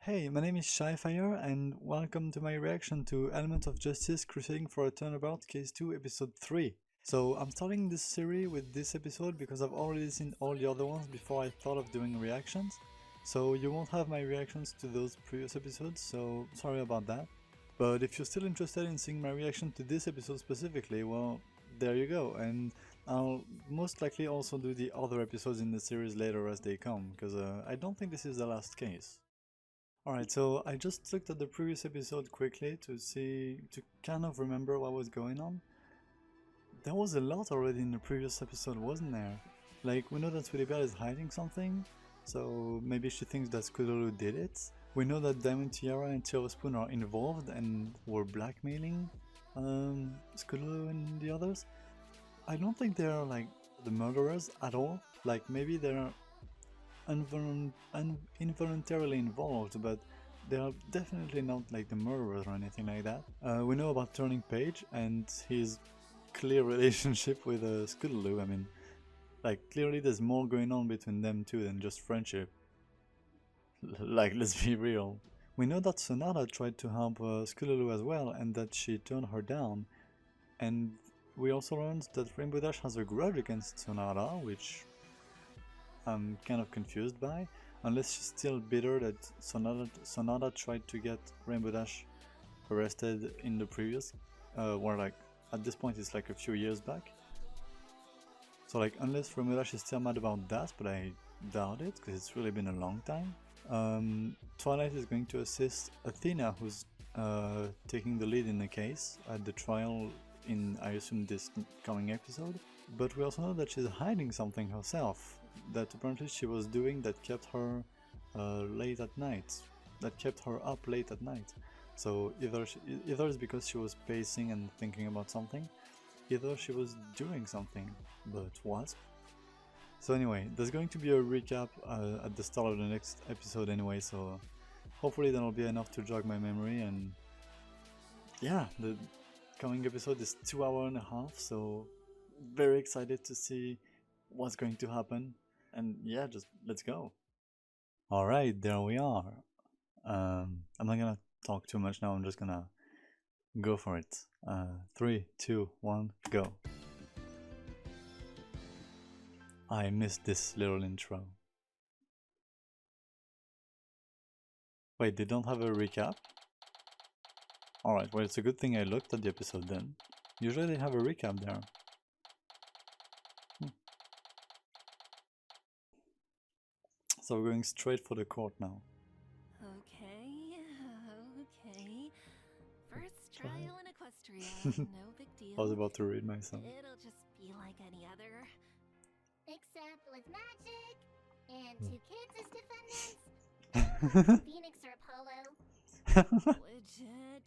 Hey, my name is Shyfire and welcome to my reaction to Element of Justice Crusading for a Turnabout Case 2 Episode 3. So I'm starting this series with this episode because I've already seen all the other ones before I thought of doing reactions. So you won't have my reactions to those previous episodes, so sorry about that. But if you're still interested in seeing my reaction to this episode specifically, well, there you go. And I'll most likely also do the other episodes in the series later as they come, because I don't think this is the last case. Alright, so I just looked at the previous episode quickly to kind of remember what was going on. There was a lot already in the previous episode, wasn't there? Like, we know that Sweetie Belle is hiding something, so maybe she thinks that Scootaloo did it. We know that Diamond Tiara and Silver Spoon are involved and were blackmailing Scootaloo and the others. I don't think they're like the murderers at all. Like, maybe they're involuntarily involved, but they are definitely not like the murderers or anything like that. We know about Turning Page and his clear relationship with Scootaloo. I mean, like, clearly there's more going on between them two than just friendship. Like, let's be real. We know that Sonata tried to help Scootaloo as well and that she turned her down. And we also learned that Rainbow Dash has a grudge against Sonata, which I'm kind of confused by, unless she's still bitter that Sonata tried to get Rainbow Dash arrested in the previous, where like at this point it's like a few years back. So like unless Rainbow Dash is still mad about that, but I doubt it because it's really been a long time. Twilight is going to assist Athena, who's taking the lead in the case at the trial in, I assume, this coming episode. But we also know that she's hiding something herself, that apparently she was doing that kept her late at night, that kept her up late at night. So either it's because she was pacing and thinking about something, either she was doing something, but what? So anyway, there's going to be a recap at the start of the next episode anyway, so hopefully that'll be enough to jog my memory. And yeah, the coming episode is 2 hours and a half, so very excited to see what's going to happen. And yeah, just let's go. Alright, there we are. I'm not gonna talk too much now, I'm just gonna go for it. 3, 2, 1, go. I missed this little intro. Wait, they don't have a recap? Alright, well, it's a good thing I looked at the episode then. Usually they have a recap there. So we're going straight for the court now. Okay. First trial in Equestria, no big deal. I was about to read myself. It'll just be like any other. Except with magic, and 2 kids as defendants. Phoenix or Apollo. Widget.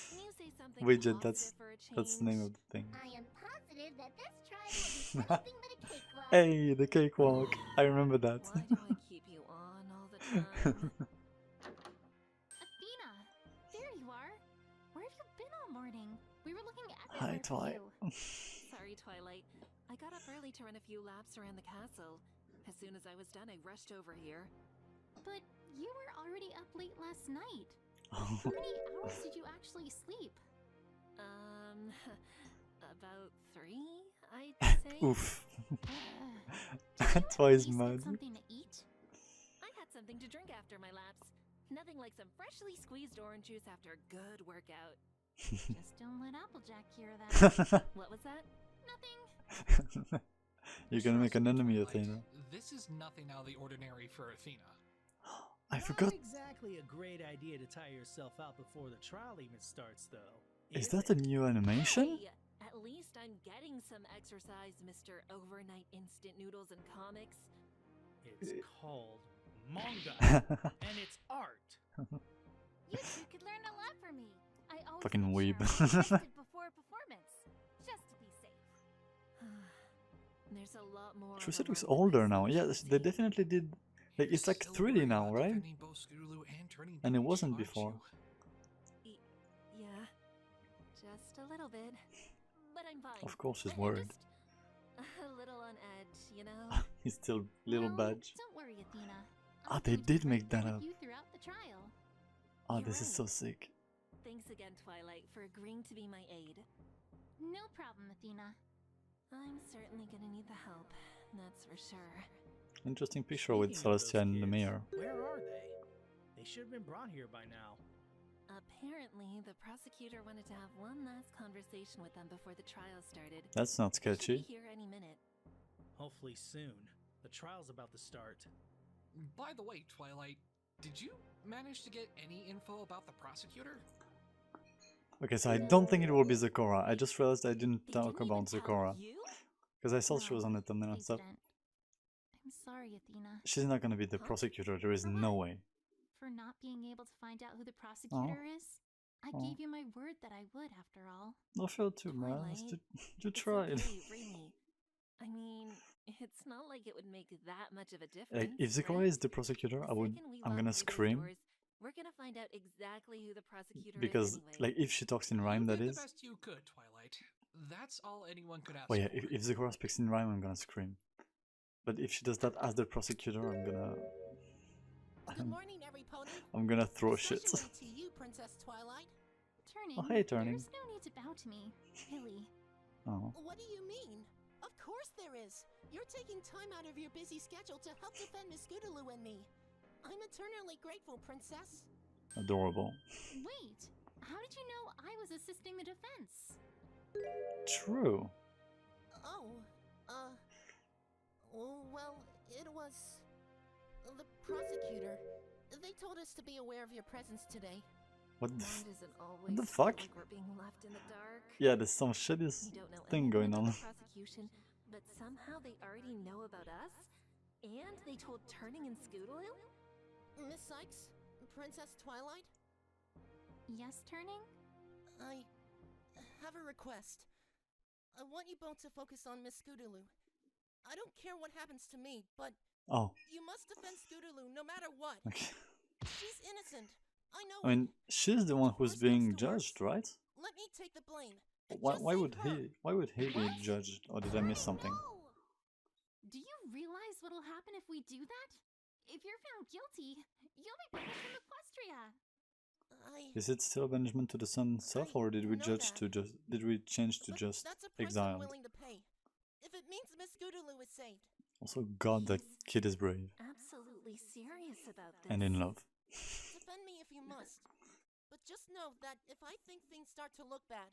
Can you say something Widget, positive for a that's the name change? of the thing. I am positive that this trial will be anything but a cakewalk. Hey, the cakewalk. I remember that. Why do I keep you on all the time? Athena, there you are. Where have you been all morning? We were looking Hi, everywhere for Twilight. you. Sorry, Twilight. I got up early to run a few laps around the castle. As soon as I was done, I rushed over here. But you were already up late last night. How many hours did you actually sleep? About 3, I'd say. Oof. Did you Twice at least mad. get something to eat? I had something to drink after my laps. Nothing like some freshly squeezed orange juice after a good workout. Just don't let Applejack hear that. What was that? Nothing. You're gonna make an enemy, Athena. This is nothing out of the ordinary for Athena. I forgot. Not exactly a great idea to tire yourself out before the trial even starts, though. Is that a new animation? Hey, at least I'm getting some exercise, Mr. Overnight Instant Noodles and Comics. It's called manga, and it's art. You two could learn a lot from me. I always Fucking make weeb. sure I'm rested before a performance, just to be safe. There's a lot more. Crusading looks older now. Yeah, they definitely did. Like, it's like 3D now, right? And it wasn't before. Yeah, just a little bit. But I'm fine. Of course, he's I'm worried. just a little on edge, you know? He's still little No, badge. Don't worry, Athena. Ah, I'll they be did right make there that with up. you throughout the trial. Oh, You're this is right. so sick. Thanks again, Twilight, for agreeing to be my aide. No problem, Athena. I'm certainly gonna need the help, that's for sure. Interesting picture with Speaking of those Celestia and the kids, mayor. where are they? They should have been brought here by now. Apparently, the prosecutor wanted to have one last conversation with them before the trial started. That's not They should sketchy. be here any minute. Hopefully soon. The trial's about to start. By the way, Twilight, did you manage to get any info about the prosecutor? Okay, so I don't think it will be Zecora. I just realized I didn't They talk didn't even about tell Zecora. you? Because I saw she was on the thumbnail and they stuff. didn't. I'm sorry, Athena, She's not gonna be the Huh? prosecutor, there is For no what? way. for not being able to find out who the prosecutor is. I Aw. gave you my word that I would, after all. I feel too bad. Twilight, You It's tried. okay, really. I mean, it's not like it would make that much of a difference. Like, if Zecora right? is the prosecutor, The I'm second we gonna walk through those scream. doors, we're gonna find out exactly who the prosecutor Because, is anyway. like, if she talks in rhyme, You that did is. the best you could, Twilight. That's all anyone could ask Oh yeah, for. if Zecora speaks in rhyme, I'm gonna scream. But if she does that as the prosecutor, I'm gonna... Good morning, every pony. I'm gonna throw shit. Especially to you, Princess Twilight. Turning. Oh, hey, Turning. There's no need to bow to me, really. Oh. What do you mean? Of course there is. You're taking time out of your busy schedule to help defend Miss Scootaloo and me. I'm eternally grateful, Princess. Adorable. Wait, how did you know I was assisting the defense? True. Oh, well, it was the prosecutor. They told us to be aware of your presence today. What the Why does it always the feel fuck? like we're being left in the dark? Yeah, there's some shitty We don't know thing anything going about on. the prosecution, but somehow they already know about us, and they told Turning and Scootaloo. Miss Sykes, Princess Twilight, Yes, Turning? I have a request. I want you both to focus on Miss Scootaloo. I don't care what happens to me, but Oh, you must defend Scootaloo no matter what. okay. She's innocent. I know I mean, she's the one who's Worst being comes to worst, judged, right? Let me take the blame. Why, Just why save would her. he? Why would he be What? judged? Or did I miss something? No! Do you realize what'll happen if we do that? If you're found guilty, you'll be banished from Equestria. Is it still banishment to the sun itself, or did we know judge that. to just? Did we change to But just that's a price I'm exiled? willing to pay. If it means Miss Scootaloo is saved. Also, God, that He's kid is brave absolutely serious about this. and in love. Defend me if you must. But just know that if I think things start to look bad,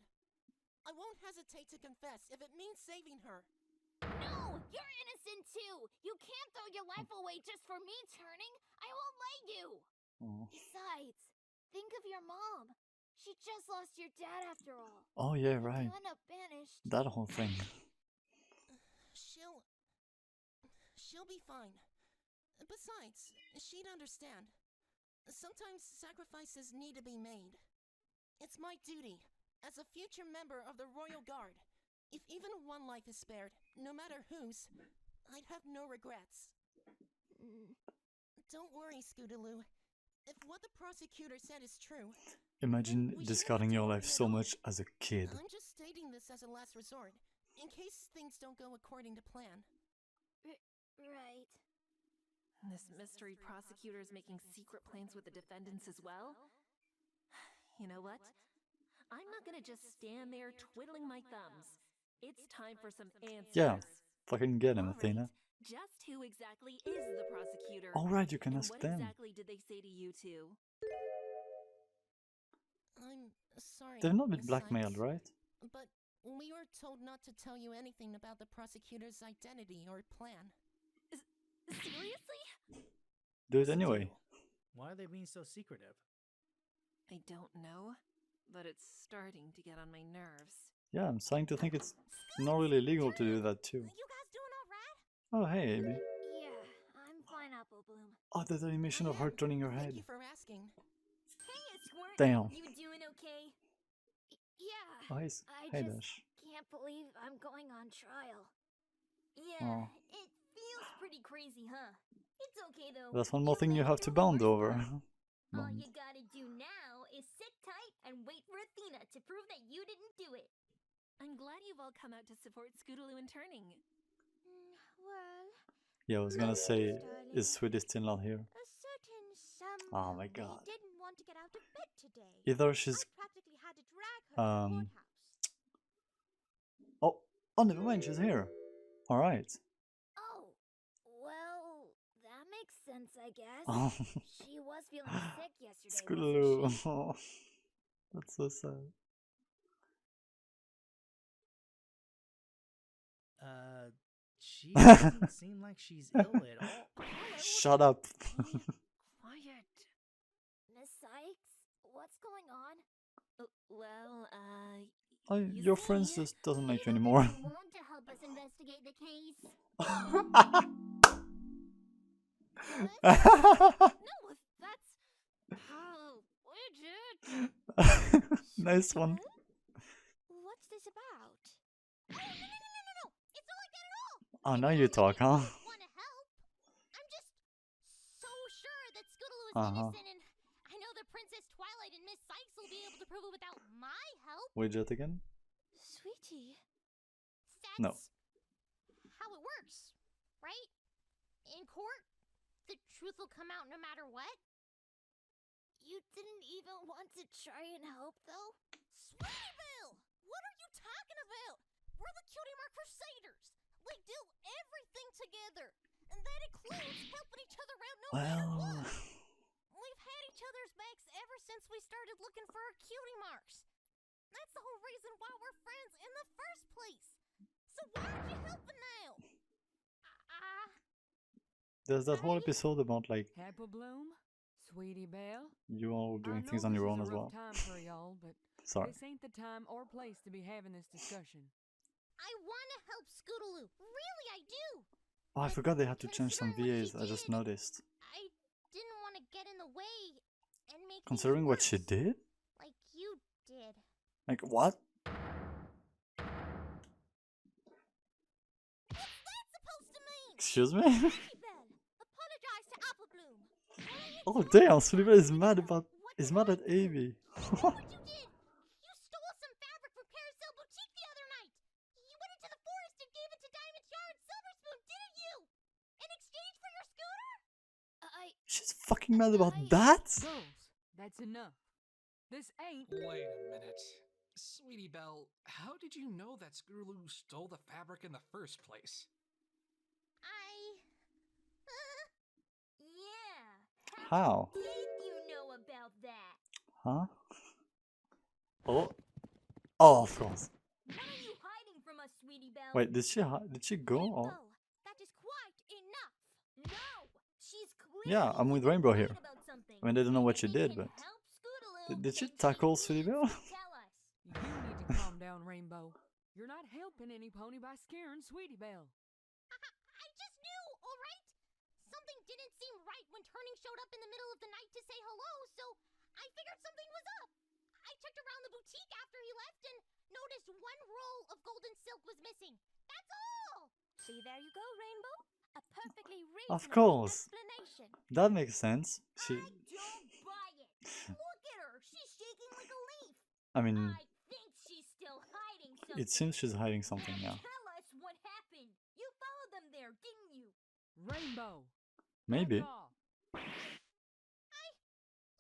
I won't hesitate to confess if it means saving her. No! You're innocent too! You can't throw your life away just for me, Turning! I won't let you! Oh, Besides, think of your mom. She just lost your dad after all. oh yeah, If right. you end up banished, That whole thing. She'll be fine. Besides, she'd understand. Sometimes sacrifices need to be made. It's my duty, as a future member of the Royal Guard. If even one life is spared, no matter whose, I'd have no regrets. Don't worry, Scootaloo. If what the prosecutor said is true, Imagine we shouldn't discarding have your to life worry so at all. much as a kid. I'm just stating this as a last resort, in case things don't go according to plan. right. This mystery prosecutor is making secret plans with the defendants as well? You know what? I'm not gonna just stand there twiddling my thumbs. It's time for some answers. Yeah, fucking get him, All right, Athena. just who exactly is the prosecutor? Alright, you can And ask what them. exactly did they say to you two? I'm sorry. They've not been Miss blackmailed, Sykes, right? But we were told not to tell you anything about the prosecutor's identity or plan. Seriously? Do it What's the anyway. deal? Why are they being so secretive? I don't know, but it's starting to get on my nerves. Yeah, I'm starting to think it's not really legal to do that too. You guys doing alright? Oh, hey, Abby. Yeah, I'm fine, Apple Bloom. Oh, the animation of I her am. turning her Thank head. you for asking. Hey, Squirt! Damn. You doing okay? Yeah. Oh, he's... I Hey, just Dash. can't believe I'm going on trial. Yeah, Oh. it feels pretty crazy, huh? It's okay though. That's one more thing made you it have to through the bond worst over. part. All Bond. you gotta do now is sit tight and wait for Athena to prove that you didn't do it. I'm glad you've all come out to support Scootaloo and Turning. Well, Yeah, I was gonna say, darling. is Sweetie still not here? A certain Oh someone my god. didn't want to get out of bed today. Either she's I practically had to drag her to the courthouse. oh, never mind, she's here. Alright. Oh, well, that makes sense, I guess. Oh, She was feeling sick yesterday, Scootaloo. wasn't she? Oh, that's so sad. She doesn't seem like she's ill at all. Shut up. Quiet. Miss Sykes, what's going on? Well, Oh, you your see, friend just doesn't like you You anymore. don't want to help us investigate the case. No, that's. Oh, Bridget! Nice one. What's this about? Oh, no. It's not like that at all. Oh, now you talk, huh? Want to help? I'm just so sure that Scootaloo is Uh-huh. innocent, and I know that Princess Twilight and Miss Sykes will be able to prove it without my help. Widget again? Sweetie. That's No. how it works, right? In court, the truth will come out no matter what. You didn't even want to try and help, though? Sweetie Bill! What are you talking about? We're the Cutie Mark Crusaders. We do everything together. And that includes helping each other out no matter Well, what. We've had each other's backs ever since we started looking for our cutie marks. That's the whole reason why we're friends in the first place. So why aren't you helping now? there's that whole episode about like Apple Bloom, Sweetie Belle. you all I doing know things on this your is own a as rough well. time for y'all, but Sorry. this ain't the time or place to be having this discussion. I want to help Scootaloo. Really, I do. Oh, I forgot they had to change some Considering what VAs. she I just did, noticed. I didn't want to get in the way and make Considering what she did? like you did. Like what? What's that supposed to mean? Excuse me? Sweetie Belle, apologize to Apple Bloom. Oh damn, Sullivan is mad at Avie. What you did? You stole some fabric from Carousel Boutique the other night. You went into the forest and gave it to Diamond's Yard Silver Spoon, didn't you? In exchange for your scooter? She's fucking mad about that? Girls, that's enough. This ain't. Wait a minute. Sweetie Belle, how did you know that Scootaloo stole the fabric in the first place? Yeah. How? Did you know about that? Huh? Oh. Oh, of course. What are you hiding from us, Sweetie Belle? Wait, did she go? Or? Rainbow, that is quite enough. No, she's clearly Yeah, I'm with Rainbow here. about something. I mean, I don't know what she If it did, can but help Scootaloo, did she then tackle needs Sweetie to Belle? tell us. You need to calm down, Rainbow. You're not helping any pony by scaring Sweetie Belle. I just knew, all right? Something didn't seem right when Turning showed up in the middle of the night to say hello, so I figured something was up. I checked around the boutique after he left and noticed one roll of golden silk was missing. That's all. See, there you go, Rainbow. A perfectly Of reasonable course. explanation. That makes sense. I don't buy it. Look at her. She's shaking like a leaf. I mean, I think she's still hiding something. it seems she's hiding something now. Tell us what happened. You followed them there, didn't you? Rainbow. Maybe. back off.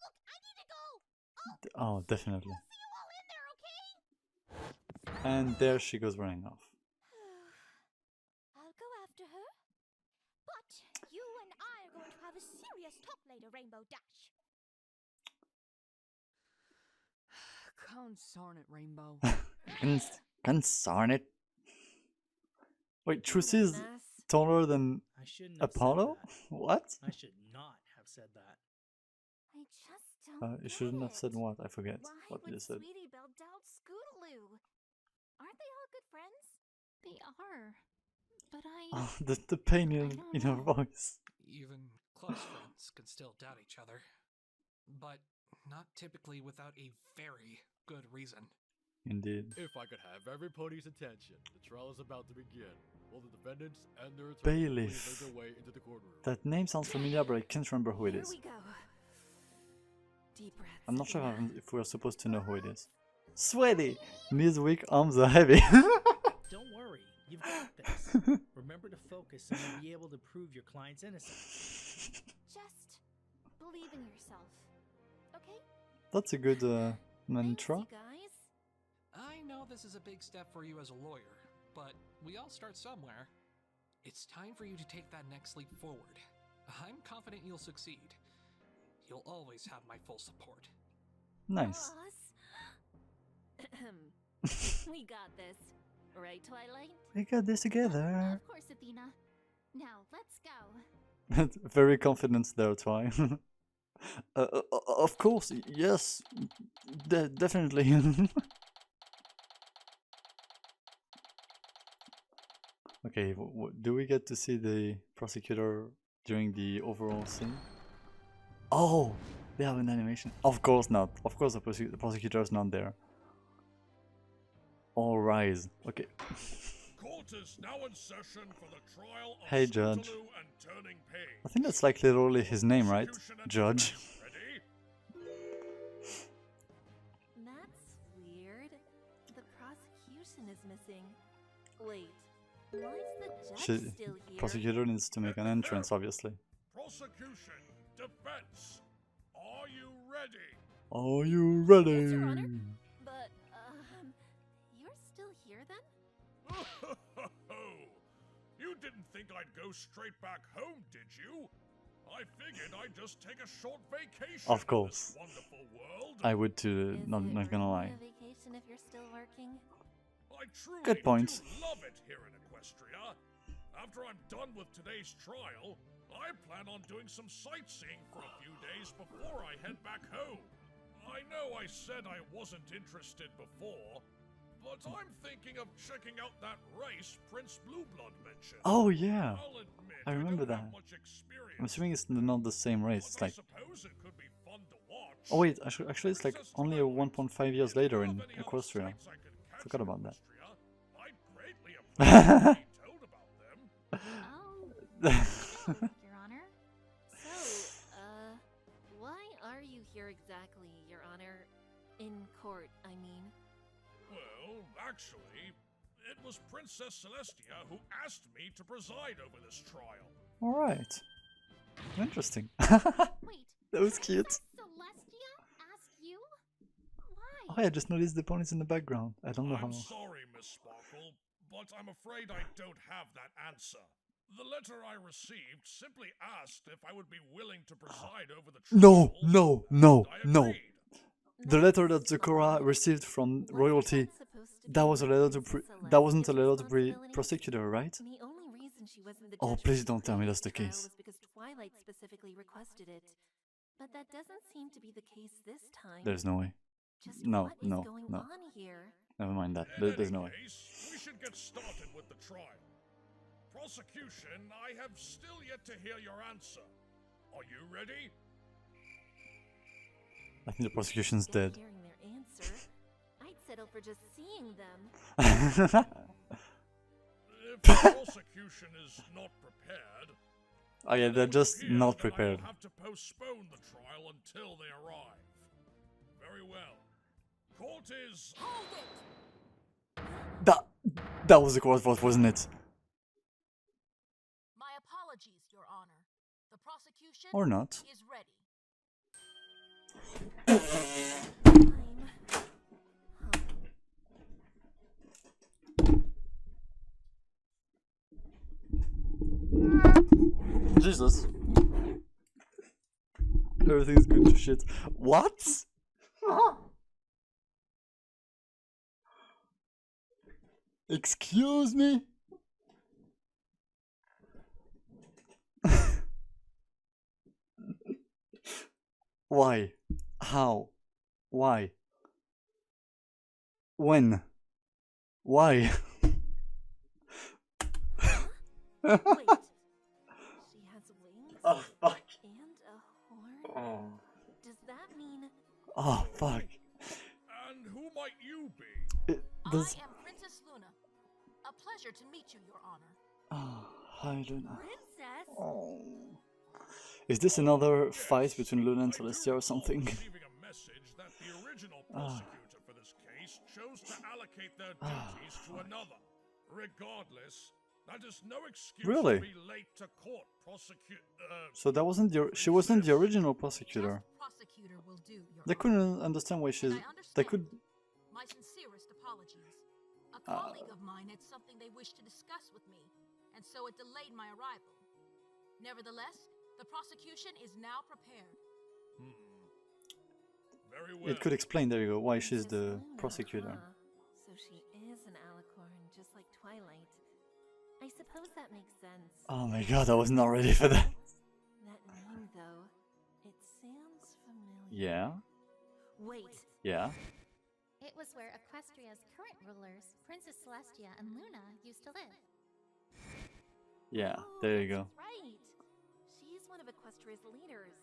Look, I need to go. Oh, definitely. See you all in there, okay? And there she goes running off. I'll go after her. But you and I are going to have a serious talk later, Rainbow Dash. Consarn it, Rainbow. Consarn it. Wait, Trucy is mess. taller than I shouldn't have Apollo? said What? that. I should not have said that. I just don't You shouldn't have said get it. what? I forget Why what you would said. Sweetie Belle doubt Scootaloo? Aren't they all good friends? They are. But Oh, the pain in her voice. Even close friends can still doubt each other. But not typically without a very good reason. Indeed. If I could have every pony's attention, the trial is about to begin. Will the defendants and their attorneys Bailiff. please make their way into the courtroom? That name sounds familiar, but I can't remember who it Here is. we go. Deep breaths. I'm not sure again. if we're supposed to know who it is. Sweaty! Knees weak, arms are heavy. Don't worry, you've got this. Remember remember to focus and you'll be able to prove your client's innocence. Just believe in yourself, okay? That's a good mantra. Thanks, you guys. I know this is a big step for you as a lawyer, but we all start somewhere. It's time for you to take that next leap forward. I'm confident you'll succeed. You'll always have my full support. Nice. Boss. We got this. Right, Twilight? We got this together. Of course, Athena. Now, let's go. Very confident there, Twi. Of course, yes. Definitely. Okay, do we get to see the prosecutor during the overall scene? Oh, they have an animation. Of course not. Of course the prosecutor is not there. All rise. Okay. Court is now in session for the trial of Hey, Judge. Scootaloo and Turning Page. I think that's like literally his name, right? Judge. Ready? That's weird. The prosecution is missing. Wait, why is the judge still here? Prosecutor needs to make an entrance, obviously. Prosecution, defense. Are you ready? Are you ready? Yes, Your Honor. But, you're still here then? You didn't think I'd go straight back home, did you? I figured I'd just take a short vacation. Of course. In this wonderful world. I would too, Is not it gonna lie. really a vacation if you're still working? I truly Good point. do love it here in Equestria. After I'm done with today's trial, I plan on doing some sightseeing for a few days before I head back home. I know I said I wasn't interested before, but I'm thinking of checking out that race Prince Blueblood mentioned. Oh yeah, I'll admit, I remember don't that. have much experience, I'm assuming it's not the same race. It's but I like, suppose it could be fun to watch. oh wait, actually it's like only a 1.5 years later in Equestria. Forgot about that. I'd greatly appreciate being told about them. Oh, no, Your Honor. So, why are you here exactly, Your Honor? In court, I mean. Well, actually, it was Princess Celestia who asked me to preside over this trial. Alright. Interesting. Wait. That was cute. Princess Celestia asked you? Oh, Why? I just noticed the ponies in the background. I don't know I'm how. sorry, Miss Sparkle, but I'm afraid I don't have that answer. The letter I received simply asked if I would be willing to preside over the trial. No. and I agreed. The letter that Zecora received from royalty, that was a letter to that wasn't a letter to prosecutor, right? The only reason she wasn't the Oh, judge please for don't tell me that's the trial case. was because Twilight specifically requested it. But that doesn't seem to be the case this time. There's no way. Just no, what is no, going no. on here? Never mind that. In There's any no way. case, we should get started with the trial. Prosecution, I have still yet to hear your answer. Are you ready? I think the prosecution's dead. Hearing their answer, I'd settle for just seeing them. If the prosecution is not prepared, Oh yeah, they're just it would not appear that prepared. I will have to postpone the trial until they arrive. Very well. Court is... Hold it! That was the court vote, wasn't it? My apologies, Your Honor. The prosecution Or not. is ready. Jesus. Everything's going to shit. What? Excuse me? Why? How? Why? When? Why? Wait. She has wings Oh, fuck. and a horn? Oh. Does that mean... Oh, fuck. And who might you be? Does... I am Princess Luna. A pleasure to meet you, Your Honor. Oh, hi, Luna. Princess? Oh. Is this another fight between Luna and I do Celestia or something? recall receiving a message that the original prosecutor for this case chose to allocate their duties to another. Regardless, That is no excuse Really? to be late to court, So that wasn't the she wasn't the original prosecutor. Just prosecutor will do, Your They Honor. couldn't understand why she's. And I They understand. could. My sincerest apologies. A colleague of mine had something they wished to discuss with me, and so it delayed my arrival. Nevertheless, the prosecution is now prepared. Very well. It could explain. There you go. Why she's the Luna, prosecutor. huh? So she is an alicorn, just like Twilight. I suppose that makes sense. Oh my god, I was not ready for that. That name, though, it sounds familiar. Yeah. Wait. Yeah. It was where Equestria's current rulers, Princess Celestia and Luna, used to live. Yeah. Oh, There you that's go. Right. She's one of Equestria's leaders.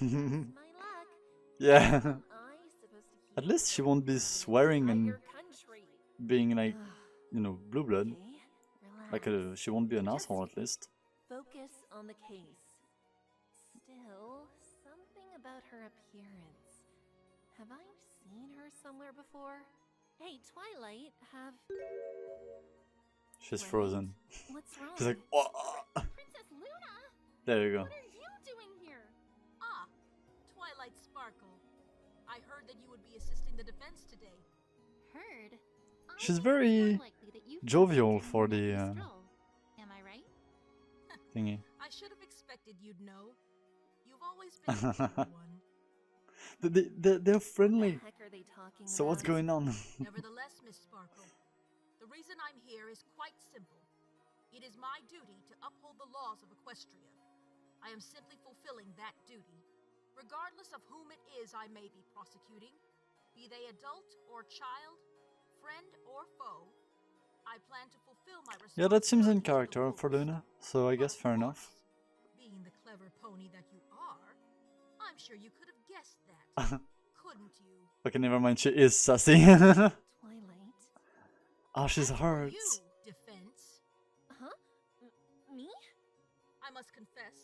My luck. Yeah. I supposed to keep At least she won't be swearing and your country. being like, you know, blue blood. Okay, Like relax. she won't be an Just asshole at least. Focus on the case. Still, something about her appearance. Have I seen her somewhere before? Hey, Twilight, have... She's Wait, frozen. What's wrong? She's like, oh. Princess Luna! There you go. What are you doing here? Ah, Twilight Sparkle. I heard that you would be assisting the defense today. Heard. She's It's very more likely that you jovial found it for in the that stroll. Am I right? thingy. I should have expected you'd know. You've always been a clever one. They're friendly. What the heck are they talking So what's about? going on? Nevertheless, Miss Sparkle, the reason I'm here is quite simple. It is my duty to uphold the laws of Equestria. I am simply fulfilling that duty, regardless of whom it is I may be prosecuting, be they adult or child, friend or foe. I plan to fulfill my responsibility. Yeah, that seems in to the character for fullest. Luna. So I But guess of fair enough. course, being the clever pony that you are, I'm sure you could have guessed that, couldn't you? Okay, never mind. She is sassy. Twilight? Oh, she's As for hurt. You, defense. Huh? Me? I must confess,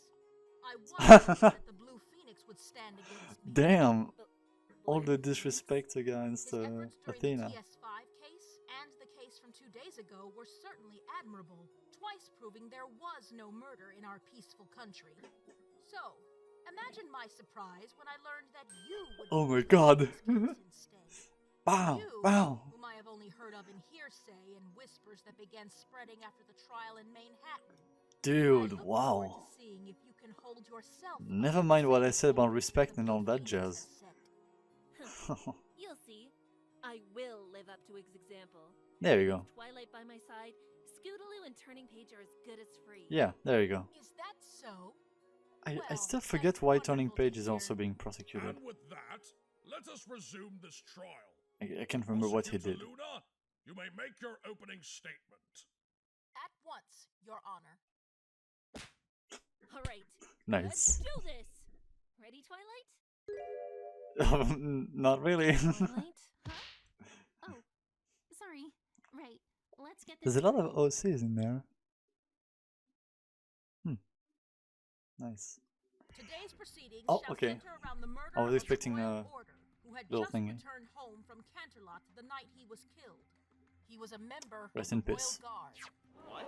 I wondered that the Blue Phoenix would stand against me. Damn. But All the Blue disrespect against His efforts during Athena. the TS5 case and the case from 2 days ago were certainly admirable, twice proving there was no murder in our peaceful country. So, imagine my surprise when I learned that you would Oh be my god. instead. Wow. You, Wow. whom I have only heard of in hearsay and whispers that began spreading after the trial in Manhattan. Dude, I look forward wow. to seeing if you can hold yourself up Never to the mind what I same said about standard respect the and all Blue that Phoenix jazz. has set. You'll see. I will live up to Ig's example. There you go. Twilight by my side, Scootaloo and Turning Page are as good as free. Yeah, there you go. Is that so? I Well, still that's forget why Turning wonderful to Page is hear. also being prosecuted. And with that, let us resume this trial. I can't remember what he did. Prosecutor Luna, you may make your opening statement. At once, Your Honor. All right. Nice. Let's do this. Ready, Twilight? Not really. Twilight? Oh, sorry. Right. Let's get this. There's a lot of straight. OCs in there. Nice. Today's proceedings Oh, shall okay. center around the murder I was of expecting Royal a Order, who had little just thingy. returned home from Canterlot the night he was killed. He was a member Rest of in the Royal peace. Guard.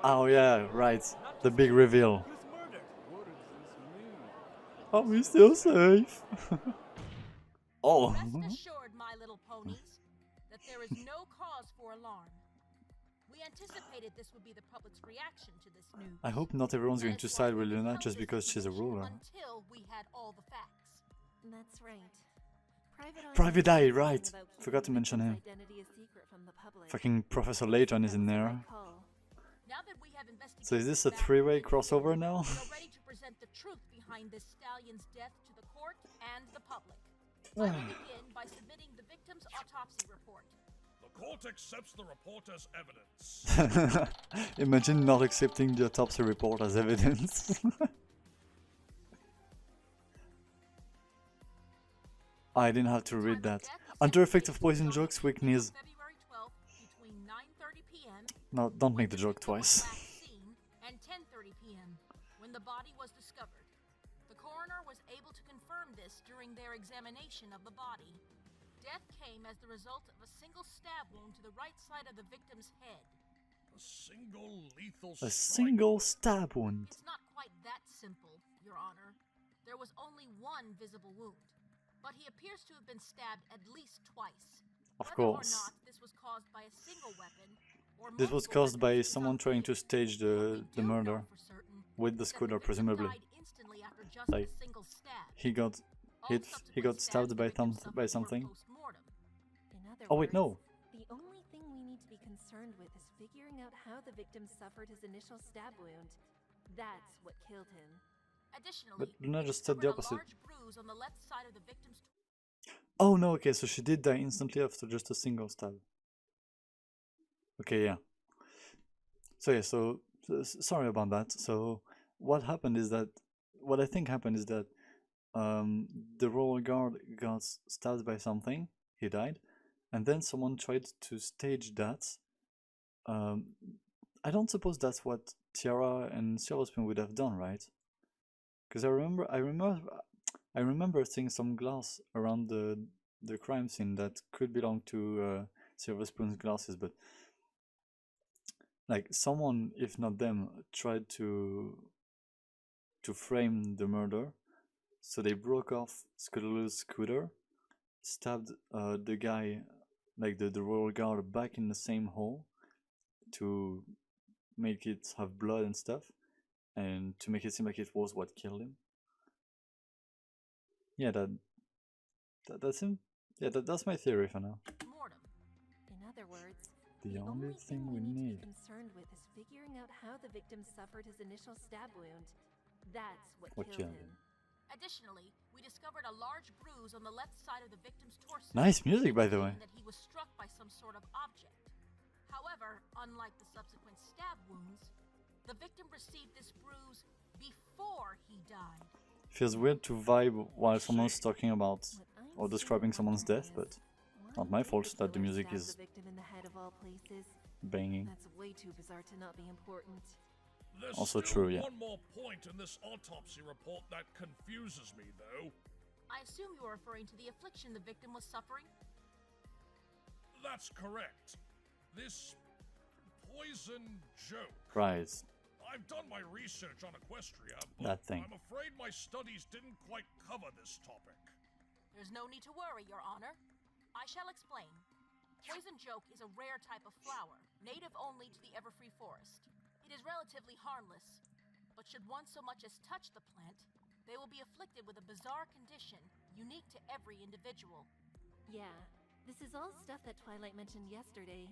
Oh yeah, right. The big reveal. Are we still safe? Oh. Rest assured, my little ponies, that there is no cause for alarm. We anticipated this would be the public's reaction to this news. I hope not everyone's going to That is why side we with Luna withheld just this because she's a information ruler. Until we had all the facts. That's right. Private Eye, knows right. something about Forgot to keeping mention victims' him. identity a secret from the public. Fucking Professor Layton is in That was there. my call. Now that we have investigated So is this a the matter, three-way crossover now? we are ready to present the truth behind this stallion's death to the court and the public. I will begin by submitting the victim's autopsy report. The court accepts the report as evidence. Imagine not accepting the autopsy report as evidence. I didn't have to read that. Under effect of poison jokes, weakness. February 12th between 9:30 p.m. No, don't make the joke twice. last seen and 10:30 p.m. when the body was discovered. The coroner was able to confirm this during their examination of the body. Death came as the result of a single stab wound to the right side of the victim's head. A single lethal A strike. single stab wound. It's not quite that simple, Your Honor. There was only one visible wound, but he appears to have been stabbed at least twice. Of Whether course. or not this was caused by a single weapon or This was multiple caused by weapons is someone trying to unclear. stage What we the do know murder for certain with the is that scooter, victim presumably. died instantly after just Like, a single stab. He got All hit. He subsequent got stabs stabbed the by victim suffered were something. post-mortem. In other Oh wait, words, no. the only thing we need to be concerned with is figuring out how the victim suffered his initial stab wound. That's what killed him. Additionally, But Luna we just said the discovered a opposite. large bruise on the left side of the victim's Oh no, okay, so she did die instantly after just a single stab. Okay, yeah. So yeah, sorry about that. So what happened is that, what I think happened is that the royal guard got stabbed by something, he died, and then someone tried to stage that. I don't suppose that's what Tiara and Silver Spoon would have done, right? Because I remember seeing some glass around the crime scene that could belong to Silver Spoon's glasses, but like someone, if not them, tried to frame the murder, so they broke off Scootaloo's scooter, stabbed the guy, like the royal guard, back in the same hole to make it have blood and stuff, and to make it seem like it was what killed him. Yeah, that's him. Yeah, that's my theory for now. mortem. In other words, The only thing we need. to be concerned with is figuring out how the victim suffered his initial stab wound. That's what killed him. Additionally, we discovered a large bruise on the left side of the victim's torso. Nice music, by the way. indicating that he was struck by some sort of object. However, unlike the subsequent stab wounds, the victim received this bruise before he died. Feels weird to vibe while someone's talking about or describing someone's death, but not my fault that the music is banging. That's way too bizarre to not be important. There's Also still true, yeah. one more point in this autopsy report that confuses me, though. I assume you are referring to the affliction the victim was suffering? That's correct. This poison joke. Right. I've done my research on Equestria, but That thing. I'm afraid my studies didn't quite cover this topic. There's no need to worry, Your Honor. I shall explain. Poison joke is a rare type of flower, native only to the Everfree Forest. It is relatively harmless, but should one so much as touch the plant, they will be afflicted with a bizarre condition unique to every individual. Yeah, this is all stuff that Twilight mentioned yesterday.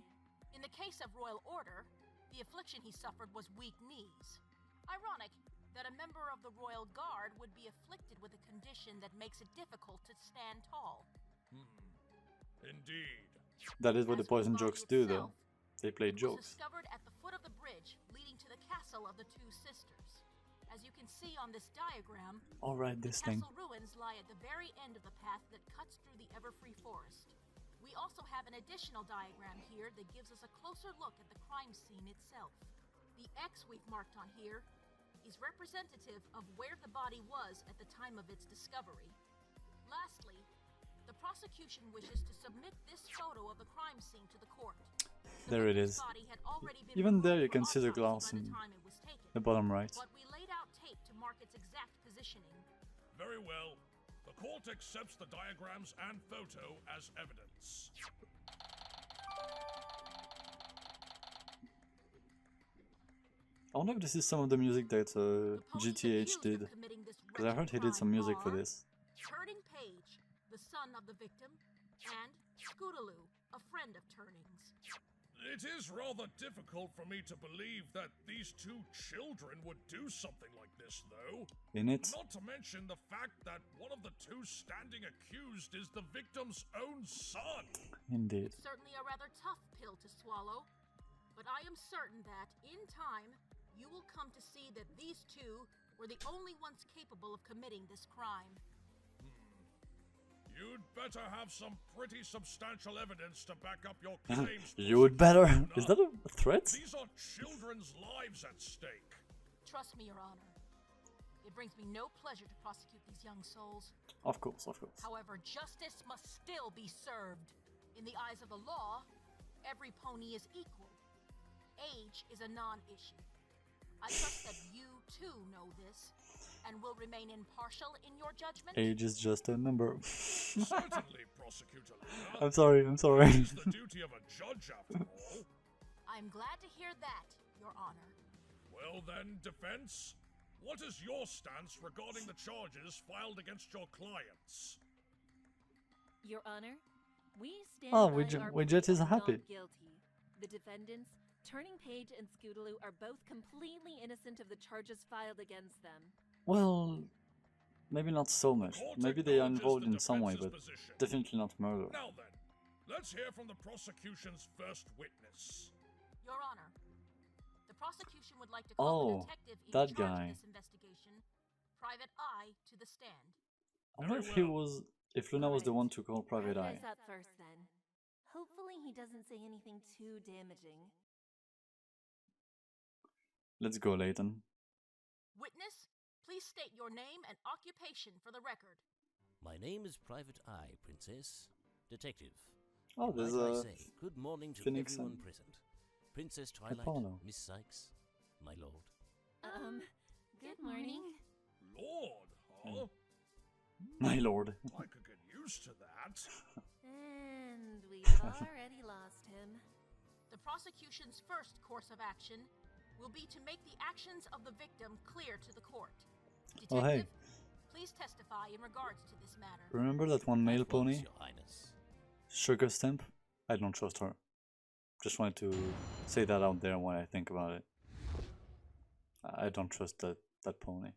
In the case of Royal Order, the affliction he suffered was weak knees. Ironic that a member of the Royal Guard would be afflicted with a condition that makes it difficult to stand tall. Indeed. That is what the As for poison body jokes do, though. itself, They play it was jokes. discovered at the foot of the bridge leading to the castle of the two sisters. As you can see on this diagram, Alright, this thing. castle ruins lie at the very end of the path that cuts through the Everfree Forest. We also have an additional diagram here that gives us a closer look at the crime scene itself. The X we've marked on here is representative of where the body was at the time of its discovery. Lastly, the prosecution wishes to submit this photo of the crime scene to the court. There it is. Body had already been Even there removed you can for see the autopsy glass by the in time it was taken, the bottom right. but we laid out tape to mark its exact positioning. Very well. The court accepts the diagrams and photo as evidence. I wonder if this is some of the music that The police GTH accused did. of committing this Because I heard he did wretched some music for crime this. are Turning Page, the son of the victim, and Scootaloo, a friend of Turning's. It is rather difficult for me to believe that these two children would do something like this, though. In it. Not to mention the fact that one of the two standing accused is the victim's own son. Indeed. It's certainly a rather tough pill to swallow, but I am certain that, in time, you will come to see that these two were the only ones capable of committing this crime. You'd better have some pretty substantial evidence to back up your claims. You would better. Is that a threat? These are children's lives at stake. Trust me, Your Honor. It brings me no pleasure to prosecute these young souls. Of course, of course. However, justice must still be served. In the eyes of the law, every pony is equal. Age is a non-issue. I trust that you too know this, and will remain impartial in your judgment. Age is just a number. Certainly, Prosecutor Luna. I'm sorry, I'm sorry. It's the duty of a judge, after all. I'm glad to hear that, Your Honor. Well then, defense, what is your stance regarding the charges filed against your clients? Your Honor, we stand Oh, by our Widget plea is of happy. not guilty. The defendants, Turning Page and Scootaloo, are both completely innocent of the charges filed against them. Well, maybe not so much. Maybe they are involved in some way, but position. definitely not murder. Now then, let's hear from the prosecution's first witness. Your Honor, the prosecution would like to call the detective in that charge guy. of this investigation, Private Eye, to the stand. I wonder if Luna was the one to call Private Eye. Eyes up first, then. Hopefully he doesn't say anything too damaging. Let's go, Layton. Witness, please state your name and occupation for the record. My name is Private Eye, Princess. Detective. Oh, there's Might I a say, good morning to Phoenix everyone and present. Princess Twilight, Apollo. Miss Sykes, my lord. Good morning. Lord, huh? My lord. I could get used to that. And we've already lost him. The prosecution's first course of action will be to make the actions of the victim clear to the court. Detective, Oh, hey. please testify in regards to this matter. Remember that one male At once, pony? Your Highness. Sugar Stamp? I don't trust her. Just wanted to say that out there when I think about it. I don't trust that pony.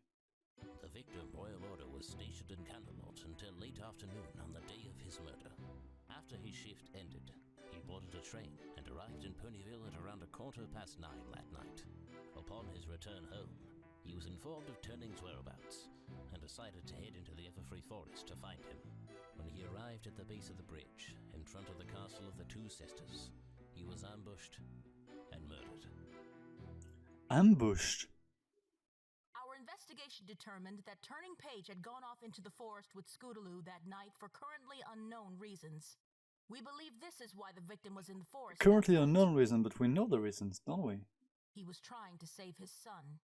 The victim, Royal Order, was stationed in Camelot until late afternoon on the day of his murder. After his shift ended, he boarded a train and arrived in Ponyville at around 9:15 that night. Upon his return home, he was informed of Turning's whereabouts and decided to head into the Everfree Forest to find him. When he arrived at the base of the bridge, in front of the castle of the Two Sisters, he was ambushed and murdered. Ambushed? Our investigation determined that Turning Page had gone off into the forest with Scootaloo that night for currently unknown reasons. We believe this is why the victim was in the forest. Currently unknown reason, but we know the reasons, don't we? He was trying to save his son.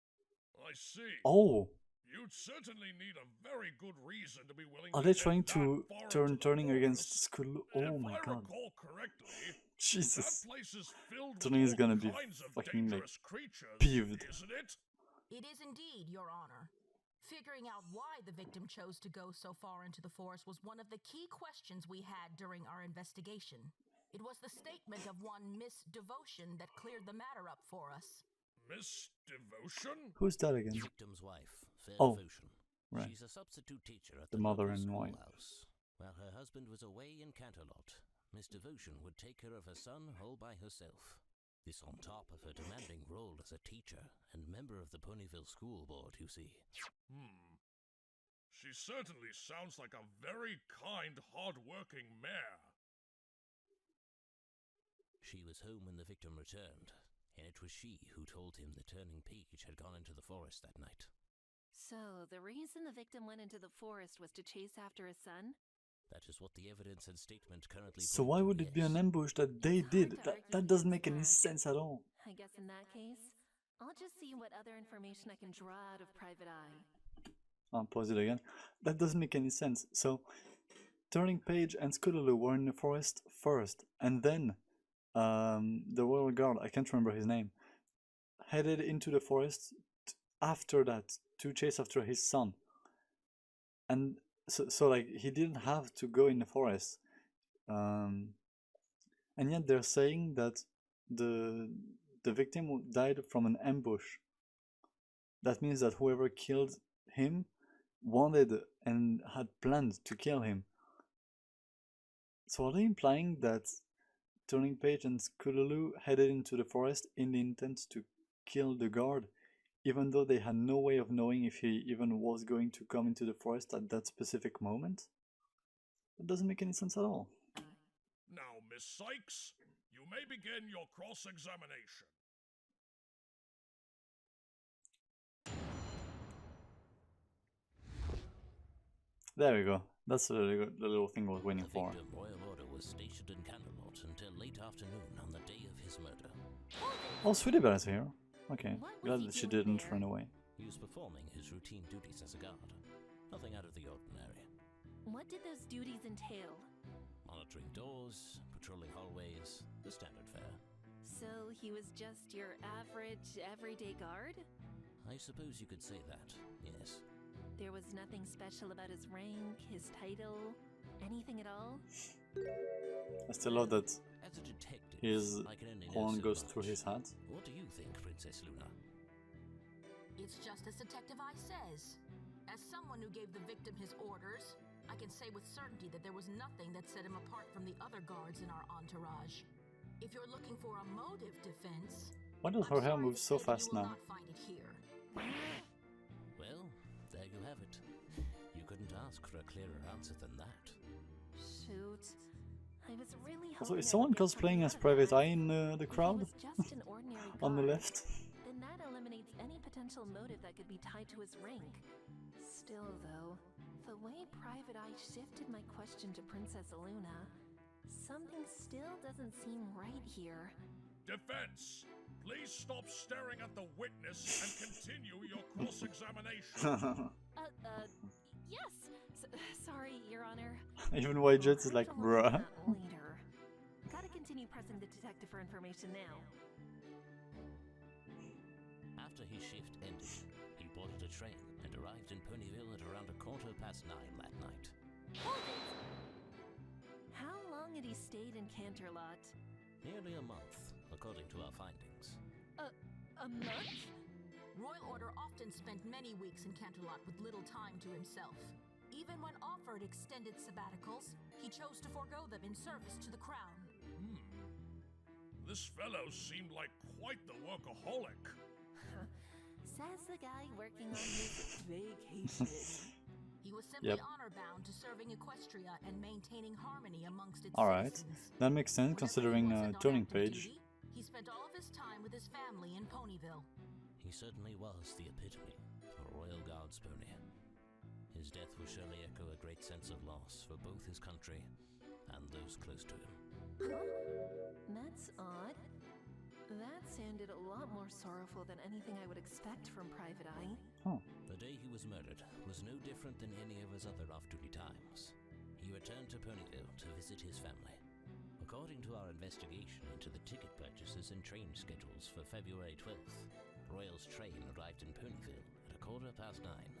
I see. Oh! You'd certainly need a very good reason to be willing Are to they head trying that to far into the turning against forest. Scootaloo? And Oh my if I god. recall correctly, Jesus. that place is filled Turning with is all gonna be kinds of fucking, like, dangerous creatures, peeved. isn't it? It is indeed, Your Honor. Figuring out why the victim chose to go so far into the forest was one of the key questions we had during our investigation. It was the statement of one Miss Devotion that cleared the matter up for us. Miss Devotion? Who's that again? The victim's wife, Fair Oh, Devotion. right. She's a substitute teacher at The the mother local and wife. schoolhouse. While her husband was away in Canterlot, Miss Devotion would take care of her son all by herself. This on top of her demanding role as a teacher and member of the Ponyville School Board, you see. She certainly sounds like a very kind, hard-working mare. She was home when the victim returned, and it was she who told him the Turning Page had gone into the forest that night. So, the reason the victim went into the forest was to chase after his son? That is what the evidence and statement currently So point why to, would it be an yes. ambush that they It's hard did? to That argue doesn't against make any that. sense at all. I guess in that case, I'll just see what other information I can draw out of Private Eye. I'll pause it again. That doesn't make any sense. So, Turning Page and Scootaloo were in the forest first, and then the Royal Guard, I can't remember his name, headed into the forest after that to chase after his son. And so like, he didn't have to go in the forest. And yet they're saying that the victim died from an ambush. That means that whoever killed him wanted and had planned to kill him. So are they implying that Turning Page and Scootaloo headed into the forest in the intent to kill the guard, even though they had no way of knowing if he even was going to come into the forest at that specific moment? That doesn't make any sense at all. Now, Miss Sykes, you may begin your cross-examination. There we go. That's the little thing I was waiting The for. victim, Royal Order, was stationed in Camelot until late afternoon on the day of his murder. Oh, Sweetie Bear's here. Okay, What was glad he that she doing didn't there? run away. He was performing his routine duties as a guard. Nothing out of the ordinary. What did those duties entail? Monitoring doors, patrolling hallways, the standard fare. So he was just your average, everyday guard? I suppose you could say that, yes. There was nothing special about his rank, his title, anything at all? I still love that As a detective, his I can only know horn so goes much. through his hat. What do you think, Princess Luna? It's just as Detective I says. As someone who gave the victim his orders, I can say with certainty that there was nothing that set him apart from the other guards in our entourage. If you're looking for a motive defense, Why does I'm her hair sorry move to so say that fast you will now? not find it here. Well, there you have it. You couldn't ask for a clearer answer than that. Shoot. I was really Also, hoping is I someone would get cosplaying something as out of Private that. Eye in the If he crowd? was just an ordinary On the guard, left? then that eliminates any potential motive that could be tied to his rank. Still, though, the way Private Eye shifted my question to Princess Luna, something still doesn't seem right here. Defense! Please stop staring at the witness and continue your cross-examination. Yes! Sorry, Your Honor. Even White Jet is We'll like, have to look bruh. into that later. Gotta continue pressing the detective for information now. After his shift ended, he boarded a train and arrived in Ponyville at around 9:15 that night. How long had he stayed in Canterlot? Nearly a month, according to our findings. A month? Royal Order often spent many weeks in Canterlot with little time to himself. Even when offered extended sabbaticals, he chose to forego them in service to the crown. This fellow seemed like quite the workaholic. Says the guy working on his vacation. He was simply Yep. honor-bound to serving Equestria and maintaining harmony amongst its Alright, citizens. that makes sense Whenever considering he wasn't on Turning active Page. duty, he spent all of his time with his family in Ponyville. He certainly was the epitome of a Royal Guards pony. His death will surely echo a great sense of loss for both his country and those close to him. That's odd. That sounded a lot more sorrowful than anything I would expect from Private Eye. The day he was murdered was no different than any of his other off-duty times. He returned to Ponyville to visit his family. According to our investigation into the ticket purchases and train schedules for February 12th, Royal's train arrived in Ponyville at 9:15.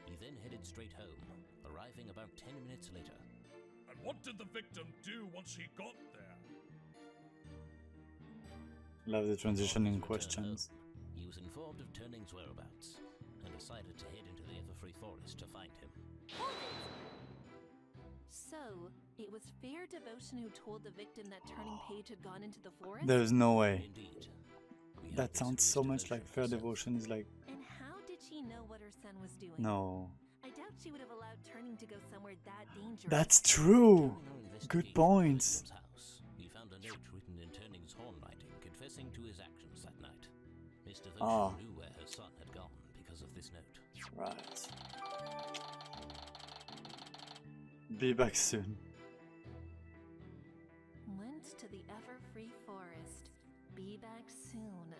He then headed straight home, arriving about 10 minutes later. And what did the victim do once he got there? Love the Upon his transitioning return questions. home, he was informed of Turning's whereabouts and decided to head into the Everfree Forest to find him. So, it was Fair Devotion who told the victim that Turning Page had gone into the forest? There's no way. Indeed. We have That sounds so much like Fair herself. Devotion is like, And how did she know what her son was doing? no. I doubt she would have allowed Turning to go somewhere that dangerous. That's true! During our Good investigation points. at William's house, we found a note written in Turning's handwriting confessing to his actions that night. Miss Devotion Ah. knew where her son had gone because of this note. Right. Be back soon. Went to the Everfree Forest. Be back soon.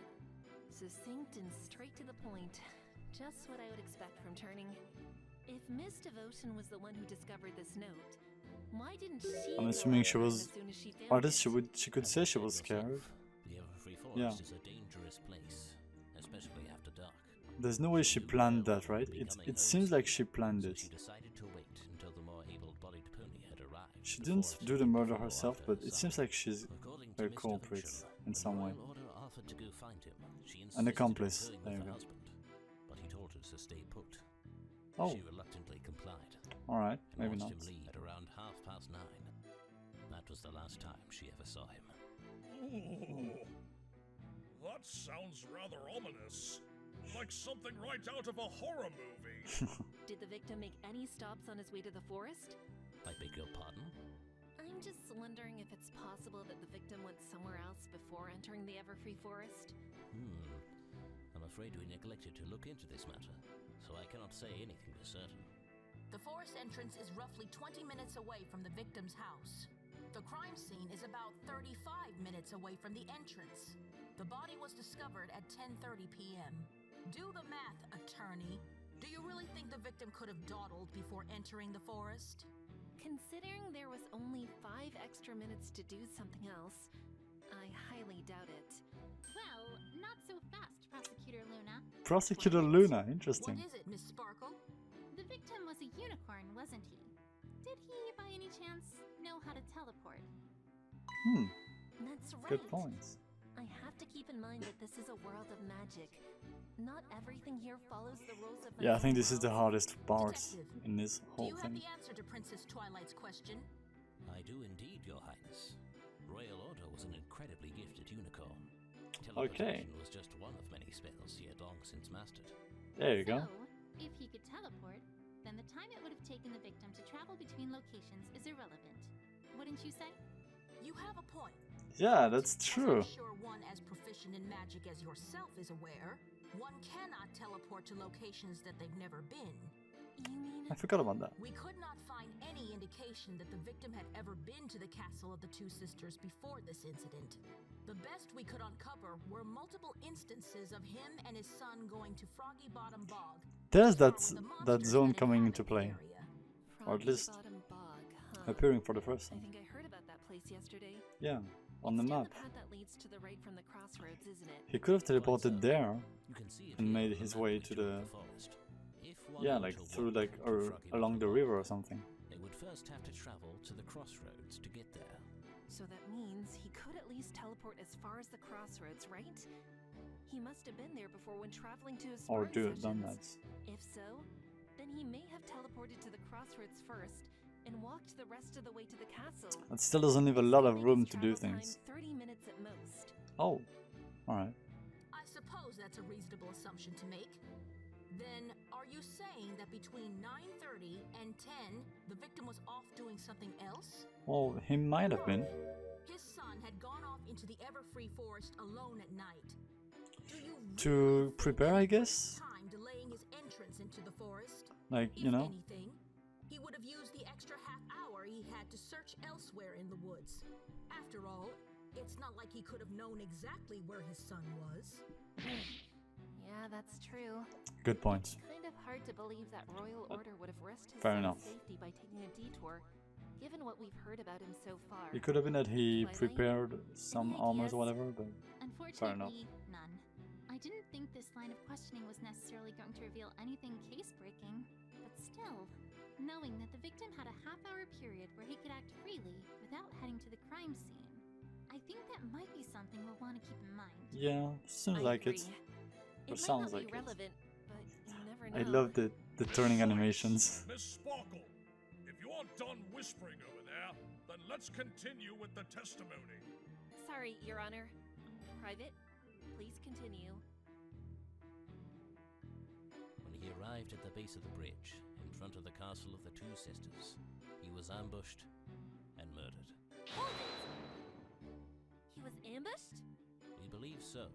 Succinct and straight to the point. Just what I would expect from Turning. If Miss Devotion was the one who discovered this note, why didn't she I'm go assuming after she him was as soon as she found artist. it? She could say she was scared. The Everfree Forest Yeah. is a dangerous place, especially after dark. There's no way she planned that, right? It seems like she planned So it. she decided to wait until the more able-bodied pony had arrived. She before didn't do the taking murder follow herself, after but her it son. seems like she's According to a Miss culprit Devotion, in some way. when Royal Order offered to go find him, she An insisted accomplice. on going There you with her go. husband, but he told her to stay put. Oh, She reluctantly complied. alright, And maybe watched not. him leave at around 9:30. That was the last time she ever saw him. Oh, that sounds rather ominous. Like something right out of a horror movie. Did the victim make any stops on his way to the forest? I beg your pardon? I'm just wondering if it's possible that the victim went somewhere else before entering the Everfree Forest. I'm afraid we neglected to look into this matter, so I cannot say anything for certain. The forest entrance is roughly 20 minutes away from the victim's house. The crime scene is about 35 minutes away from the entrance. The body was discovered at 10:30 p.m. Do the math, attorney. Do you really think the victim could have dawdled before entering the forest? Considering there was only 5 extra minutes to do something else, I highly doubt it. Well, not so fast, Prosecutor Luna. Prosecutor Luna, interesting. What is it, Miss Sparkle? The victim was a unicorn, wasn't he? Did he, by any chance, know how to teleport? That's right. Good points. I have to keep in mind that this is a world of magic. Not everything here follows the rules of Yeah, I think this is the world. hardest part Detective, in this Do whole you have thing. the answer to Princess Twilight's question? I do indeed, Your Highness. Royal Order was an incredibly gifted unicorn. Okay. Teleportation was just one of many spells he had long since mastered. There you go. So, if he could teleport, then the time it would have taken the victim to travel between locations is irrelevant. Wouldn't you say? You have a point. Yeah, that's true. As I'm sure one as proficient in magic as yourself is aware, one cannot teleport to locations that they've never been. You mean I forgot about that. We could not find any indication that the victim had ever been to the castle of the two sisters before this incident. The best we could uncover were multiple instances of him and his son going to Froggy Bottom Bog. There's far that with the that monsters zone that coming inhabit into the play, area. or at Froggy least Bottom Bog, huh? appearing for the first I time. think I heard about that place yesterday. Yeah, on the It's down map. the path that leads to the right from the crossroads, isn't it? He could have teleported there You can see it and here made on his map way we to drew the in forest. If one yeah, were like to through walk like to or Froggy along the Bottom river or Bog, something. they would first have to travel to the crossroads to get there. So that means he could at least teleport as far as the crossroads, right? He must have been there before when traveling to his Or sparring done sessions. that. If so, then he may have teleported to the crossroads first and walked the rest of the way to the castle. It still doesn't leave a This lot could of make room his to do travel time things. 30 minutes at most. Oh, alright. I suppose that's a reasonable assumption to make. Then, are you saying that between 9:30 and 10, the victim was off doing something else? Well, he might have been. His son had gone off into the Everfree Forest alone at night. Do you To really think prepare, that I he guess? wasted time delaying his entrance into the forest? Like, If you know. anything, he would have used the extra half hour he had to search elsewhere in the woods. After all, it's not like he could have known exactly where his son was. Yeah, that's true. Good points. Kind of hard to believe that Royal Order would have risked his Fair son's enough. safety by taking a detour, given what we've heard about him so far. It could have been that he Twilight? prepared some Any armors ideas? or whatever, but Unfortunately, none. I didn't think this line of questioning was necessarily going to reveal anything case-breaking, but still, knowing that the victim had a half-hour period where he could act freely without heading to the crime scene, I think that might be something we'll want to keep in mind. yeah, seems I like it. agree. Or It might sounds not like be it. relevant, but you never know. I love the turning animations. Miss Sparkle, if you aren't done whispering over there, then let's continue with the testimony. Sorry, Your Honor. Private, please continue. When he arrived at the base of the bridge, in front of the castle of the two sisters, he was ambushed and murdered. Hold it! He was ambushed? We believe so,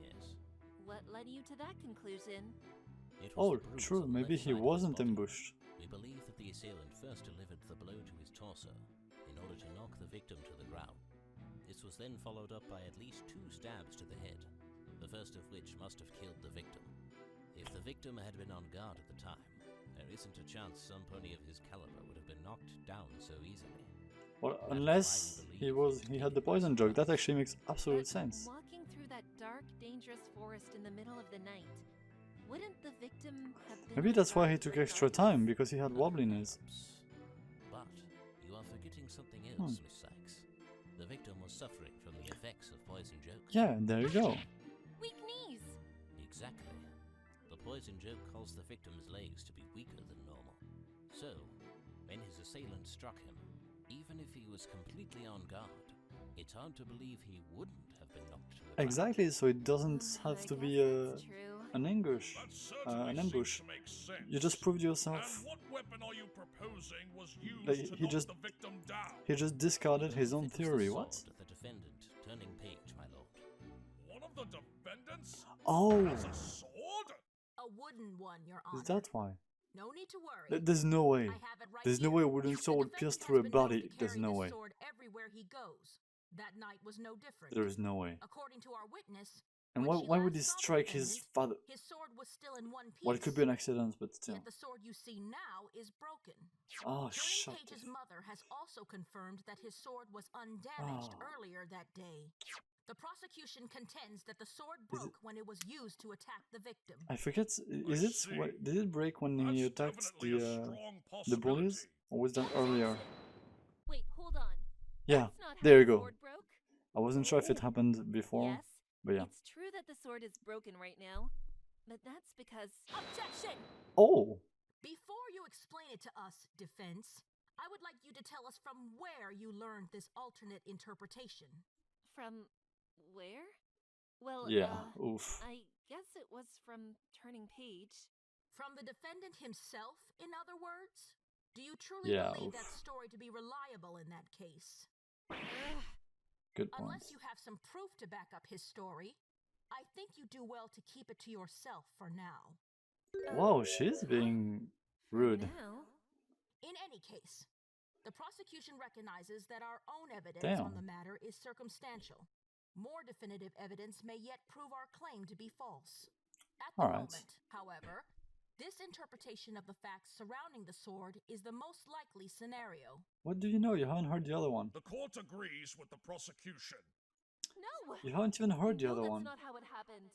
yes. What led you to that conclusion? It was Oh, the bruise true, on the maybe left he side of his wasn't body. ambushed. We believe that the assailant first delivered the blow to his torso in order to knock the victim to the ground. This was then followed up by at least 2 stabs to the head, the first of which must have killed the victim. If the victim had been on guard at the time, there isn't a chance some pony of his caliber would have been knocked down so easily. Well, unless he had the poison drug, that actually makes absolute But sense. walking through that dark, dangerous forest in the middle of the night, wouldn't the victim have been Maybe on that's why guard he for took the extra darkness? time, because he had wobbliness. But you are forgetting something else, Hmm. Miss Sykes. The victim was suffering from the effects of poison joke. Yeah, there you go. Weak knees! Exactly. The poison joke caused the victim's legs to be weaker than normal. So, when his assailant struck him, even if he was completely on guard, it's hard to believe he wouldn't have been knocked to the ground. Exactly, so it doesn't have I to guess be that's true. an ambush. That certainly An seems ambush. to make sense. You just proved yourself. And what weapon are you proposing was used Like, to he knock just- the victim down? He just discarded his own It was the theory. sword What? of the defendant, turning page, my lord. One of the defendants Oh, has a sword? A wooden one, Your Honor. is that why? No need to worry. There's no way. I have it right There's no here. way a wooden The sword pierce defendant through a has been known body. to There's carry no this way. sword everywhere he goes. That night was no different. There is no way. According to our witness, And when she why would he last saw the strike his defendant, father? his sword was still in one piece. Well, it could be an accident, but still. Yet the sword you see now is broken. Oh, Turning shut Page's the mother has also confirmed that his sword was undamaged Oh. earlier that day. The prosecution contends that the sword broke when it was used to attack the victim. I forget. Is it? Did it break when he attacked the bullies, or was that earlier? Wait, hold on. Yeah, That's not how there you the go. sword broke. I wasn't sure if it happened before, Yes, but yeah. it's true that the sword is broken right now, but that's because... Objection! Oh, Before you explain it to us, defense, I would like you to tell us from where you learned this alternate interpretation. From where? Well, yeah. Oof. I guess it was from Turning Page. From the defendant himself, in other words? Do you truly Yeah. believe Oof. that story to be reliable in that case? Good point. Unless you have some proof to back up his story, I think you do well to keep it to yourself for now. Whoa, she's being rude. Now? In any case, the prosecution recognizes that our own evidence on the matter is circumstantial. More definitive evidence may yet prove our claim to be false. At the moment, however, this interpretation of the facts surrounding the sword is the most likely scenario. What do you know? You haven't heard the other one. The court agrees with the prosecution. No! You haven't even heard the other one. That's not how it happened.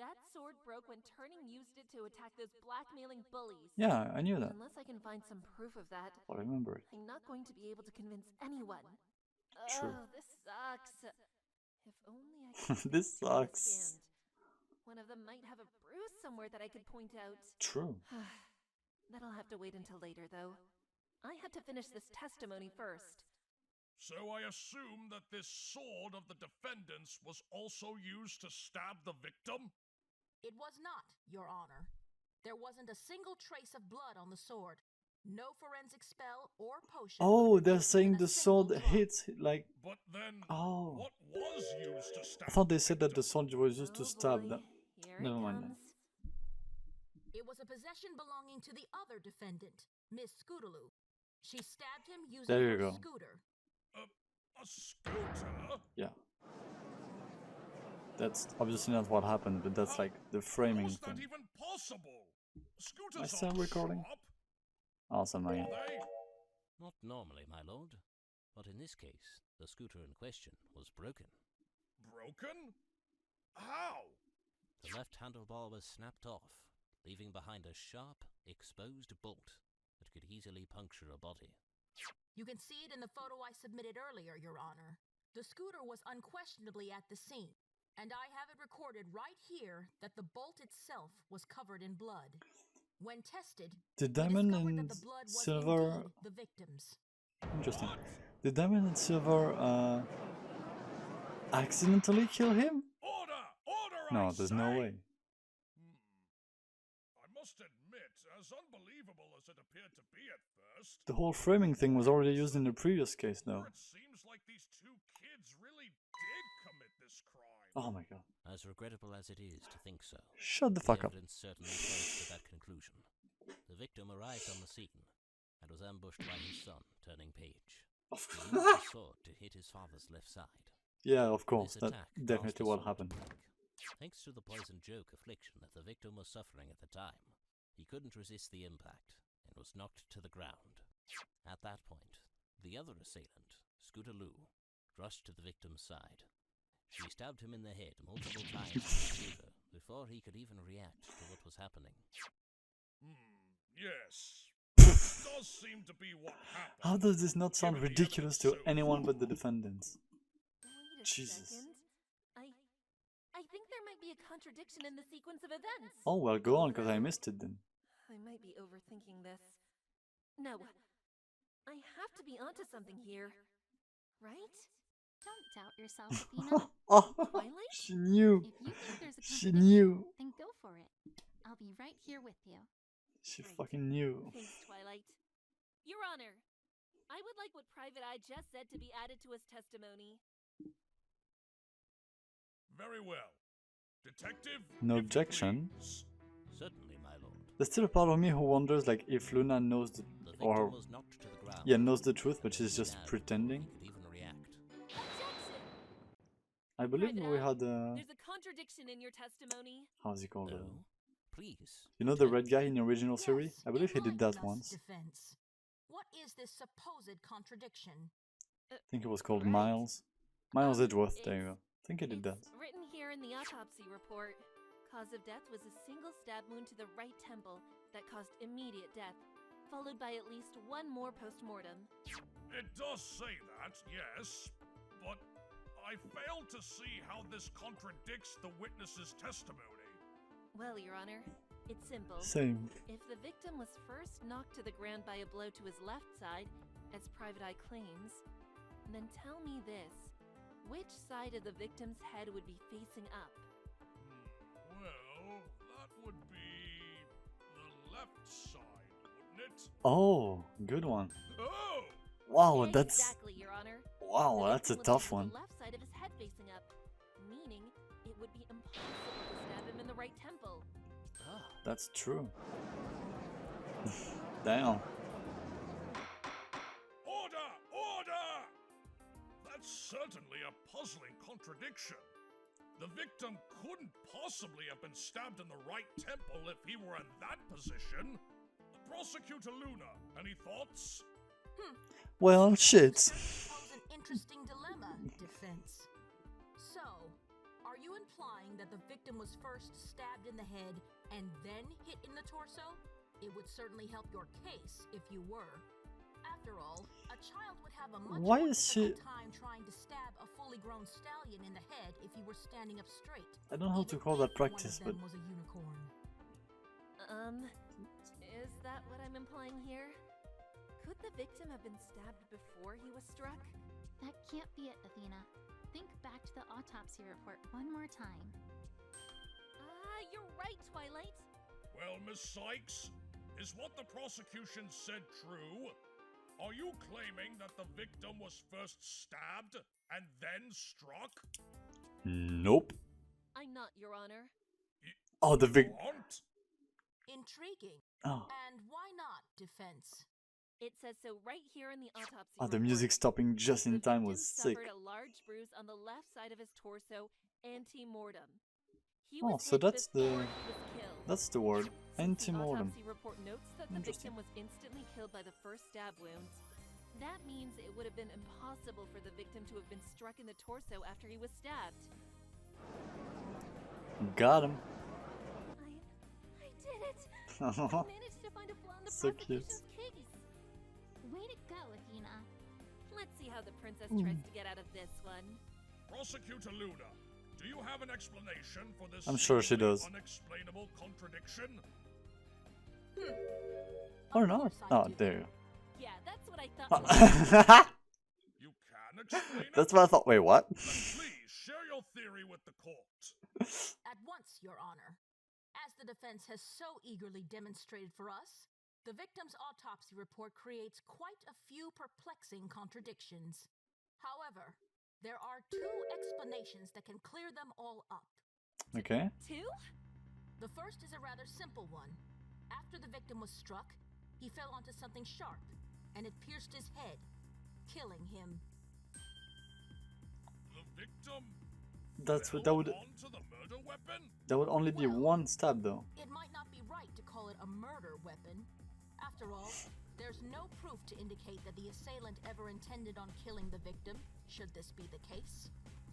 That sword broke when Turning used it to attack those blackmailing bullies. Yeah, I knew that. Unless I can find some proof of that, I remember it. I'm not going to be able to convince anyone. True. Oh, this sucks. If only I could This sucks. One of them might have a bruise somewhere that I could point out. True. That'll have to wait until later, though. I had to finish this testimony first. So I assume that this sword of the defendant's was also used to stab the victim? It was not, Your Honor. There wasn't a single trace of blood on the sword. No forensic spell or potion. Oh, they're saying the sword hits like. But then, oh, what was used to stab? I thought they said that the sword was used to stab boy. them. Here Never it mind. comes. It was a possession belonging to the other defendant, Miss Scootaloo. She stabbed him using There you her go. scooter. A scooter? Yeah. That's obviously not what happened, but that's like the framing How's that thing. even possible? Scooters I still aren't recording? sharp, Awesome, are man. they? Not normally, my lord, but in this case, the scooter in question was broken. Broken? How? The left handlebar was snapped off, leaving behind a sharp, exposed bolt that could easily puncture a body. You can see it in the photo I submitted earlier, Your Honor. The scooter was unquestionably at the scene, and I have it recorded right here that the bolt itself was covered in blood. When tested, The we diamond discovered and that the blood was silver. indeed the victim's. Interesting. The diamond and silver accidentally kill him? Order, No, I there's say. no way. I must admit, as unbelievable as it appeared to be at first, The whole framing thing was already used in the previous case, though. it seems like these two kids really did commit this crime. Oh my god. As regrettable as it is to think so, Shut the fuck up. evidence certainly points to that conclusion. The victim arrived on the scene and was ambushed by his son, Turning Page. He used the sword to hit his father's left side. Yeah, of course. This That's attack caused definitely the what sword happened. to break. Thanks to the poison joke affliction that the victim was suffering at the time, he couldn't resist the impact and was knocked to the ground. At that point, the other assailant, Scootaloo, rushed to the victim's side. She stabbed him in the head multiple times with the scooter before he could even react to what was happening. Yes. It does seem to be what happened. How does this not sound Given the ridiculous to evidence so anyone far. but the defendants? Wait a Jesus. second. I think there might be a contradiction in the sequence of events. Oh well, go on, because I missed it then. I might be overthinking this. No. I have to be onto something here. Right? Don't doubt yourself, Athena. Oh, Twilight? she knew. If you think there's a She contradiction, knew. then go for it. I'll be right here with you. She fucking knew. Thanks, Twilight. Your Honor, I would like what Private Eye just said to be added to his testimony. Very well. Detective, No if you objection. please. Certainly, my lord. There's still a part of me who wonders like if Luna knows the, or was knocked to the ground. yeah, knows the truth, but she's just pretending. He could even react. I believe we had There's a contradiction in your testimony. how's he called? Oh, please. You know the red guy in the original series? I believe he did that Enlighten us, once. Defense. What is this supposed contradiction? I think it was called Miles. Miles Edgeworth, there you go. I think he did that. It's written here in the autopsy report. Cause of death was a single stab wound to the right temple that caused immediate death, followed by at least one more post-mortem. It does say that, yes, but I fail to see how this contradicts the witness's testimony. Well, Your Honor, it's simple. Same. If the victim was first knocked to the ground by a blow to his left side, as Private Eye claims, then tell me this. Which side of the victim's head would be facing up? Well, that would be the left side, wouldn't it? Oh, good one. Oh! Wow, that's Exactly, Your Honor. wow, The that's a victim would tough have one. The left side of his head facing up, meaning it would be impossible to stab him in the right temple. That's true. Damn. Order! Order! That's certainly a puzzling contradiction. The victim couldn't possibly have been stabbed in the right temple if he were in that position. Prosecutor Luna, any thoughts? Well, shit. Pose an interesting dilemma, defense. So, are you implying that the victim was first stabbed in the head and then hit in the torso? It would certainly help your case if you were. After all, a child would have a much Why more is she- difficult time trying to stab a fully grown stallion in the head if he were standing up straight. I don't know how to even call that if one of practice, them but was a unicorn. Is that what I'm implying here? Could the victim have been stabbed before he was struck? That can't be it, Athena. Think back to the autopsy report one more time. You're right, Twilight. Well, Miss Sykes, is what the prosecution said true? Are you claiming that the victim was first stabbed and then struck? nope. I'm not, Your Honor. Oh, the vic. Aren't? Intriguing. Oh, And why not, defense? It says so right here in the autopsy oh, the report. music stopping just in The time victim was sick. suffered a large bruise on the left side of his torso, ante-mortem. He Oh, was so hit that's before the- he was killed. That's the word. Since the Antemortem. autopsy report notes that the Interesting. victim was instantly killed by the first stab wounds. That means it would have been impossible for the victim to have been struck in the torso after he was stabbed. Got him. I did it! I managed to find a flaw in the So cute. prosecution's case. Way to go, Athena. Let's see how the princess Hmm. tries to get out of this one. Prosecutor Luna, do you have an explanation for this I'm sure she seemingly does. unexplainable contradiction? Or Of not. course I Oh, do. there. Yeah, that's what I thought. You can explain it? That's what I thought. Wait, what? Then please share your theory with the court. At once, Your Honor. As the defense has so eagerly demonstrated for us, the victim's autopsy report creates quite a few perplexing contradictions. However, there are two explanations that can clear them all up. Okay. Two? The first is a rather simple one. After the victim was struck, he fell onto something sharp, and it pierced his head, killing him. The victim That's fell what that would onto the murder weapon? that would only be one stab though. It might not be right to call it a murder weapon. After all, there's no proof to indicate that the assailant ever intended on killing the victim, should this be the case.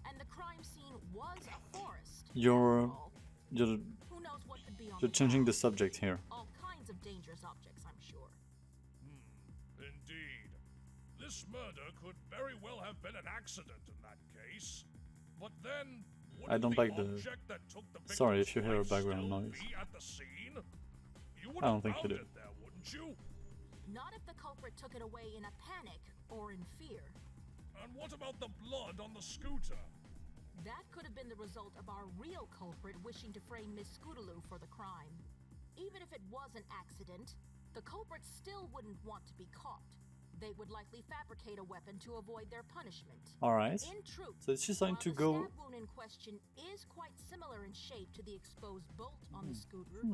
And the crime scene was a forest. You're After all, you're who knows what could be on you're the changing the ground? subject here. All kinds of dangerous objects, I'm sure. Indeed. This murder could very well have been an accident in that case. But then, I don't like the- object that took the Sorry victim's if you hear a life background still noise. be at the scene? You would I don't have think you found do. it there, wouldn't you? Not if the culprit took it away in a panic or in fear. And what about the blood on the scooter? That could have been the result of our real culprit wishing to frame Miss Scootaloo for the crime. Even if it was an accident, the culprit still wouldn't want to be caught. They would likely fabricate a weapon to avoid their punishment. Alright. In truth, So she's trying while to the go stab wound in question is quite similar in shape to the exposed bolt on the scooter.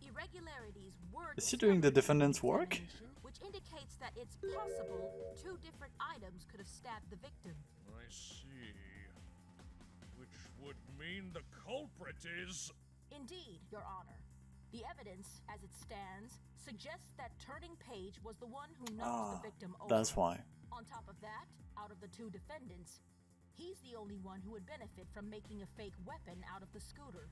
Irregularities were Is he doing the defendant's work? which indicates that it's possible two different items could have stabbed the victim. I see. Which would mean the culprit is... Indeed, Your Honor. The evidence, as it stands, suggests that Turning Page was the one who knocked the victim over. That's why. On top of that, out of the two defendants, he's the only one who would benefit from making a fake weapon out of the scooter.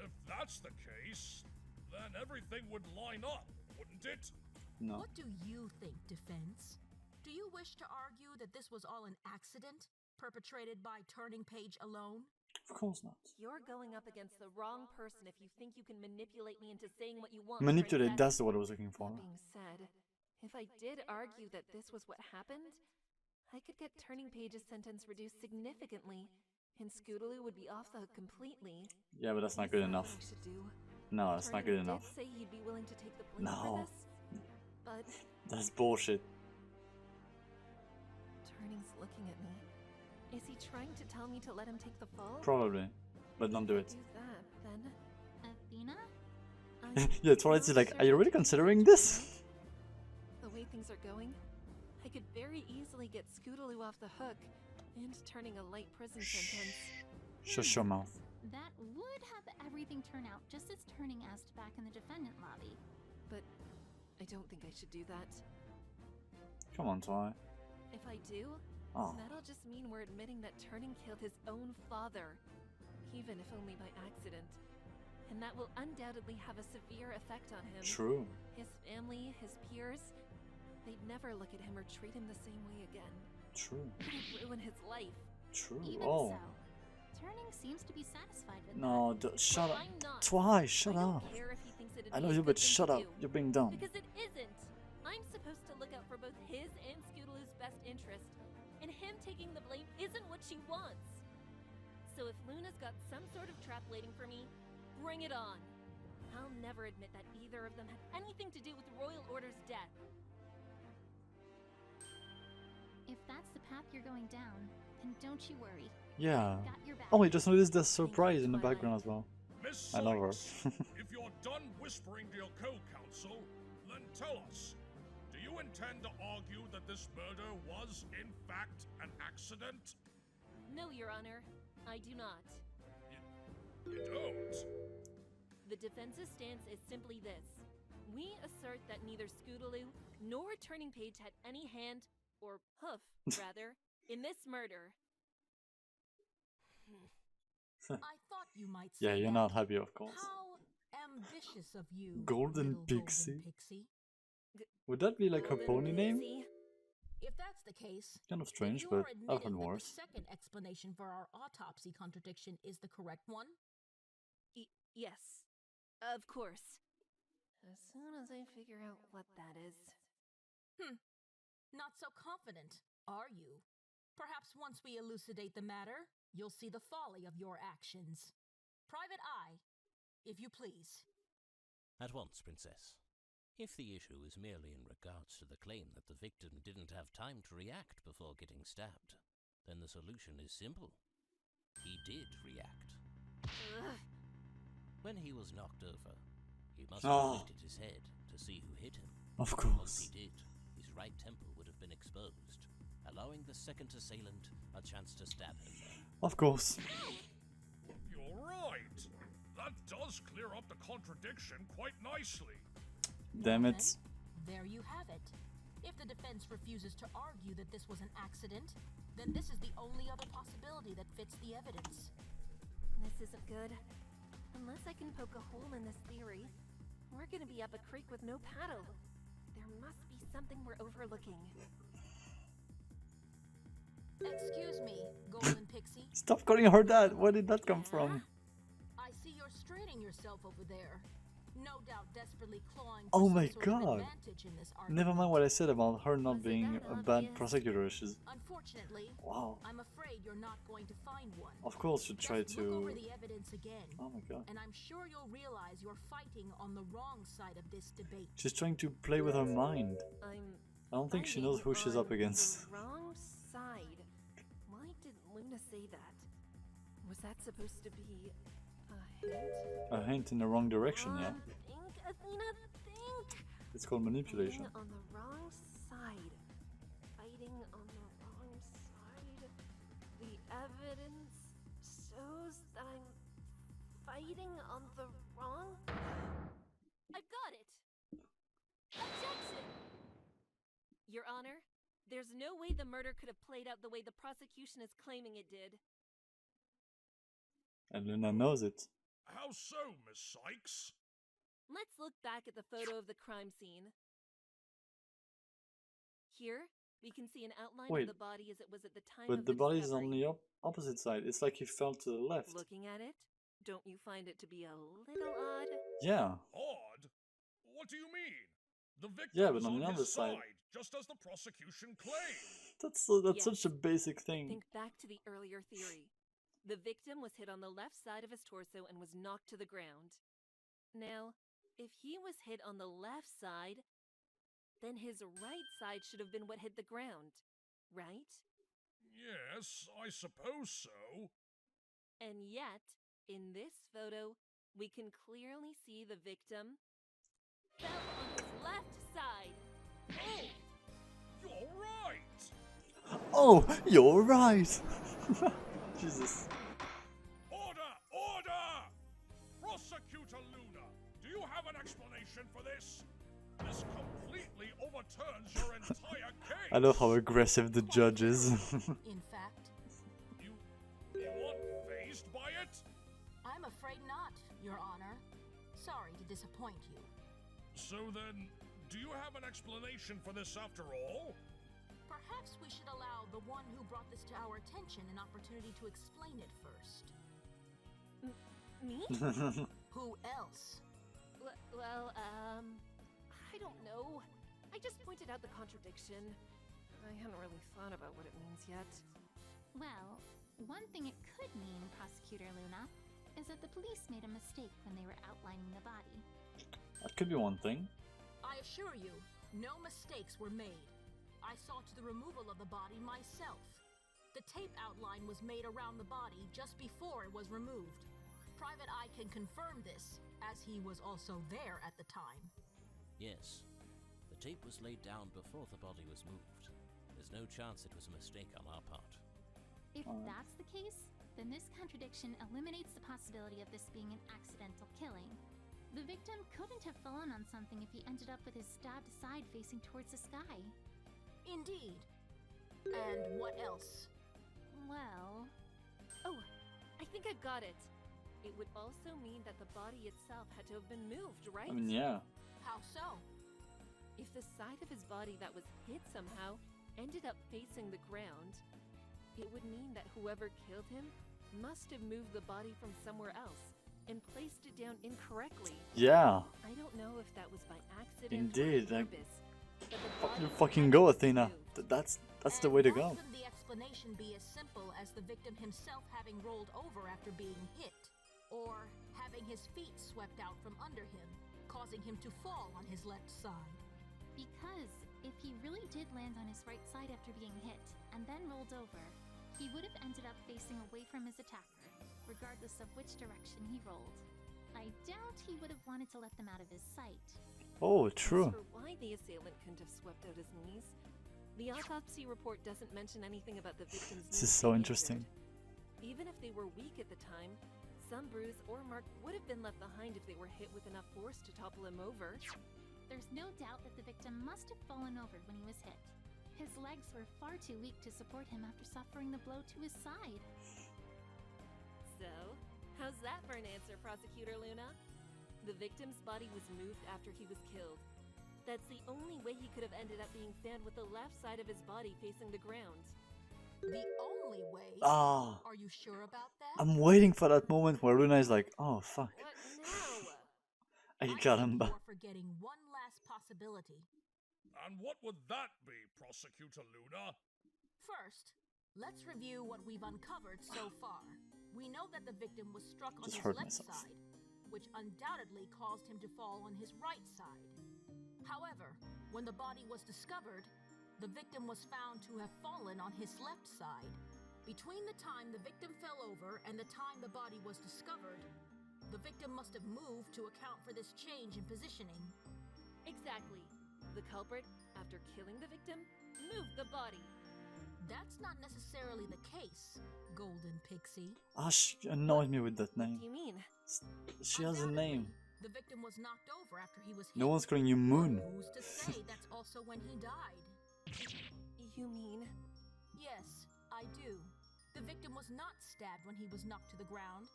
If that's the case, then everything would line up, wouldn't it? No. What do you think, defense? Do you wish to argue that this was all an accident, perpetrated by Turning Page alone? Of course not. You're going up against the wrong person if you think you can manipulate me into saying what you want. Manipulate, Princess. that's the word I was looking for. That being said, if I did argue that this was what happened, I could get Turning Page's sentence reduced significantly, and Scootaloo would be off the hook completely. Yeah, but that's not good enough. What I should do. No, that's not good Turning enough. did say he'd be willing to take the blame No. for this, but That's bullshit. Turning's looking at me. Is he trying to tell me to let him take the fall? Probably. But don't do it. Do that, then. Athena? Yeah, Twilight's like, are you really considering this? The way things are going, I could very easily get Scootaloo off the hook and Turning a light prison sentence. Shush your mouth. That would have everything turn out just as Turning asked back in the defendant lobby. But I don't think I should do that. Come on, Twilight. If I do, that'll just mean we're admitting that Turning killed his own father, even if only by accident. And that will undoubtedly have a severe effect on him. True. His family, his peers, they'd never look at him or treat him the same way again. True. It'd ruin his life. True. Even Oh. so, Turning seems to be satisfied with No, shut up. Twice, shut up. I love you, but shut up. You're being dumb. Because it isn't. I'm supposed to look out for both his and Scootaloo's best interest, and him taking the blame isn't what she wants. So if Luna's got some sort of trap waiting for me, bring it on. I'll never admit that either of them had anything to do with Royal Order's death. If that's the path you're going down, then don't you worry. Yeah. Got your back. Oh, I just noticed the surprise in the background as well. Miss I love her. Sykes, if you're done whispering to your co-counsel, then tell us. Do you intend to argue that this murder was, in fact, an accident? No, Your Honor, I do not. You don't? The defense's stance is simply this. We assert that neither Scootaloo nor Turning Page had any hand, or hoof, rather, in this murder. I thought you might say Yeah, you're that. not happy, of course. How ambitious of you, Golden little Pixie? Golden Pixie. Would that be like her Golden pony name? Pixie. If that's the case, Kind of then strange, you're but I've heard admitting that worse. the second explanation for our autopsy contradiction is the correct one? Yes, of course. As soon as I figure out what that is. Not so confident, are you? Perhaps once we elucidate the matter, you'll see the folly of your actions. Private Eye, if you please. At once, Princess. If the issue is merely in regards to the claim that the victim didn't have time to react before getting stabbed, then the solution is simple. He did react. Ugh. When he was knocked over, he must have lifted his head to see who hit him. Of Once course. he did, his right temple would have been exposed, allowing the second assailant a chance to stab him there. Of course. You're right. That does clear up the contradiction quite nicely. Damn Well it. then, there you have it. If the defense refuses to argue that this was an accident, then this is the only other possibility that fits the evidence. This isn't good. Unless I can poke a hole in this theory, we're gonna be up a creek with no paddle. There must be something we're overlooking. Excuse me, Golden Pixie. Stop calling her that. Where did that come from? I see you're straining yourself over there. No doubt desperately clawing Oh for my some sort of god. advantage in this Never argument. mind what I said about her not Was it being that a bad obvious? prosecutor. She's... Unfortunately, Wow. I'm afraid you're not going to find one. Of course you try Just look over to... the evidence again, Oh my god. and I'm sure you'll realize you're fighting on the wrong side of this debate. She's trying to play with her mind. I'm I don't think she knows who she's up against. The wrong side. Why did Luna say that? Was that supposed to be a hint? A hint in the wrong direction, yeah. Think, Athena, think! It's called manipulation. Fighting on the wrong side. Fighting on the wrong side. The evidence shows that I'm fighting on the wrong... I've got it! Objection! Your Honor, there's no way the murder could have played out the way the prosecution is claiming it did. And Luna knows it. How so, Miss Sykes? Let's look back at the photo of the crime scene. Here, we can see an outline Wait, of the body as it was at the time but of the body is discovery. on the opposite side. It's like he fell to the left. Looking at it, don't you find it to be a little odd? Yeah. Odd? What do you mean? The victim Yeah, but was on the other his side. just as the prosecution claimed. That's Yes. such a basic thing. Think back to the earlier theory. The victim was hit on the left side of his torso and was knocked to the ground. Now, if he was hit on the left side, then his right side should have been what hit the ground, right? Yes, I suppose so. And yet, in this photo, we can clearly see the victim fell on his left side. Oh, you're right. Oh, you're right. Jesus. Order! Order! Prosecutor Luna, do you have an explanation for this? This completely overturns your entire case. I love how aggressive the judge is. In fact, You weren't fazed by it? I'm afraid not, Your Honor. Sorry to disappoint you. So then, do you have an explanation for this after all? Perhaps we should allow the one who brought this to our attention an opportunity to explain it first. Me? Who else? Well, I don't know. I just pointed out the contradiction. I hadn't really thought about what it means yet. Well, one thing it could mean, Prosecutor Luna, is that the police made a mistake when they were outlining the body. That could be one thing. I assure you, no mistakes were made. I saw to the removal of the body myself. The tape outline was made around the body just before it was removed. Private Eye can confirm this, as he was also there at the time. Yes. The tape was laid down before the body was moved. There's no chance it was a mistake on our part. If that's the case, then this contradiction eliminates the possibility of this being an accidental killing. The victim couldn't have fallen on something if he ended up with his stabbed side facing towards the sky. Indeed. And what else? Well... Oh, I think I've got it. It would also mean that the body itself had to have been moved, right? I mean, yeah. How so? If the side of his body that was hit somehow ended up facing the ground, it would mean that whoever killed him must have moved the body from somewhere else and placed it down incorrectly. Yeah. I don't know if that was by accident Indeed, or on like, purpose, but the body you fucking had go, to be Athena. moved. That's And the way to why go. couldn't the explanation be as simple as the victim himself having rolled over after being hit? Or having his feet swept out from under him, causing him to fall on his left side? Because if he really did land on his right side after being hit, and then rolled over, he would have ended up facing away from his attacker, regardless of which direction he rolled. I doubt he would have wanted to let them out of his sight. Oh, true. As for why the assailant couldn't have swept out his knees, the autopsy report doesn't mention anything about the victim's This is knees so being interesting. injured. Even if they were weak at the time, some bruise or mark would have been left behind if they were hit with enough force to topple him over. There's no doubt that the victim must have fallen over when he was hit. His legs were far too weak to support him after suffering the blow to his side. So, how's that for an answer, Prosecutor Luna? The victim's body was moved after he was killed. That's the only way he could have ended up being found with the left side of his body facing the ground. The only way? Ah. Are you sure about that? I'm waiting for that moment where Luna is like, oh fuck. What now? I I got think him you back. are forgetting one last possibility. And what would that be, Prosecutor Luna? First, let's review what we've uncovered so far. We know that the victim was struck on Just his hurt left myself. side, which undoubtedly caused him to fall on his right side. However, when the body was discovered, the victim was found to have fallen on his left side. Between the time the victim fell over and the time the body was discovered, the victim must have moved to account for this change in positioning. Exactly. The culprit, after killing the victim, moved the body. That's not necessarily the case, Golden Pixie. Ah, she annoyed me with that What name. do you mean? She has a name. The victim was knocked over after he was hit. No one's calling you Moon. Who's to say that's also when he died? You mean? Yes, I do. The victim was not stabbed when he was knocked to the ground.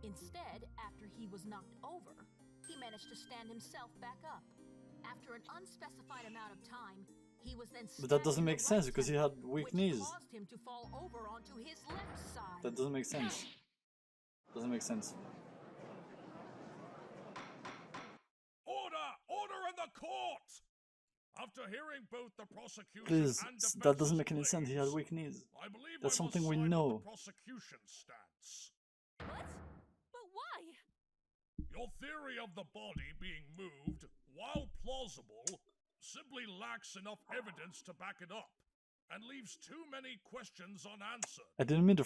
Instead, after he was knocked over, he managed to stand himself back up. After an unspecified amount of time, he was then stabbed. But that doesn't make in the sense right because he had temple, weak which knees. caused him to fall over onto his left side. That doesn't make sense. Doesn't make sense. Order! Order in the court! After hearing both the prosecution Please, and that doesn't defense's make any sense. He had claims, weak knees. I believe That's I must something we side with know. the prosecution's stance. What? But why? Your theory of the body being moved, while plausible, simply lacks enough evidence to back it up, and leaves too many questions unanswered. I didn't mean the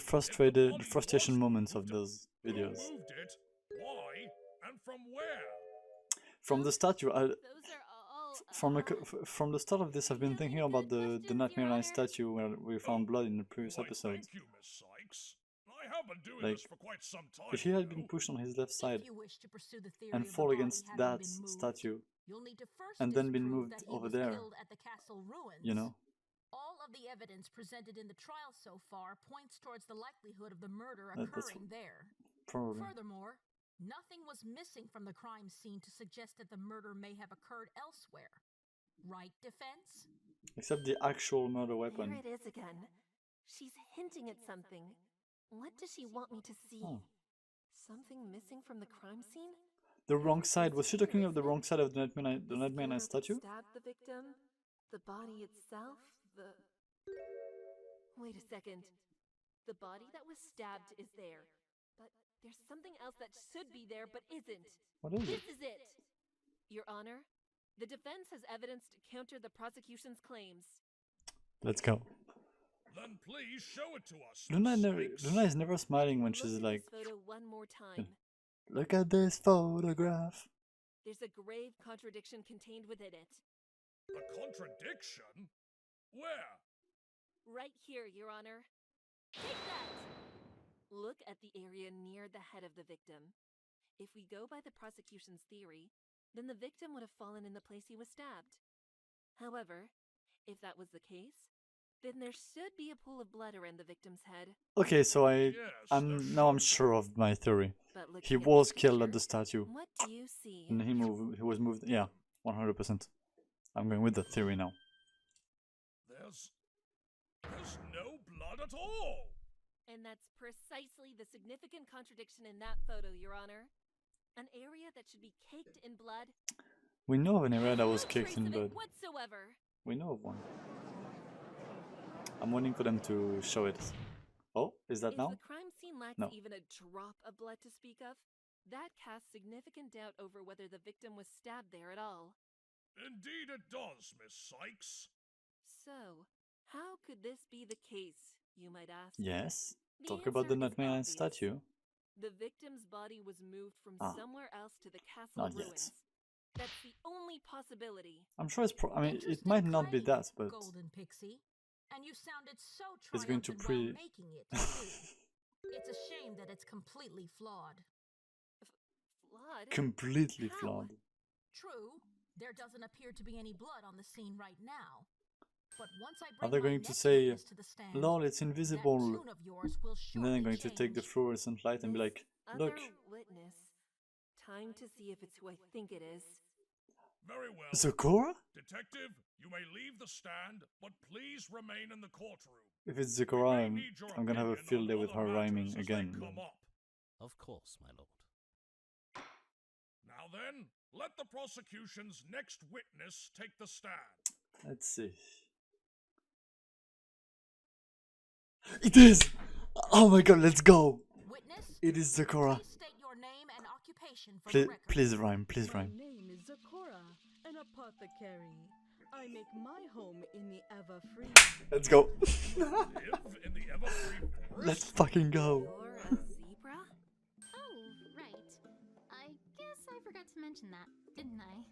frustration moments of those videos. Who moved it? Why? And from where? From the statue, Those are all. from the start of this, I've been thinking about the Nightmare Line statue where we found blood in the previous Why, episodes. thank you, Miss Sykes. I have been doing Like, this for quite some time. if he had you been know. pushed on his left side If you wish to pursue the theory and of the fall body against having that been moved, statue, you'll need to first and then been disprove moved that he over was there, killed at the castle ruins. you know? All of the evidence presented in the trial so far points towards the likelihood of the murder That's occurring there. Probably. Furthermore, nothing was missing from the crime scene to suggest that the murder may have occurred elsewhere. Right, defense? Except the actual murder weapon. There it is again. She's hinting at something. What does she want me to see? Oh. Something missing from the crime scene? The wrong side. Was she talking of the wrong side of the Nightmare Night statue? Stabbed the victim? The body itself? The... Wait a second. The body that was stabbed is there. But there's something else that should be there but isn't. What is it? This is it! Your Honor, the defense has evidence to counter the prosecution's claims. Let's go. Then please show it to us. Luna is never smiling when she's Look at like, this photo one more time. look at this photograph. There's a grave contradiction contained within it. A contradiction? Where? Right here, Your Honor. Take that! Look at the area near the head of the victim. If we go by the prosecution's theory, then the victim would have fallen in the place he was stabbed. However, if that was the case, then there should be a pool of blood around the victim's head. Okay, so Yes, I'm sure of my theory. But looking He at the was killed at picture, the statue, What do you see? and he was moved. Yeah, 100%. I'm going with the theory now. There's no blood at all. And that's precisely the significant contradiction in that photo, Your Honor. An area that should be caked in blood. We know of an area that was No kicked trace in of blood. it whatsoever. We know of one. I'm waiting for them to show it. Oh, is that If now? the crime scene lacks No. even a drop of blood to speak of, that casts significant doubt over whether the victim was stabbed there at all. Indeed it does, Miss Sykes. So, how could this be the case, you might ask? Yes. The Talk about the answer is Nightmare Night obvious. statue. The victim's body was moved from Ah. somewhere else to the castle Not yet. ruins. That's the only possibility. I'm sure it's. I mean, it Interesting might not be claim, that, but Golden Pixie. And you sounded so it's going to triumphant while making it, too. It's a shame that it's completely flawed. Flawed? completely How? flawed. True, there doesn't appear to be any blood on the scene right now. But once I Are bring they my going to next say, witness to the stand, lol, it's that invisible, tune of yours will and then I'm surely going to take the change. fluorescent light and be like, look, Other witness. Time to see if it's who I think it is. Very well. Zecora? Detective, you may leave the stand, but please remain in the courtroom. If it's Zecora, We may need your I'm gonna have a opinion field on day with other her matters rhyming as they again. come up. Of course, my lord. Now then, let the prosecution's next witness take the stand. Let's see. It is! Oh my god, let's go! Witness, It is Zecora. please state your name and occupation for Please, the record. please rhyme, please My rhyme. name is Zecora, an apothecary. I make my home in the ever-free. Let's go. Live in the ever-free forest? Let's fucking go. You're a zebra? Oh, right. I guess I forgot to mention that, didn't I?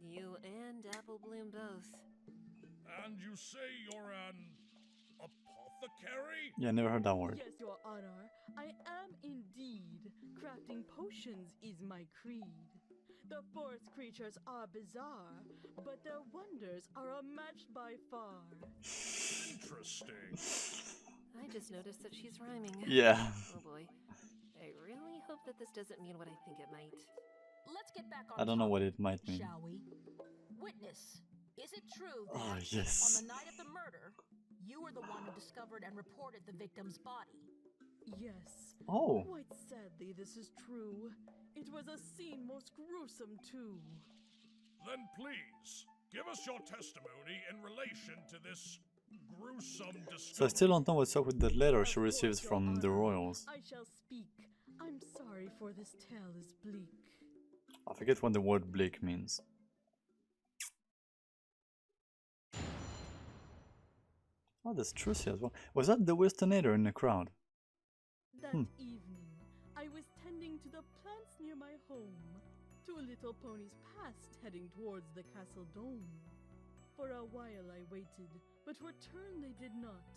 You and Apple Bloom both. And you say you're an apothecary? Yeah, never heard that word. Yes, Your Honor, I am indeed. Crafting potions is my creed. The forest creatures are bizarre, but their wonders are unmatched by far. Interesting. I just noticed that she's rhyming. Yeah. Oh boy. I really hope that this doesn't mean what I think it might. Let's get back on I don't know what topic, it might mean. shall we? Witness, is it true that Oh, yes. on the night of the murder, you were the one who discovered and reported the victim's body? Yes. Oh. Quite sadly, this is true. It was a scene most gruesome, too. Then please, give us your testimony in relation to this gruesome discovery. So I still don't know what's up with the letter she receives from the royals. I shall speak. I'm sorry for this tale is bleak. I forget what the word bleak means. Oh, there's Trucy as well. Was that the Westernator in the crowd? That evening, I was tending to the plants near my home. Two little ponies passed, heading towards the castle dome. For a while I waited, but return they did not,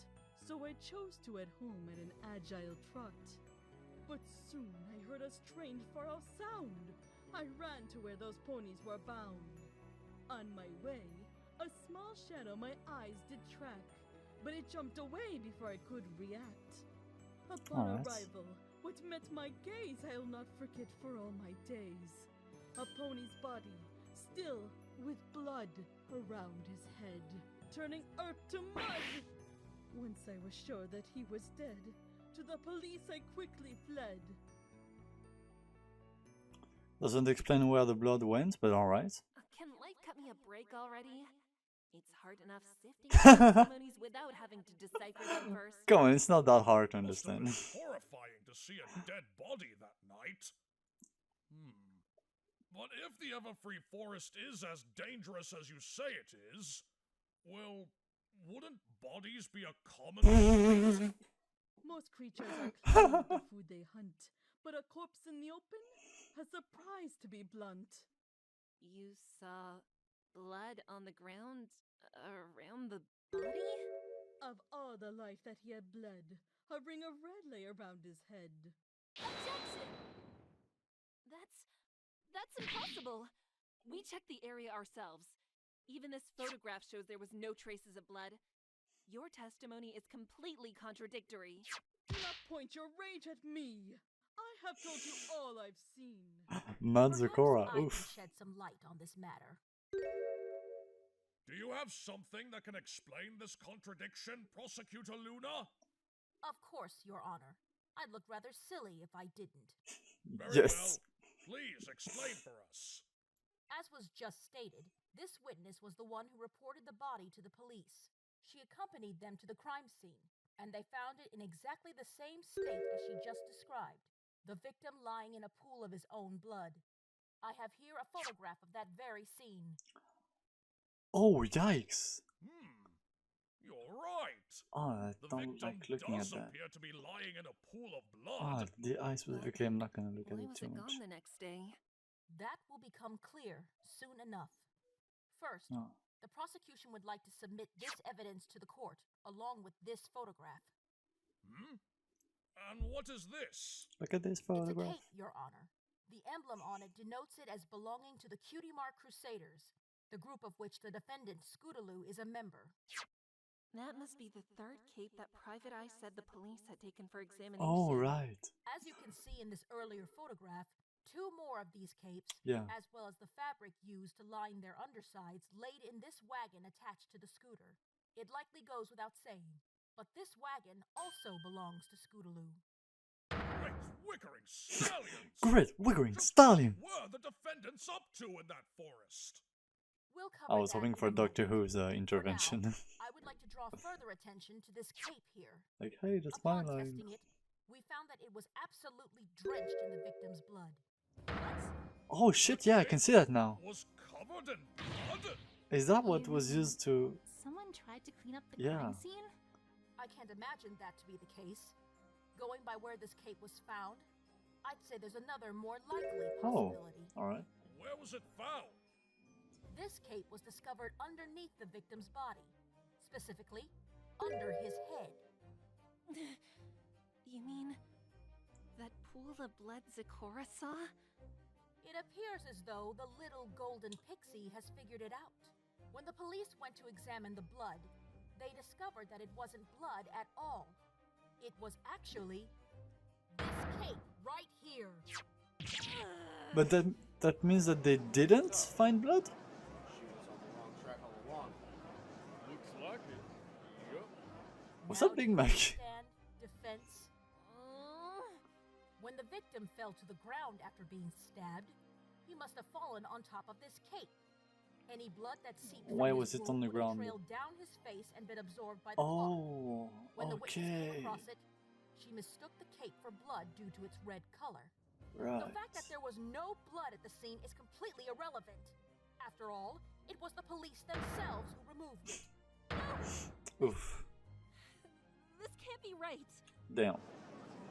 so I chose to head home at an agile trot. But soon I heard a strange far-off sound. I ran to where those ponies were bound. On my way, a small shadow my eyes did track, but it jumped away before I could react. Upon arrival, what met my gaze I'll not forget for all my days. A pony's body, still with blood around his head, turning earth to mud. Once I was sure that he was dead, to the police I quickly fled. Doesn't explain where the blood went, but alright. Can life cut me a break already? It's hard enough sifting testimonies without having to decipher them first. Come on, it's not that hard to understand. Must have been horrifying to see a dead body that night. But if the Everfree Forest is as dangerous as you say it is, well, wouldn't bodies be a common thing? Most creatures are clean with the food they hunt, but a corpse in the open? A surprise, to be blunt. You saw blood on the ground around the body? Of all the life that he had bled, a ring of red lay around his head. Objection! That's impossible! We checked the area ourselves. Even this photograph shows there was no traces of blood. Your testimony is completely contradictory. Do not point your rage at me! I have told you all I've seen. Manzukora, I oof. can shed some light on this matter. Do you have something that can explain this contradiction, Prosecutor Luna? Of course, Your Honor. I'd look rather silly if I didn't. Very Yes. well. Please explain for us. As was just stated, this witness was the one who reported the body to the police. She accompanied them to the crime scene, and they found it in exactly the same state as she just described, the victim lying in a pool of his own blood. I have here a photograph of that very scene. Oh, yikes. You're right. Oh, I The don't victim like looking at does that. appear to be lying in a pool of Ah, blood. the eye specifically, I'm not gonna look at Why it was too it much. gone the next day? That will become clear soon enough. First, Oh. the prosecution would like to submit this evidence to the court, along with this photograph. And what is this? Look at this It's a photograph. cape, Your Honor. The emblem on it denotes it as belonging to the Cutie Mark Crusaders, the group of which the defendant Scootaloo is a member. That must be the third cape that Private Eye said the police had taken for examination. Oh, right. As you can see in this earlier photograph, two more of these capes, Yeah. as well as the fabric used to line their undersides, laid in this wagon attached to the scooter. It likely goes without saying, but this wagon also belongs to Scootaloo. Great Wickering Stallions! Great Wickering Just Stallion! what were the defendants up to in that forest? We'll cover I was that hoping in for a moment. Doctor Who's For intervention. now, I would like to draw further attention to this cape here. Like, hey, that's my Upon line. testing it, we found that it was absolutely drenched in the victim's blood. What? Oh shit, yeah, I can see that now. Was covered in blood? Is that what was used to... Someone tried to clean up the Yeah. crime scene? I can't imagine that to be the case. Going by where this cape was found, I'd say there's another more likely Oh, possibility. alright. Where was it found? This cape was discovered underneath the victim's body, specifically under his head. You mean that pool of blood Zecora saw? It appears as though the little golden pixie has figured it out. When the police went to examine the blood, they discovered that it wasn't blood at all. It was actually this cape right here. But that means that they didn't find blood? She was on the wrong track all along. Looks like it. Yup. What's up, Big Mac? Stand, defense. When the victim fell to the ground after being stabbed, he must have fallen on top of this cape. Any blood that seeped from Why his was it wound on the would have ground? trailed down his face and been absorbed by the cloth. Oh, When the witness came okay. across it, she mistook the cape for blood due to its red color. Right. The fact that there was no blood at the scene is completely irrelevant. After all, it was the police themselves who removed it. Oof. This can't be right. Damn.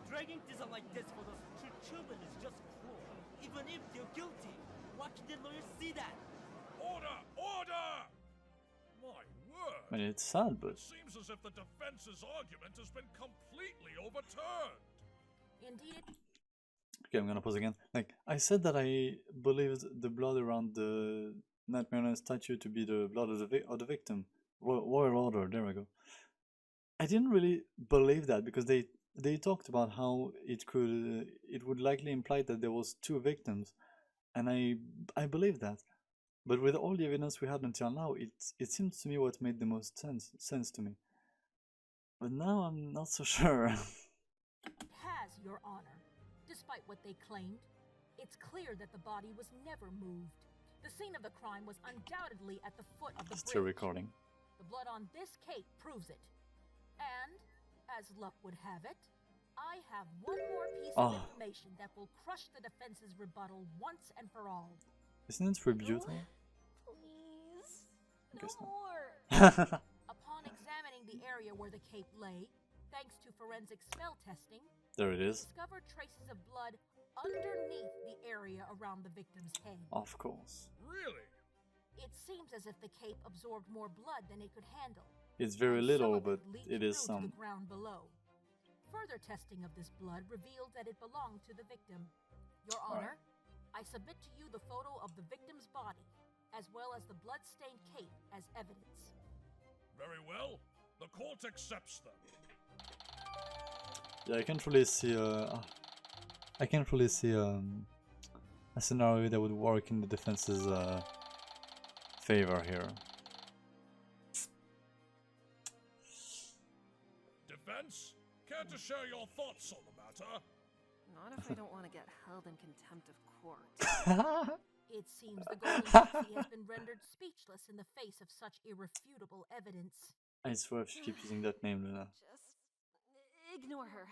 Dragging things out like this for those two children is just cruel. Even if they're guilty, why can the lawyers see that? Order! Order! My word! I mean, it's sad, but... It seems as if the defense's argument has been completely overturned. Indeed, Okay, I'm gonna pause again. Like, I said that I believed the blood around the Nightmare statue to be the blood of the victim. Royal Order, there we go. I didn't really believe that because they talked about how it would likely imply that there was two victims, and I believe that. But with all the evidence we had until now, it seems to me what made the most sense to me. But now I'm not so sure. has, Your Honor. Despite what they claimed, it's clear that the body was never moved. The scene of the crime was undoubtedly at the foot of the Still bridge. recording. The blood on this cape proves it. And, as luck would have it, I have one more piece of information that will crush the defense's rebuttal once and for all. Isn't it rebutal? Please. Guess No not. more. Upon examining the area where the cape lay, thanks to forensic smell testing, There it is. discovered traces of blood underneath the area around the victim's head. Of course. Really? It seems as if the cape absorbed more blood than it could handle. It's very and little, some of but leaked it is through to some. the ground below. Further testing of this blood revealed that it belonged to the victim. Your Honor, I submit to you the photo of the victim's body, as well as the blood-stained cape as evidence. Very well. The court accepts them. Yeah, I can't really see a scenario that would work in the defense's favor here. Defense, care to share your thoughts on the matter? Not if I don't want to get held in contempt of court. It seems the golden pixie has been rendered speechless in the face of such irrefutable evidence. I swear if she keeps using that name, Luna. Just ignore her.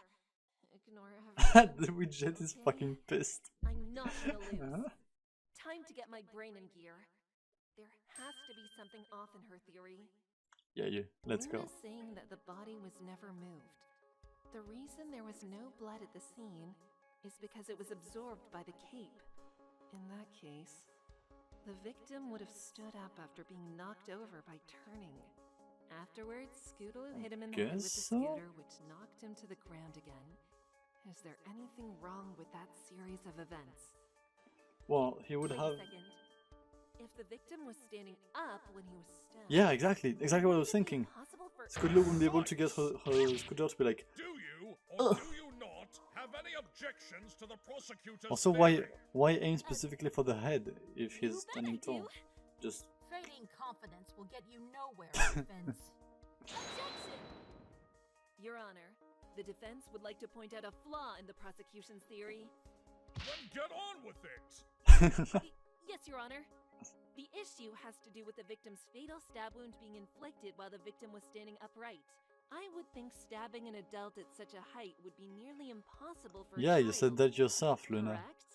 Ignore everything. The widget is fucking pissed. I'm not gonna lose. Time to get my brain in gear. There has to be something off in her theory. Yeah, let's go. Luna's saying that the body was never moved. The reason there was no blood at the scene is because it was absorbed by the cape. In that case, the victim would have stood up after being knocked over by turning. Afterwards, Scootaloo hit him in the head with the scooter, which knocked him to the ground again. Is there anything wrong with that series of events? Well, he would Wait have... a second. If the victim was standing up when he was stabbed... Yeah, exactly what I was thinking. Scootaloo wouldn't be able to get her scooter to be like... Do you, or do you not, have any objections to the prosecutor's Also, theory? why aim specifically for the head if he's standing tall? Just... Fading confidence will get you nowhere, defense. Objection! Your Honor, the defense would like to point out a flaw in the prosecution's theory. Then get on with it! Yes, Your Honor. The issue has to do with the victim's fatal stab wound being inflicted while the victim was standing upright. I would think stabbing an adult at such a height would be nearly impossible for a Yeah, you child, said that yourself, Luna. correct?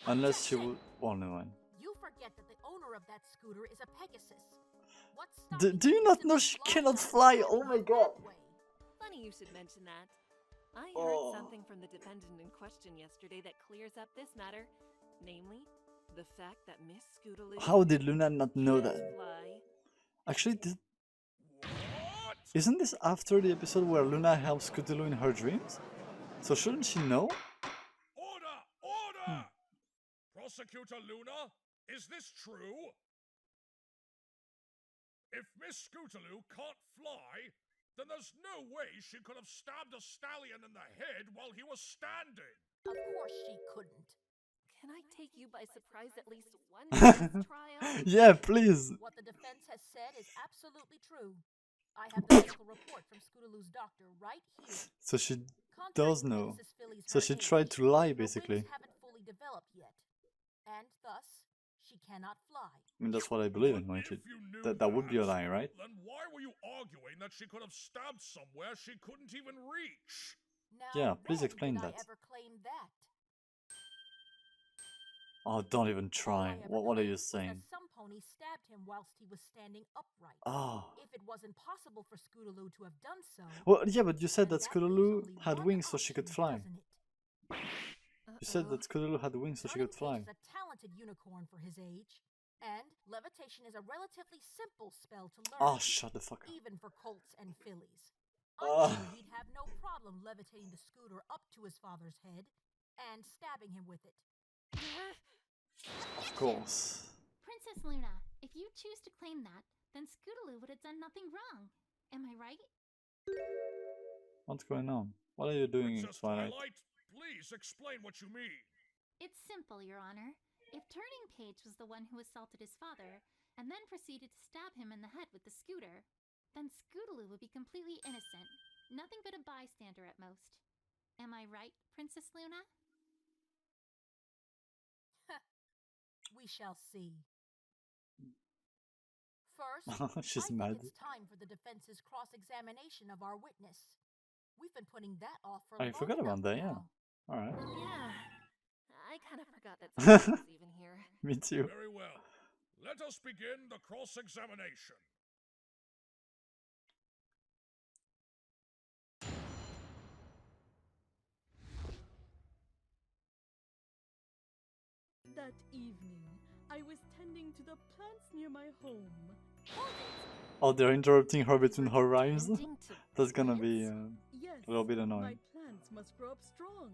Unless she would... Oh, no one. You forget that the owner of that scooter is a Pegasus. What's Do you not know she cannot fly? Oh my god. Funny you should mention that. I heard Oh. something from the defendant in question yesterday that clears up this matter. Namely, the fact that Miss Scootaloo How did Luna not know that? can't fly. Actually, isn't this after the episode where Luna helps Scootaloo in her dreams? So shouldn't she know? Order! Order! Prosecutor Luna, is this true? If Miss Scootaloo can't fly, then there's no way she could have stabbed a stallion in the head while he was standing. Of course she couldn't. Can I take you by surprise at least one this trial? Yeah, please. What the defense has said is absolutely true. I have the medical report from Scootaloo's doctor right here. So she Contrary does to know. Pegasus Filly's So her she age, tried to lie, her basically. wings haven't fully developed yet, and thus she cannot fly. I mean, that's what I believe in, right? That would be a lie, right? Then why were you arguing that she could have stabbed somewhere she couldn't even reach? Now, Yeah, please when explain did that. I ever claim that? Oh, don't even try. What are you That saying? some pony stabbed him whilst he was standing upright. Oh. If it wasn't possible for Scootaloo to have done so, Well, yeah, but you said that Scootaloo had wings so she could fly. You said that Scootaloo had wings so she could fly. He's a talented unicorn for his age, and levitation is a relatively simple spell to learn. Oh, shut the fuck up. Even for colts and fillies. Ah. I'm sure he'd have no problem levitating the scooter up to his father's head and stabbing him with it. Of course. Princess Luna, if you choose to claim that, then Scootaloo would have done nothing wrong. Am I right? What's going on? What are you doing, Princess Twilight? Twilight, please explain what you mean. It's simple, Your Honor. If Turning Page was the one who assaulted his father, and then proceeded to stab him in the head with the scooter, then Scootaloo would be completely innocent. Nothing but a bystander at most. Am I right, Princess Luna? We shall see. First, She's I mad. think it's time for the defense's cross-examination of our witness. We've been putting that off for I long forgot about enough that, yeah. now. Alright. Yeah, I kind of forgot that someone was even here. Me too. Very well. Let us begin the cross-examination. That evening, I was tending to the plants near my home. Oh, they're interrupting her between her rhymes? That's gonna be Yes, a little bit my annoying. plants must grow up strong,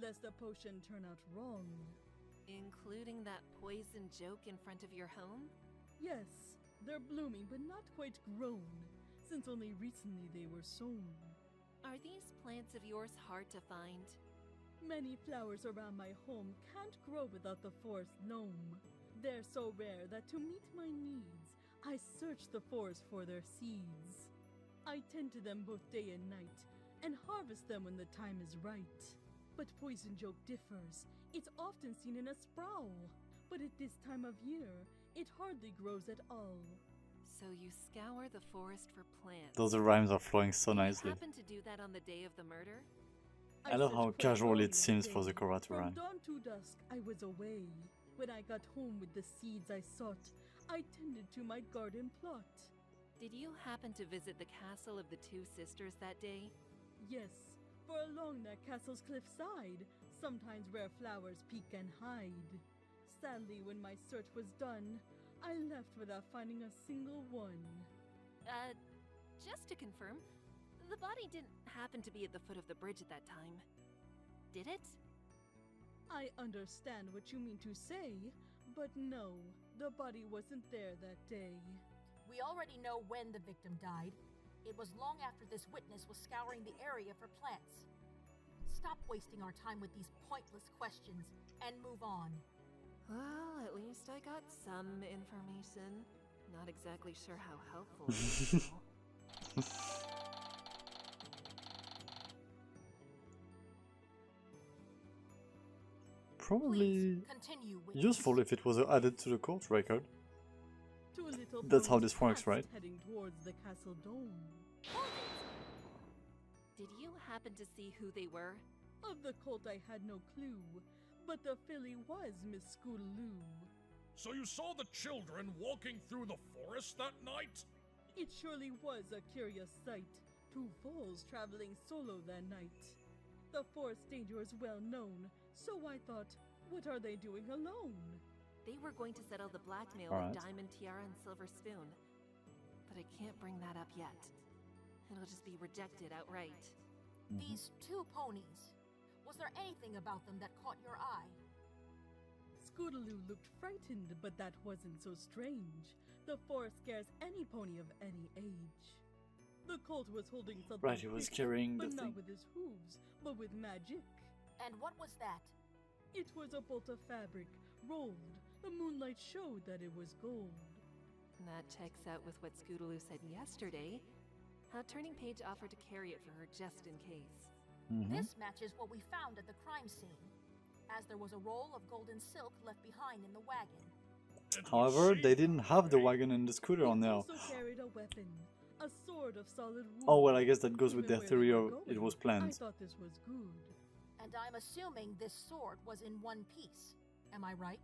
lest the potion turn out wrong. Including that poison joke in front of your home? Yes, they're blooming but not quite grown, since only recently they were sown. Are these plants of yours hard to find? Many flowers around my home can't grow without the forest gnome. They're so rare that to meet my needs, I search the forest for their seeds. I tend to them both day and night, and harvest them when the time is right. But poison joke differs. It's often seen in a sproul, but at this time of year, it hardly grows at all. So you scour the forest for plants. Those rhymes are flowing so nicely. Happen to do that on the day of the murder? I love how searched quite casual early it that seems day. for the Koratu From rhyme. dawn to dusk, I was away. When I got home with the seeds I sought, I tended to my garden plot. Did you happen to visit the castle of the two sisters that day? Yes, for along that castle's cliffside, sometimes rare flowers peek and hide. Sadly, when my search was done, I left without finding a single one. Just to confirm, the body didn't happen to be at the foot of the bridge at that time, did it? I understand what you mean to say, but no, the body wasn't there that day. We already know when the victim died. It was long after this witness was scouring the area for plants. Stop wasting our time with these pointless questions and move on. Well, at least I got some information. Not exactly sure how helpful it is, though. Probably continue, witness. useful if it was added to the court record. Two little That's how ponies this works, passed right? Heading towards the castle dome. Did you happen to see who they were? Of the colt I had no clue, but the filly was Miss Scootaloo. So you saw the children walking through the forest that night? It surely was a curious sight. Two foals traveling solo that night. The forest danger is well known, so I thought, what are they doing alone? They were going to settle the blackmail Alright. with Diamond Tiara and Silver Spoon. But I can't bring that up yet. It'll just be rejected outright. These two ponies. Was there anything about them that caught your eye? Scootaloo looked frightened, but that wasn't so strange. The forest scares any pony of any age. The colt was holding something Right, he was big, carrying the but thing. not with his hooves, but with magic. And what was that? It was a bolt of fabric, rolled. The moonlight showed that it was gold. That checks out with what Scootaloo said yesterday. How Turning Page offered to carry it for her just in case. This matches what we found at the crime scene, as there was a roll of golden silk left behind in the wagon. However, they didn't have the wagon and the scooter on there. Also carried a weapon, a sword of solid wood. Oh well, I guess that goes with their Even where theory they were of it going, was I planned. thought this was good. And I'm assuming this sword was in one piece. Am I right?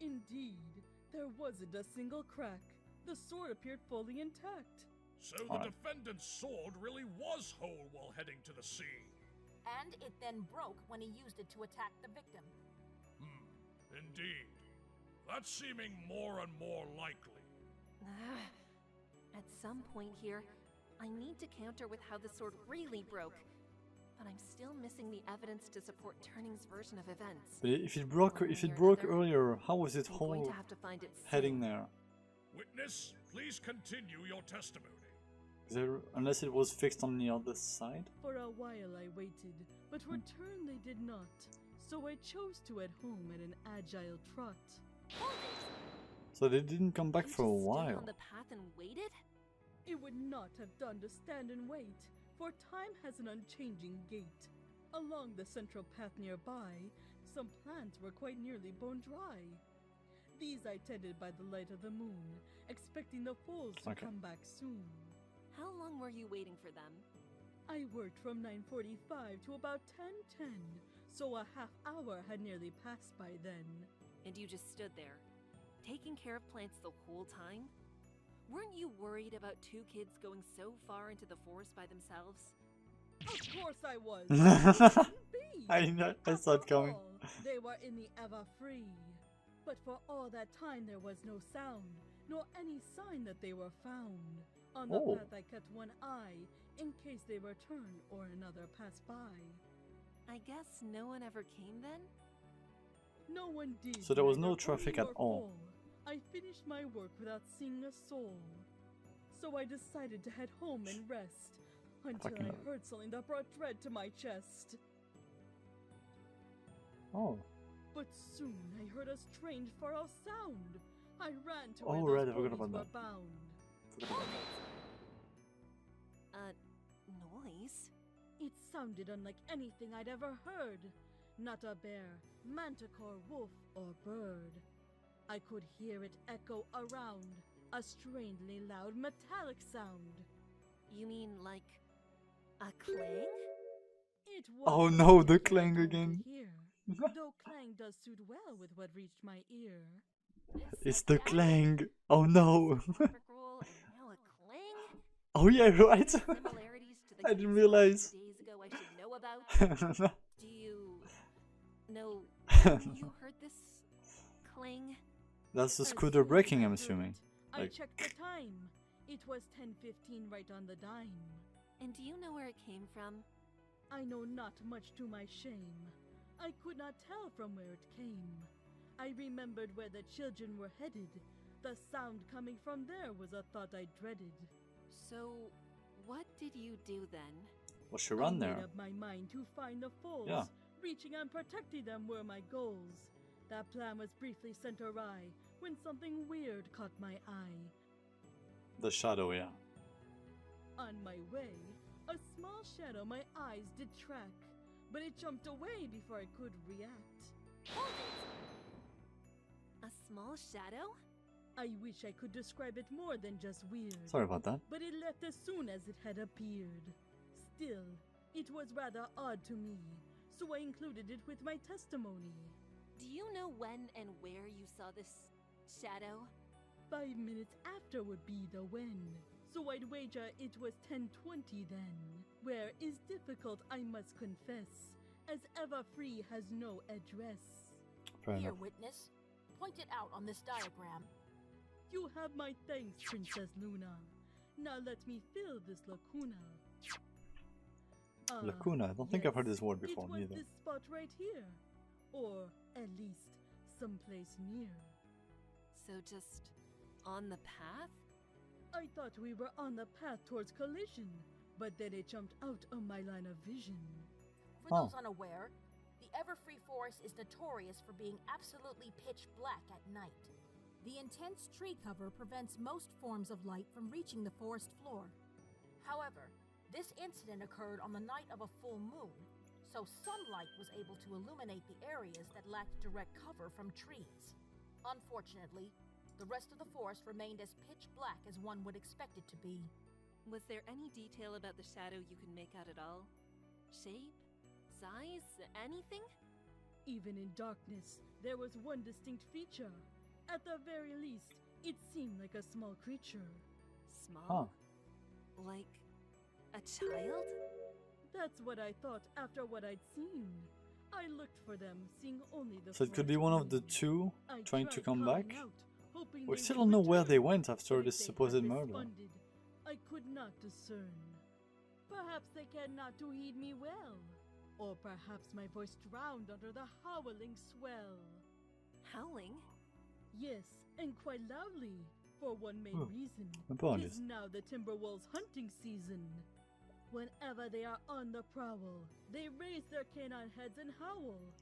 Indeed, there wasn't a single crack. The sword appeared fully intact. So the defendant's sword really was whole while heading to the sea. And it then broke when he used it to attack the victim. Indeed. That's seeming more and more likely. At some point here, I need to counter with how the sword really broke. But I'm still missing the evidence to support Turning's version of events. But if it broke earlier, how was it I'm going whole to have to find it heading soon. there? Witness, please continue your testimony. Unless it was fixed on the other side? For a while I waited, but return they did not. So I chose to head home at an agile trot. So they didn't come back for a Stood while. on the path and waited? It would not have done to stand and wait, for time has an unchanging gait. Along the central path nearby, some plants were quite nearly bone dry. These I tended by the light of the moon, expecting the foals to come back soon. How long were you waiting for them? I worked from 9:45 to about 10:10, so a half hour had nearly passed by then. And you just stood there, taking care of plants the whole time? Weren't you worried about two kids going so far into the forest by themselves? Of course I was. I saw it coming. They were in the ever free. But for all that time there was no sound, nor any sign that they were found. On the path I kept one eye, in case they returned or another passed by. I guess no one ever came then? No one did. So there was no neither traffic pony at nor all. foal. I finished my work without seeing a soul. So I decided to head home and rest, until I heard something that brought dread to my chest. Oh. But soon I heard a strange far-off sound. I ran to Oh, where right, I those forgot ponies about were that. bound. Noise? It sounded unlike anything I'd ever heard. Not a bear, manticore, wolf, or bird. I could hear it echo around, a strangely loud metallic sound. You mean like a clang? It was Oh no, the something clang I again. could hear, though clang does suit well with what reached my ear. It's the clang. Oh no. Roll and now a clang? Oh yeah, right. Similarities to the I didn't case realize. days ago I should know about? Do you know when you heard this clang? That's the As scooter soon as braking, I I'm heard assuming. it, I Like, checked the time. It was 10:15 right on the dime. And do you know where it came from? I know not much to my shame. I could not tell from where it came. I remembered where the children were headed. The sound coming from there was a thought I dreaded. So, what did you do then? what's your run I there? made up my mind to find the foals. Yeah. Reaching and protecting them were my goals. That plan was briefly sent awry when something weird caught my eye. The shadow, yeah. On my way, a small shadow my eyes did track, but it jumped away before I could react. A small shadow? I wish I could describe it more than just weird. Sorry about that. But it left as soon as it had appeared. Still, it was rather odd to me, so I included it with my testimony. Do you know when and where you saw this shadow? 5 minutes after would be the when. So I'd wager it was 10:20 then. Where is difficult, I must confess, as Everfree has no address. Here, witness. Point it out on this diagram. You have my thanks, Princess Luna. Now let me fill this lacuna. Lacuna? I don't think I've heard this word before, it was neither. this spot right here. Or, at least, someplace near. So just on the path? I thought we were on the path towards collision, but then it jumped out of my line of vision. For those unaware, the Everfree Forest is notorious for being absolutely pitch black at night. The intense tree cover prevents most forms of light from reaching the forest floor. However, this incident occurred on the night of a full moon, so sunlight was able to illuminate the areas that lacked direct cover from trees. Unfortunately, the rest of the forest remained as pitch black as one would expect it to be. Was there any detail about the shadow you could make out at all? Shape? Size? Anything? Even in darkness, there was one distinct feature. At the very least, it seemed like a small creature. Small? Like a child? That's what I thought after what I'd seen. I looked for them, seeing only the So it could be one of the two I trying to tried come calling back? out, hoping We they still would don't know where return, they went after but this if they supposed had murder. responded, I could not discern. Perhaps they cared not to heed me well. Or perhaps my voice drowned under the howling swell. Howling? Yes, and quite loudly, for one main reason. Apologies. 'Tis now the Timberwolves' hunting season. Whenever they are on the prowl, they raise their canine heads and howl.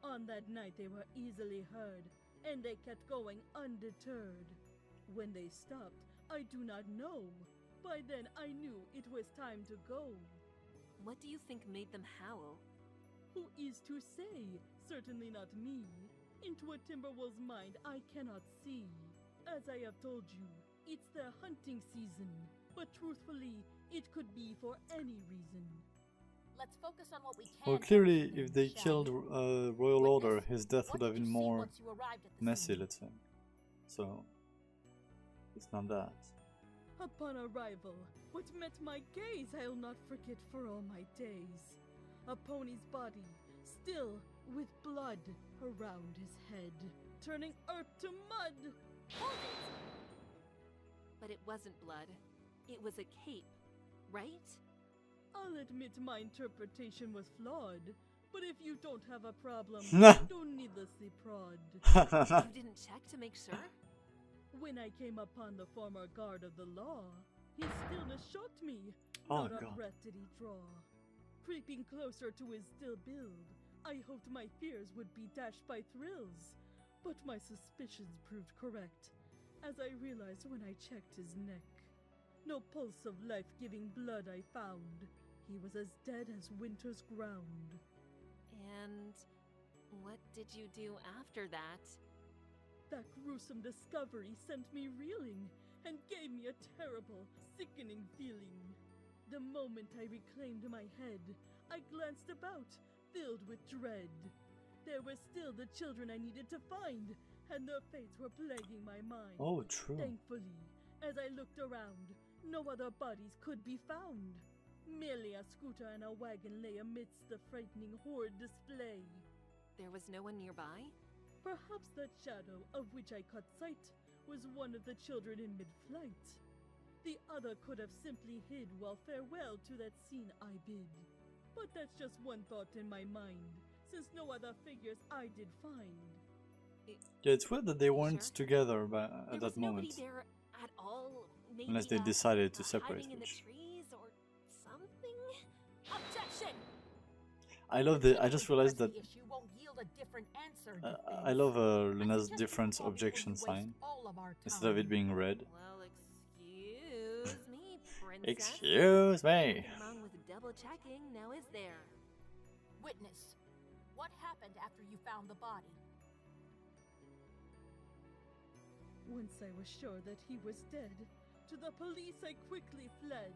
On that night they were easily heard, and they kept going undeterred. When they stopped, I do not know. By then I knew it was time to go. What do you think made them howl? Who is to say? Certainly not me. Into a Timberwolf's mind I cannot see. As I have told you, it's their hunting season. But truthfully, it could be for any reason. Let's focus on what we can. Well, clearly, if they killed Royal Order, his death would have been more messy, let's say. So, it's not that. Upon arrival, what met my gaze I'll not forget for all my days. A pony's body, still with blood around his head, turning earth to mud. Hold it! But it wasn't blood. It was a cape, right? I'll admit my interpretation was flawed, but if you don't have a problem, don't needlessly prod. You didn't check to make sure? When I came upon the former guard of the law, his stillness shocked me. Oh, Not a God. breath did he draw. Creeping closer to his still build, I hoped my fears would be dashed by thrills. But my suspicions proved correct, as I realized when I checked his neck. No pulse of life-giving blood I found. He was as dead as winter's ground. And what did you do after that? That gruesome discovery sent me reeling and gave me a terrible, sickening feeling. The moment I reclaimed my head, I glanced about, filled with dread. There were still the children I needed to find, and their fates were plaguing my mind. Oh, true. Thankfully, as I looked around, no other bodies could be found. Merely a scooter and a wagon lay amidst the frightening horde display. There was no one nearby? Perhaps that shadow, of which I caught sight, was one of the children in mid-flight. The other could have simply hid while farewell to that scene I bid. But that's just one thought in my mind, since no other figures I did find. Yeah, it's weird that they weren't together at that There was moment. nobody there at all? Maybe, Unless they decided to separate, hiding in the which... trees or something? Objection! I love the... I just realized that... Issue won't yield a different answer, I love Luna's different objection sign, instead of it being red. Well, excuse me, princess. Excuse me! Nothing wrong with double checking, now is there? Witness, what happened after you found the body? Once I was sure that he was dead, to the police I quickly fled.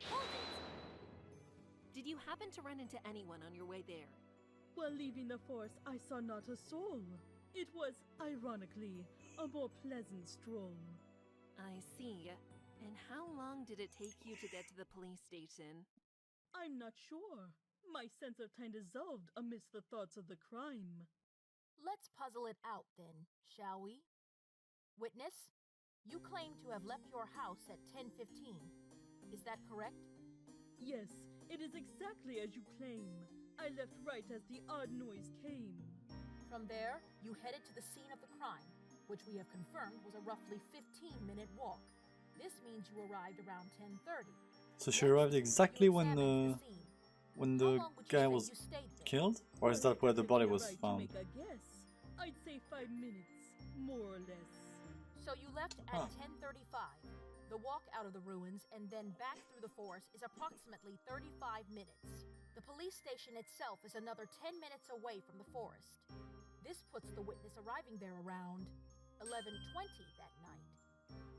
Hold it! Did you happen to run into anyone on your way there? While leaving the forest, I saw not a soul. It was, ironically, a more pleasant stroll. I see. And how long did it take you to get to the police station? I'm not sure. My sense of time dissolved amidst the thoughts of the crime. Let's puzzle it out then, shall we? Witness, you claim to have left your house at 10:15. Is that correct? Yes, it is exactly as you claim. I left right as the odd noise came. From there, you headed to the scene of the crime, which we have confirmed was a roughly 15-minute walk. This means you arrived around 10:30. So she arrived exactly when the guy was killed? Or is that where the body was found? To make a guess, I'd say 5 minutes, more or less. So you left at 10:35. The walk out of the ruins and then back through the forest is approximately 35 minutes. The police station itself is another 10 minutes away from the forest. This puts the witness arriving there around 11:20 that night.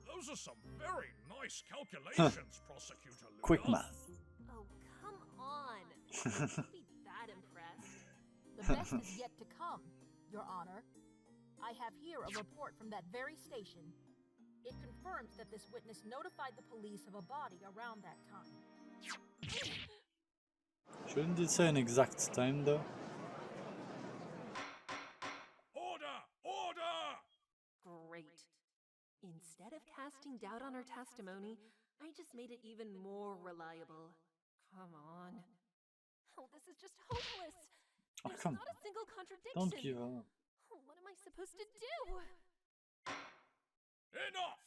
Those are some very nice calculations, Prosecutor Luna. Quick math. Oh, come on. Don't be that impressed. The best is yet to come, Your Honor. I have here a report from that very station. It confirms that this witness notified the police of a body around that time. Shouldn't it say an exact time though? Order! Order! Great. Instead of casting doubt on her testimony, I just made it even more reliable. Come on. Oh, this is just hopeless. Oh, There's come not a single contradiction. Don't give up. What am I supposed to do? Enough!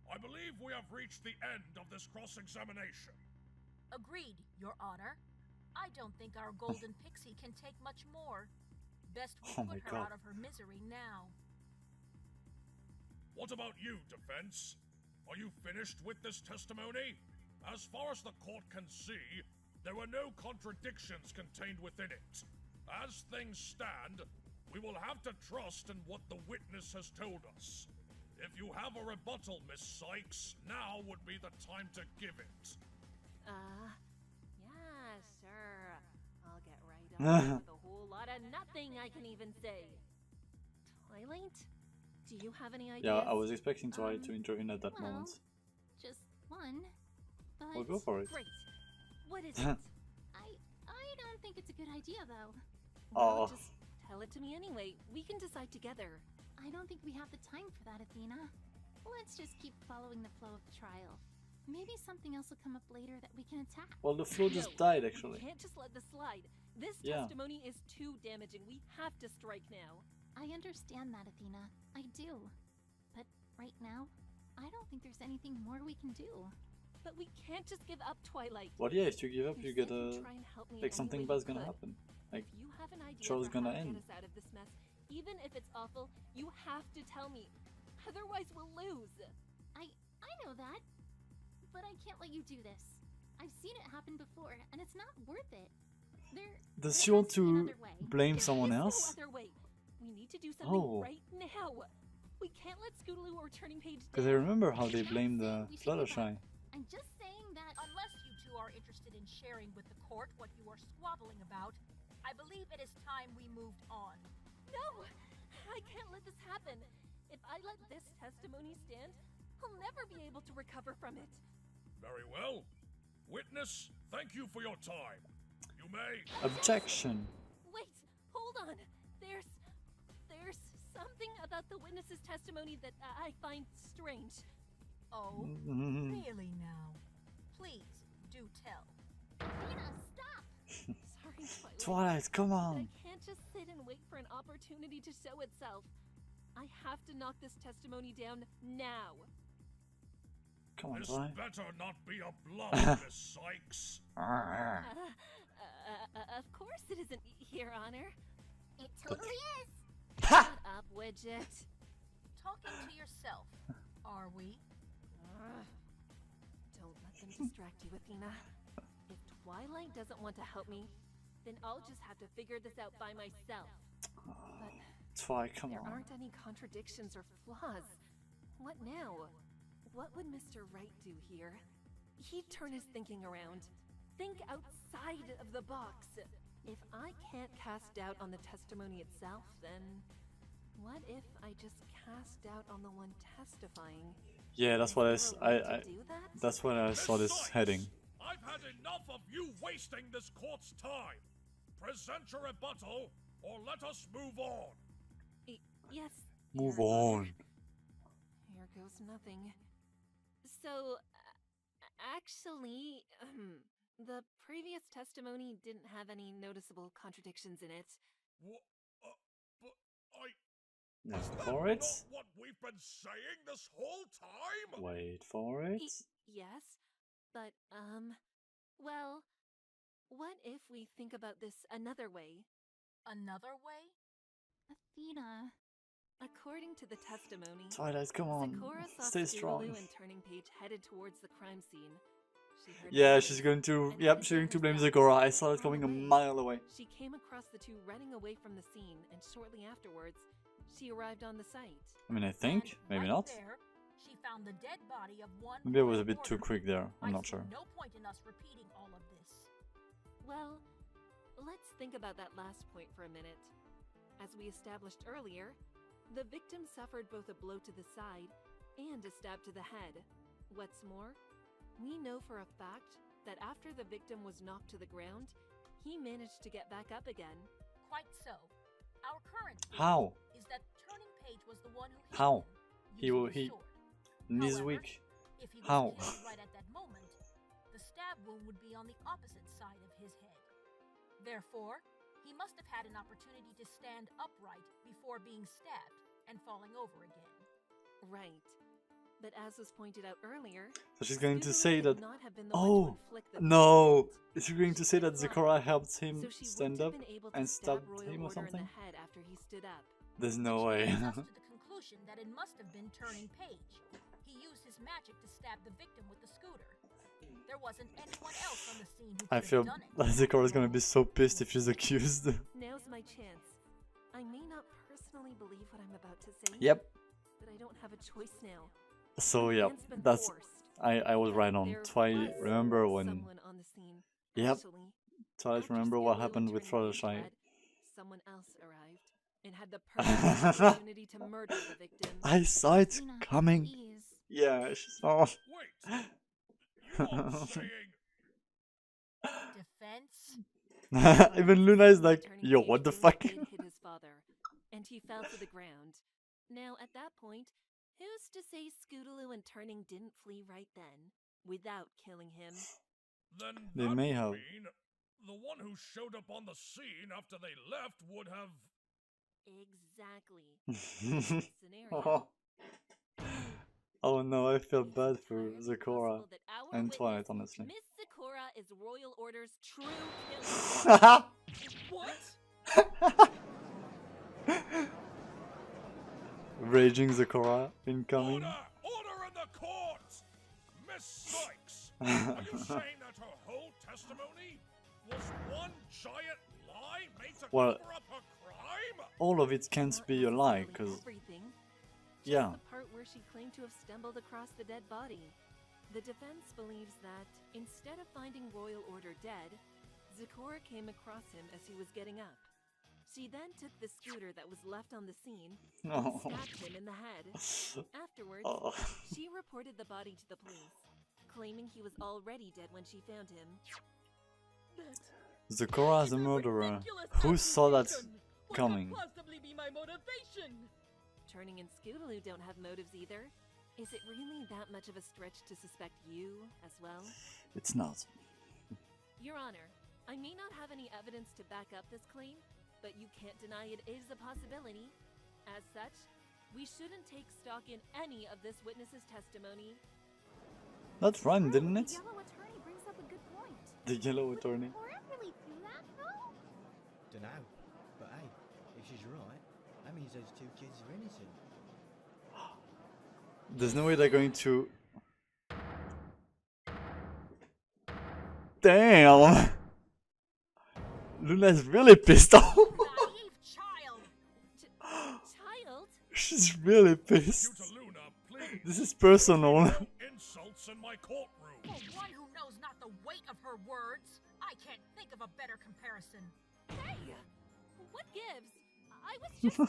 I believe we have reached the end of this cross-examination. Agreed, Your Honor. I don't think our golden pixie can take much more. Best we put her out of her misery now. What about you, defense? Are you finished with this testimony? As far as the court can see, there were no contradictions contained within it. As things stand, we will have to trust in what the witness has told us. If you have a rebuttal, Miss Sykes, now would be the time to give it. Yeah, sure. I'll get right on with a whole lot of nothing I can even say. Twilight? Do you have any ideas? Yeah, I was expecting Twilight to intervene at that moment. Just one, but... Well, go for it. Great. What is it? I don't think it's a good idea, though. Well, just tell it to me anyway. We can decide together. I don't think we have the time for that, Athena. Let's just keep following the flow of the trial. Maybe something else will come up later that we can attack. Well, the flow just died, actually. We can't just let this slide. This testimony is too damaging. We have to strike now. I understand that, Athena. I do. But right now, I don't think there's anything more we can do. But we can't just give up, Twilight. Well, yeah, if you give up, you get try and help me like something bad's gonna happen. Like, if you have an idea show's for gonna how to end. get us out of this mess, even if it's awful, you have to tell me. Otherwise, we'll lose. I know that. But I can't let you do this. I've seen it happen before, and it's not worth it. Does she want to blame someone else? No other way. We need to do something right now. We can't let Scootaloo or Turning Page Because I remember how they blamed Fluttershy. I'm just saying that unless you two are interested in sharing with the court what you are squabbling about, I believe it is time we moved on. No! I can't let this happen. If I let this testimony stand, I'll never be able to recover from it. Very well. Witness, thank you for your time. You may... Objection. Wait, hold on. There's something about the witness's testimony that I find strange. Oh, really now? Please, do tell. Athena, stop! Sorry, Twilight. Twilight, come on. I can't just sit and wait for an opportunity to show itself. I have to knock this testimony down now. Come on, this Twilight. better not be a bluff, Miss Sykes. Of course it isn't, Your Honor. It totally is. Shut up, Widget. Talking to yourself, are we? Don't let them distract you, Athena. If Twilight doesn't want to help me, then I'll just have to figure this out by myself. But Twilight, come there on. aren't any contradictions or flaws. What now? What would Mr. Wright do here? He'd turn his thinking around. Think outside of the box. If I can't can't cast doubt on the testimony itself, then what if I just cast doubt on the one testifying? Yeah, that's what that's what I saw this heading. I've had enough of you wasting this court's time. Present your rebuttal, or let us move on. Yes. Move on. Here goes nothing. So, actually, the previous testimony didn't have any noticeable contradictions in it. What? But Wait for it. not what we've been saying this whole time? Wait for it. Yes, but, well, what if we think about this another way? Another way? Athena. According to the testimony, Twilight, come on, Sakura saw stay strong. Scootaloo and Turning Page headed towards the crime scene. She heard Yeah, noises she's going to. and Yep, headed she's going to blame herself Sakura. I saw it from coming a away. mile away. She came across the two running away from the scene, and shortly afterwards, she arrived on the site. I mean, I think maybe right not. There, she found the dead body of one. Maybe I was a bit order. too quick there. I'm not I see sure. No point in us repeating all of this. Well, let's think about that last point for a minute. As we established earlier, the victim suffered both a blow to the side and a stab to the head. What's more, we know for a fact that after the victim was knocked to the ground, he managed to get back up again. Quite so. Our current How? is that Turning Page was the one who hit How? him He using a sword. this However, week. If he was How? killed right at that moment, the stab wound would be on the opposite side of his head. Therefore, he must have had an opportunity to stand upright before being stabbed and falling over again. Right. But as was pointed out earlier, So she's going to Scootaloo say could that. not have been the one to Oh inflict the no! wound. Is she going to say that Sakura helped him So she stand wouldn't up have been able to and stab stabbed Royal him or Order in something? the head after he stood up. There's no way. Which leads us to the conclusion that it must have been Turning Page. He used his magic to stab the victim with the scooter. There wasn't anyone else on the scene who I could feel have done it. that Sakura's gonna be so pissed if she's accused. Now's my chance. I may not personally believe what I'm about to say. Yep. But I don't have a choice now. So My yeah, hand's been that's forced. I was right on. There Twilight, was remember when? someone on the scene. Yep. Actually, Twilight, after remember what Scootaloo happened with Turning Page Fluttershy? fled, someone else arrived and had the perfect opportunity to murder the victim. I saw it Athena, coming. please. Yeah, she saw. Wait. You are saying Defense? Even Luna is like, Turning yo, Page what the really fuck? did hit his father, and he fell to the ground. Now, at that point, who's to say Scootaloo and Turning didn't flee right then, without killing him? then They that may would have. mean the one who showed up on the scene after they left would have. Exactly. Scenario. Oh no, I feel It's bad for entirely Sakura possible that our and witness, Twilight, honestly. Miss Sakura is Royal Order's true killer. What? Raging Sakura incoming. Order in the court! Miss Sykes, are you saying that her whole testimony was one giant lie made to Well, cover up her crime? all of it can't be a lie, Not because everything. yeah, The part where she claimed to have stumbled across the dead body. The defense believes that, instead of finding Royal Order dead, Sakura came across him as he was getting up. She then took the scooter that was left on the scene and Oh. stabbed him in the head. Afterwards, Oh. she reported the body to the police, claiming he was already dead when she found him. Sakura is a murderer. Who saw that coming? What could possibly be my motivation? Turning and Scootaloo don't have motives either. Is it really that much of a stretch to suspect you as well? It's not. Your Honor, I may not have any evidence to back up this claim, but you can't deny it is a possibility. As such, we shouldn't take stock in any of this witness's testimony. That rhymed, didn't it? The yellow attorney brings up a good point. The yellow attorney. Weren't really do that, though? Dunno. But hey, if she's right, that means those two kids are innocent. There's no way they're going to. Damn! Luna's really pissed off. Naive child! Child? She's really pissed. Luna, please. This is personal. Insults in my courtroom. For one who knows not the weight of her words, I can't think of a better comparison. Hey! was just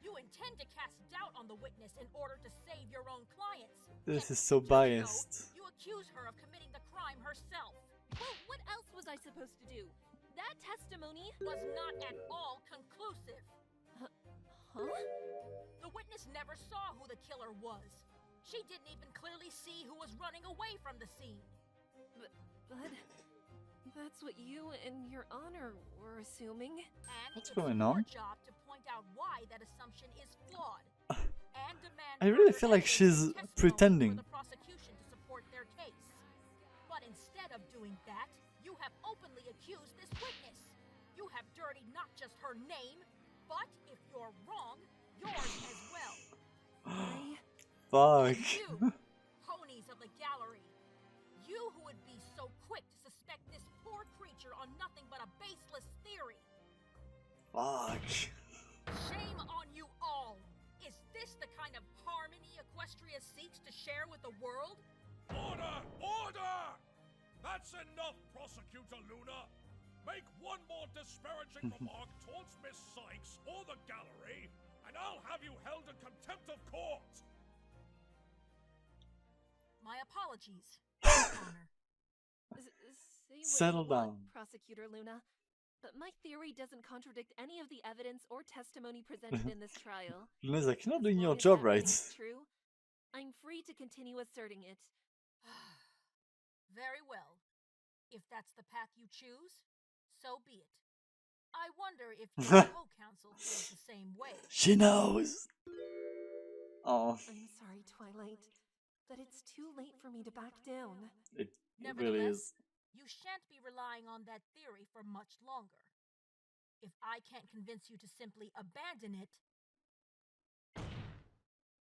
You intend to cast doubt on the witness in order to save your own clients. This is so biased. You accuse her of committing the crime herself. Well, what else was I supposed to do? That testimony was not at all conclusive. Huh? The witness never saw who the killer was. She didn't even clearly see who was running away from the scene. But that's what you and Your Honor were assuming. And what's it's going your on? job to point out why that assumption is flawed. And demand I really further feel like she's evidence and testimony pretending. for the prosecution to support their case. But instead of doing that, you have openly accused this witness. You have dirtied not just her name, but if you're wrong, yours as well. Fuck. You, ponies of the gallery. You who would be so quick to suspect this poor creature on nothing but a baseless theory. Fuck. Shame on you all. Is this the kind of harmony Equestria seeks to share with the world? Order! Order! That's enough, Prosecutor Luna. Make one more disparaging remark towards Miss Sykes or the gallery, and I'll have you held in contempt of court. My apologies, Your Honor. Settle down. Prosecutor Luna. But my theory doesn't contradict any of the evidence or testimony presented in this trial. Luna's like, you're not doing As your long as job that right. remains true, I'm free to continue asserting it. Very well. If that's the path you choose, so be it. I wonder if your co-counsel feels the same way. She knows. Oh, I'm sorry, Twilight, but it's too late for me to back down. it really is. You shan't be relying on that theory for much longer. If I can't convince you to simply abandon it,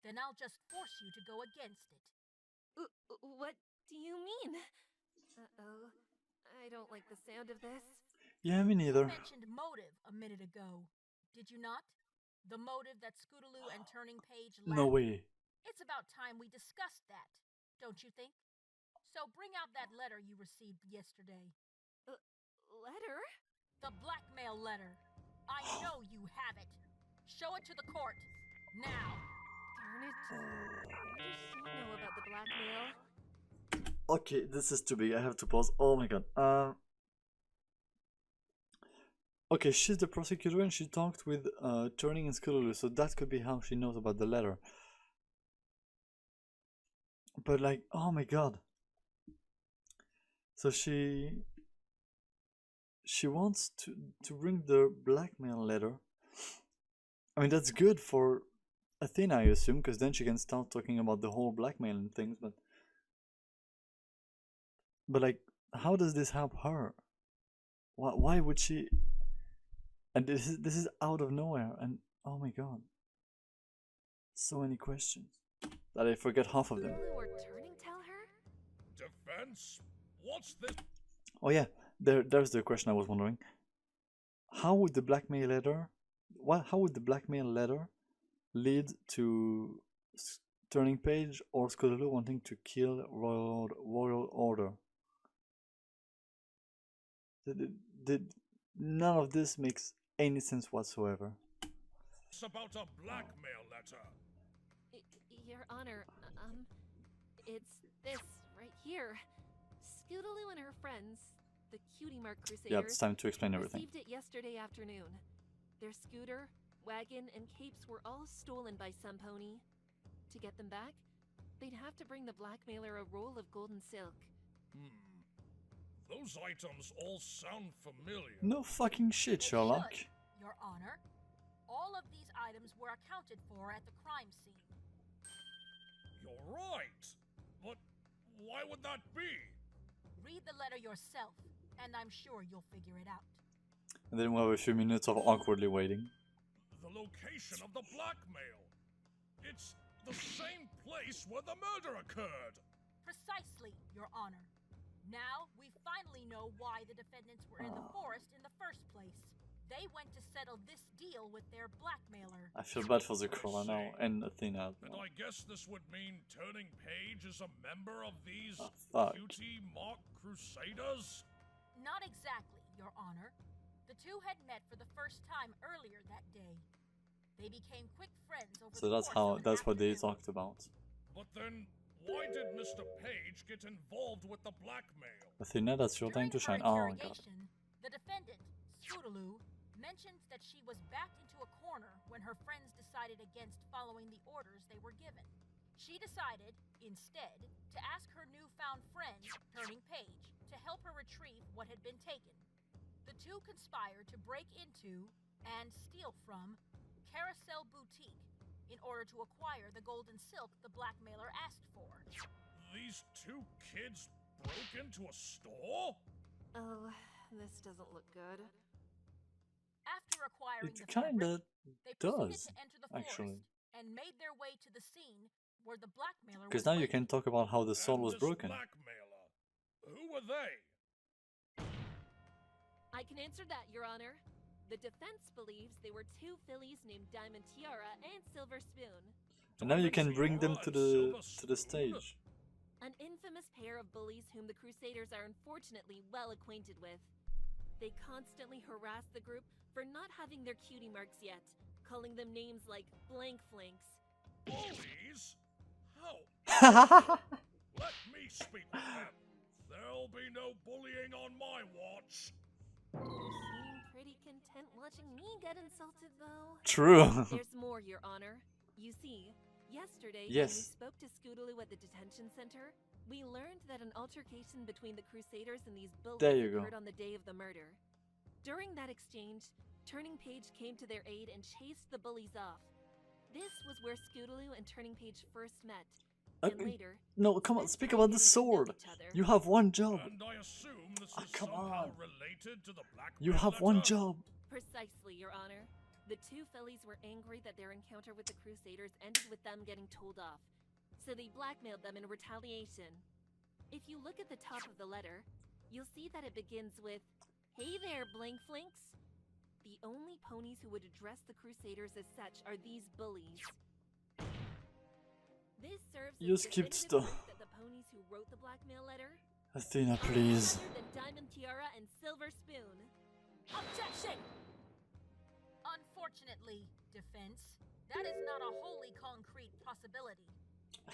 then I'll just force you to go against it. What do you mean? Uh-oh. I don't like the sound of this. Yeah, me neither. You mentioned motive a minute ago, did you not? The motive that Scootaloo and Turning Page lacked? No way. It's about time we discussed that, don't you think? So bring out that letter you received yesterday. Letter? The blackmail letter. I know you have it. Show it to the court. Now. Darn it. What does she know about the blackmail? Okay, this is too big. I have to pause. Oh my god. Okay, she's the prosecutor and she talked with Turning and Scootaloo, so that could be how she knows about the letter. But like, oh my god. So she wants to bring the blackmail letter. I mean, that's good for Athena, I assume, because then she can start talking about the whole blackmailing things. But like, how does this help her? Why would she? And this is out of nowhere. And oh my god, so many questions that I forget half of them. Or Turning tell her? Defense? What's this? Oh yeah, there's the question I was wondering. How would the blackmail letter? How would the blackmail letter lead to Turning Page or Scootaloo wanting to kill Royal Order? None of this makes any sense whatsoever. It's about a blackmail letter. Your Honor, it's this right here. Scootaloo and her friends, the Cutie Mark Crusaders, Yeah, it's time to explain everything. received it yesterday afternoon. Their scooter, wagon, and capes were all stolen by some pony. To get them back, they'd have to bring the blackmailer a roll of golden silk. Those items all sound familiar. No fucking shit, Sherlock. Your Honor, all of these items were accounted for at the crime scene. You're right. But why would that be? Read the letter yourself, and I'm sure you'll figure it out. And then we have a few minutes of awkwardly waiting. The location of the blackmail. It's the same place where the murder occurred. Precisely, Your Honor. Now, we finally know why the defendants were in the forest in the first place. They went to settle this deal with their blackmailer. I feel bad for the Crawler now and Athena as And well. I guess this would mean Turning Page is a member of these fuck. Cutie Mark Crusaders? Not exactly, Your Honor. The two had met for the first time earlier that day. They became quick friends over So the that's course how of an that's what they afternoon. talked about. But then, why did Mr. Page get involved with the blackmail? Athena, that's your time During to her shine. Oh god. interrogation, the defendant, Scootaloo, mentioned that she was backed into a corner when her friends decided against following the orders they were given. She decided, instead, to ask her newfound friend, Turning Page, to help her retrieve what had been taken. The two conspired to break into and steal from Carousel Boutique in order to acquire the golden silk the blackmailer asked for. These two kids broke into a store? Oh, this doesn't look good. After acquiring It the fabric, kinda they proceeded does, to enter the actually. forest and made their way to the scene where the blackmailer Because was now you can waiting. talk about how the soul And was this broken. blackmailer, who were they? I can answer that, Your Honor. The defense believes they were two fillies named Diamond Tiara and Silver Spoon. And now you can bring them to the stage. An infamous pair of bullies whom the Crusaders are unfortunately well acquainted with. They constantly harass the group for not having their cutie marks yet, calling them names like Blank Flanks. Bullies? How? Let me speak with them. There'll be no bullying on my watch. You seem pretty content watching me get insulted, though. True. There's more, Your Honor. You see, yesterday when we Yes. spoke to Scootaloo at the detention center, we learned that an altercation between the Crusaders and these bullies There you go. occurred on the day of the murder. During that exchange, Turning Page came to their aid and chased the bullies off. This was where Scootaloo and Turning Page first met. And later, No, come on, speak about the sword. You have one job. And I assume this is come somehow on. related to the blackmail You have one letter? job. Precisely, Your Honor. The two fillies were angry that their encounter with the Crusaders ended with them getting told off, so they blackmailed them in retaliation. If you look at the top of the letter, you'll see that it begins with, "Hey there, Blank Flanks." The only ponies who would address the Crusaders as such are these bullies. This serves You as skipped definitive stuff. proof that the ponies who wrote the blackmail letter Athena, are none please. other than Diamond Tiara and Silver Spoon. Objection! Unfortunately, defense, that is not a wholly concrete possibility.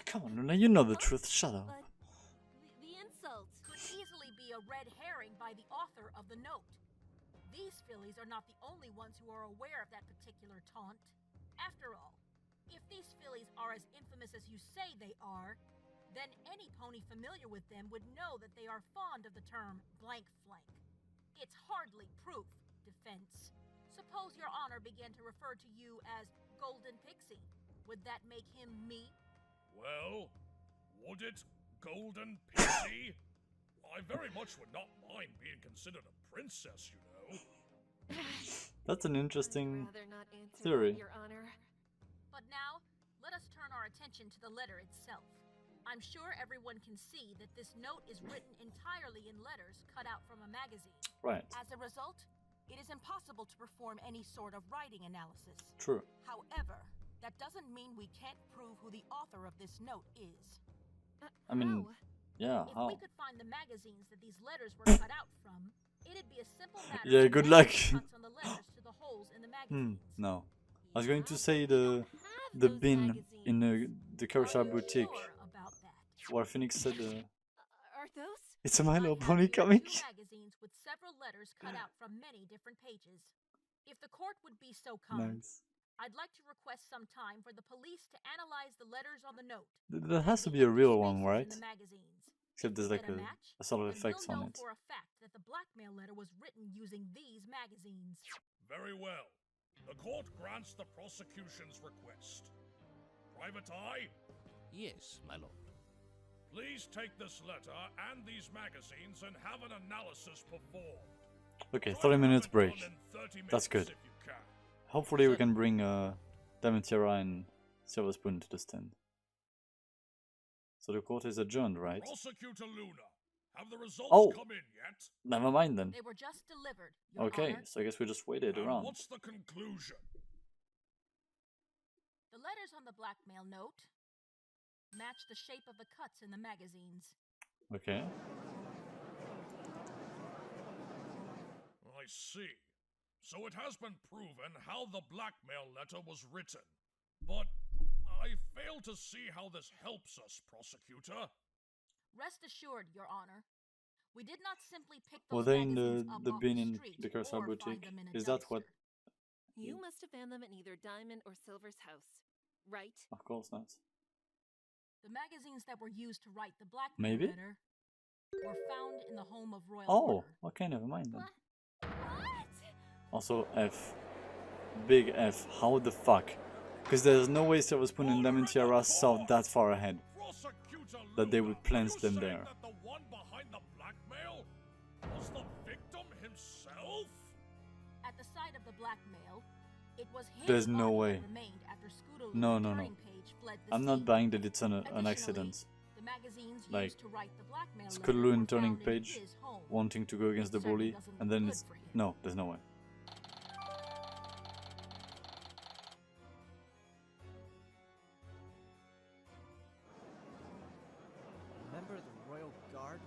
Come on, Luna, you know the truth. Shut up. But the insult Could easily be a red herring by the author of the note. These fillies are not the only ones who are aware of that particular taunt. After all, if these fillies are as infamous as you say they are, then any pony familiar with them would know that they are fond of the term blank flank. It's hardly proof, defense. Suppose your honor began to refer to you as Golden Pixie. Would that make him me? Well, would it, Golden Pixie? I very much would not mind being considered a princess, you know. That's an interesting rather not answer theory. that, Your Honor. But now, let us turn our attention to the letter itself. I'm sure everyone can see that this note is written entirely in letters cut out from a magazine. Right. As a result, it is impossible to perform any sort of writing analysis. True. However, that doesn't mean we can't prove who the author of this note is. I mean, yeah, If how? we could find the magazines that these letters were cut out from, it'd be a simple matter Yeah, of good matching luck. the cuts on the letters to the holes in the magazines. No. I was going to say the bin in the Carousel Boutique, about that? where Phoenix said Are those? it's a My Little I have Pony here comic. 2 magazines with several letters cut out from many different pages. If the court would be so kind, Nice. I'd like to request some time for the police to analyze the letters on the note. There has to be a real one, spaces right? in the magazines. Except there's If we like get a match, a sort of then effects we'll on know it. for a fact that the blackmail letter was written using these magazines. Very well. The court grants the prosecution's request. Private Eye, Yes, my lord. please take this letter and these magazines and have an analysis performed. Okay, Try 30 to minutes have it break. done in 30 That's minutes good. if you can. Hopefully we can bring Diamond Tiara and Silver Spoon to the stand. So the court is adjourned, right? Prosecutor Luna, have the results Oh. come in yet? Never mind then. They were just delivered, Your Okay, Honor. so I guess we just waited And around. what's the conclusion? The letters on the blackmail note match the shape of the cuts in the magazines. Okay. I see. so it has been proven how the blackmail letter was written. But I fail to see how this helps us, prosecutor. Rest assured, Your Honor. We did not simply pick Were those they in magazines up the off bin the in street the Cursa or find boutique? them in a Is that what? dumpster. You must have found them in either Diamond or Silver's house, right? Of course not. The magazines that were used to write the blackmail Maybe? letter were found in the home of Royal Oh, Order. okay, never mind then. What? Also F. Big F. How the fuck? Because there's no way Silver Spoon and Diamond Tiara saw that far ahead. That they would plant them there. That the one behind the blackmail was the victim himself? At the site of the blackmail, it was his There's no body way. that remained after Scootaloo No, and no, no. Turning Page fled the I'm not scene. buying that it's an Additionally, accident. the magazines Like, used to write the blackmail letter Scootaloo were and Turning found in Page his home. wanting to go against the Certainly bully, doesn't and look then good it's... for him. No, there's no way. Remember the Royal Guard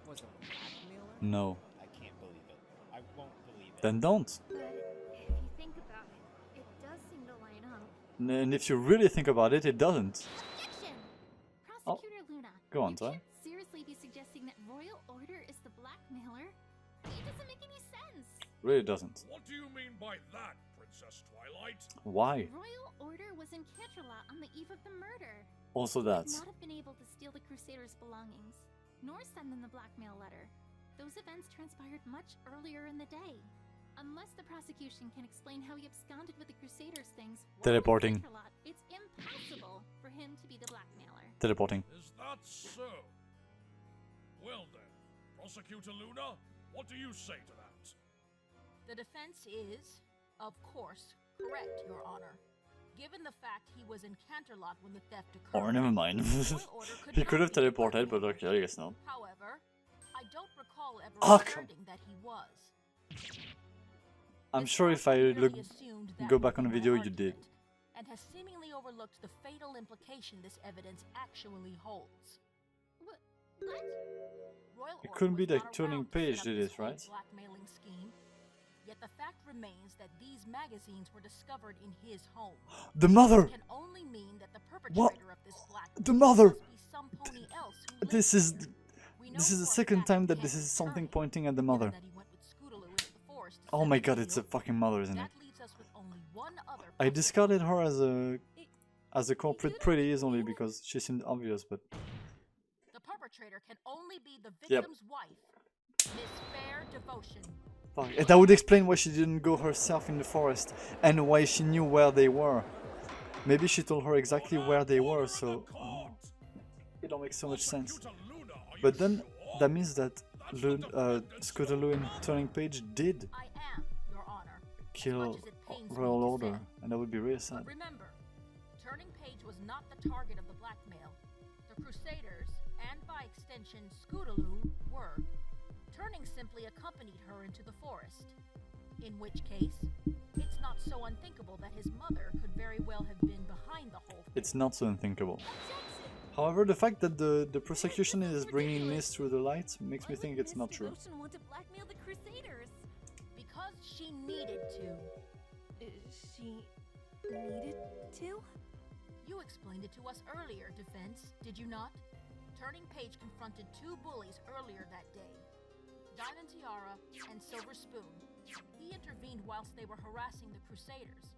was a blackmailer? No. I can't believe it. I won't believe it. Then don't. But if you think about it, it does seem to line up. And if you really think about it, it doesn't. Objection! Oh, Prosecutor Luna, go on, you sorry. can't seriously be suggesting that Royal Order is the blackmailer. It doesn't make any sense. Really doesn't. What do you mean by that, Princess Twilight? Why? Royal Order was in Canterlot on the eve of the murder. Also They that. would not have been able to steal the Crusaders' belongings, nor send them the blackmail letter. Those events transpired much earlier in the day. Unless the prosecution can explain how he absconded with the Crusaders' things while in Teleporting. Canterlot, it's impossible for him to be the blackmailer. Teleporting. Is that so? Well then, Prosecutor Luna, what do you say to that? The defense is, of course, correct, Your Honor. Given the fact he was in Canterlot when the theft occurred. Or never mind. Royal Order could He could not have be the teleported, but blackmailer. okay, I guess not. However, I don't recall ever Ah, come- asserting that he was. I'm This sure if I merely look, assumed that go would back be on the my video, you argument, did. and has seemingly overlooked the fatal implication this evidence actually holds. What? Royal It Order couldn't be was like not Turning around to set Page up did this it, whole right? blackmailing scheme. Yet the fact remains that these magazines were discovered in his home. The mother! It can only mean that the What? perpetrator of this blackmail The mother! must be some pony else who This lives is... here. We know This is the for a second fact time he that can't this be is something Turning, pointing at the given mother. that he went with Scootaloo into the forest to Oh set my up god, the it's a deal. fucking mother, isn't it? That leaves us with only one other I possible discarded her as a culprit pretty easily because she seemed obvious, but... The perpetrator can only be the Yep. victim's wife, Miss Fair Devotion. Fuck, and that would explain why she didn't go herself in the forest and why she knew where they were. Maybe she told her exactly where they were, so... Oh, it don't make so much sense. But then, that means that Scootaloo and Turning Page did I am, Your Honor. kill it pains me Royal to Order, say. and that would be really sad. Remember, Turning Page was not the target of the blackmail. The Crusaders, and by extension Scootaloo, were. Turning simply accompanied her into the forest. In which case, it's not so unthinkable that his mother could very well have been behind the whole thing. It's not so unthinkable. However, the fact that the prosecution is bringing this through the light makes me think it's not true. Devotion want to blackmail the Crusaders. Because she needed to. She needed to? You explained it to us earlier, Defense, did you not? Turning Page confronted two bullies earlier that day. Diamond Tiara and Silver Spoon. He intervened whilst they were harassing the Crusaders.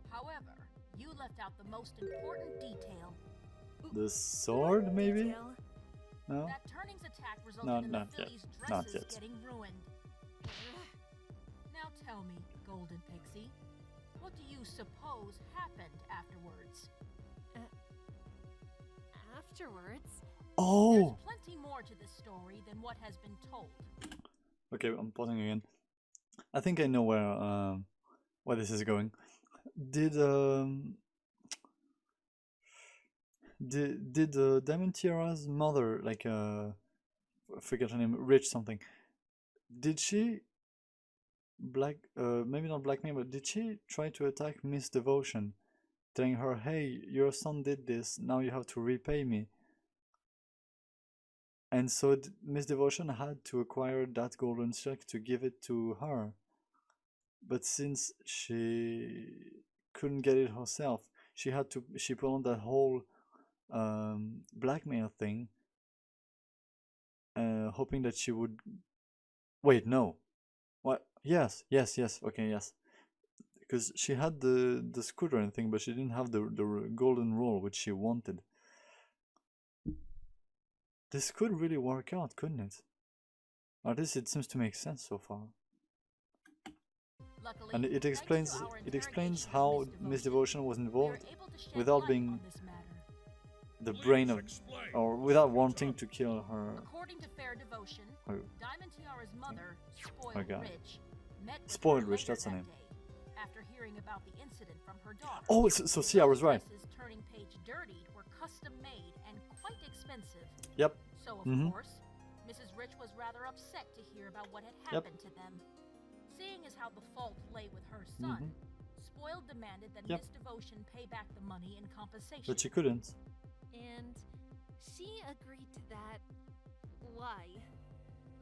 However, you left out the most important detail. The sword, maybe? No? That Turning's attack resulted No, in not the yet. fillies' Not dresses yet. getting ruined. Now tell me, Golden Pixie, what do you suppose happened afterwards? Afterwards? Oh! There's plenty more to this story than what has been told. Okay, I'm pausing again. I think I know where this is going. Did Diamond Tiara's mother, like I forget her name, Rich something? Did she maybe not blackmail, but did she try to attack Miss Devotion, telling her, "Hey, your son did this. Now you have to repay me." And so Miss Devotion had to acquire that golden silk to give it to her. but since she couldn't get it herself, she put on that whole blackmail thing, hoping that she would. Wait, no. What? Yes, yes, yes. Okay, yes. Because she had the scooter and thing, but she didn't have the golden rule which she wanted. This could really work out, couldn't it? Or at least it seems to make sense so far. Luckily, And it explains how Miss Devotion was involved without being the brain of, or without wanting to kill her. According to Fair Devotion, Diamond Tiara's mother, Oh God. Rich, met with Spoiled her Rich, later that's her that name. day, after hearing about the incident from her daughter. Oh, so see, I was right. Dresses turning page dirtied were custom made and quite expensive. Yep. So of course, Mrs. Rich was rather upset to hear about what had happened to them. Seeing as how the fault lay with her son, Spoiled demanded that Miss Devotion pay back the money in compensation. But she couldn't. And she agreed to that. Why?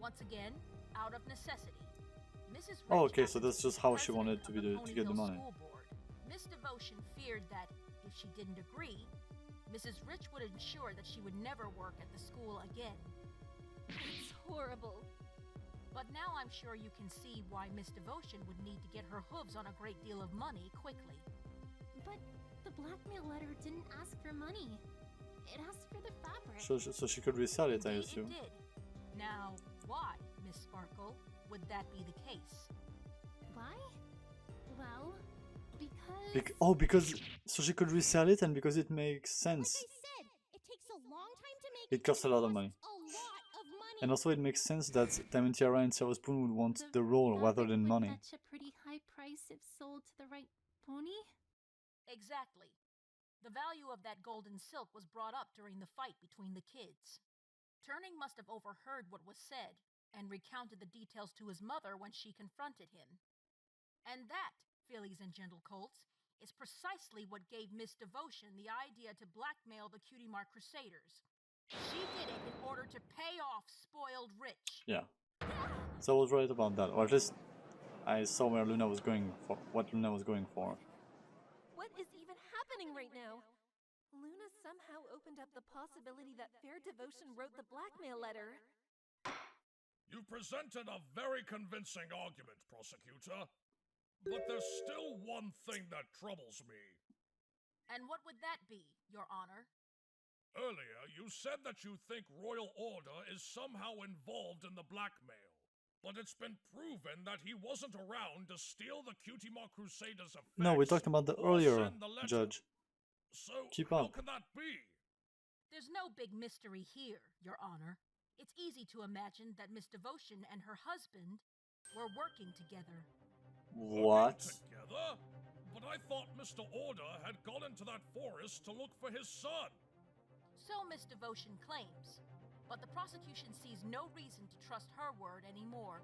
Once again, out of necessity. Mrs. Rich Oh, okay, so happened that's to be just how she president wanted of to be the to get the Ponyville money. School Board. Miss Devotion feared that if she didn't agree, Mrs. Rich would ensure that she would never work at the school again. It's horrible. But now I'm sure you can see why Miss Devotion would need to get her hooves on a great deal of money quickly. But the blackmail letter didn't ask for money. It asked for the fabric. So she could resell it, I Indeed assume. it did. Now, why, Miss Sparkle, would that be the case? Why? Well, because... Because so she could resell it, and because it makes sense. Like I said, it takes a long time to make It costs a lot of money. a lot of money. And also it makes sense that Diamond Tiara and Silver Spoon would want the role rather than money. Fetch a pretty high price if sold to the right pony? Exactly. The value of that golden silk was brought up during the fight between the kids. Turning must have overheard what was said and recounted the details to his mother when she confronted him. And that, fillies and gentle colts, is precisely what gave Miss Devotion the idea to blackmail the Cutie Mark Crusaders. She did it in order to pay off Spoiled Rich. Yeah. So I was right about that. Or at least I saw where Luna was going for, what Luna was going for. What is even happening right now? Luna somehow opened up the possibility that Fair Devotion wrote the blackmail letter. You presented a very convincing argument, prosecutor. But there's still one thing that troubles me. And what would that be, Your Honor? Earlier, you said that you think Royal Order is somehow involved in the blackmail. But it's been proven that he wasn't around to steal the Cutie Mark Crusaders' effects. No, we talked about the or earlier send the letter. judge. So, Keep how up. can that be? There's no big mystery here, Your Honor. It's easy to imagine that Miss Devotion and her husband were working together. What? Together? But I thought Mr. Order had gone into that forest to look for his son. So Miss Devotion claims, but the prosecution sees no reason to trust her word anymore.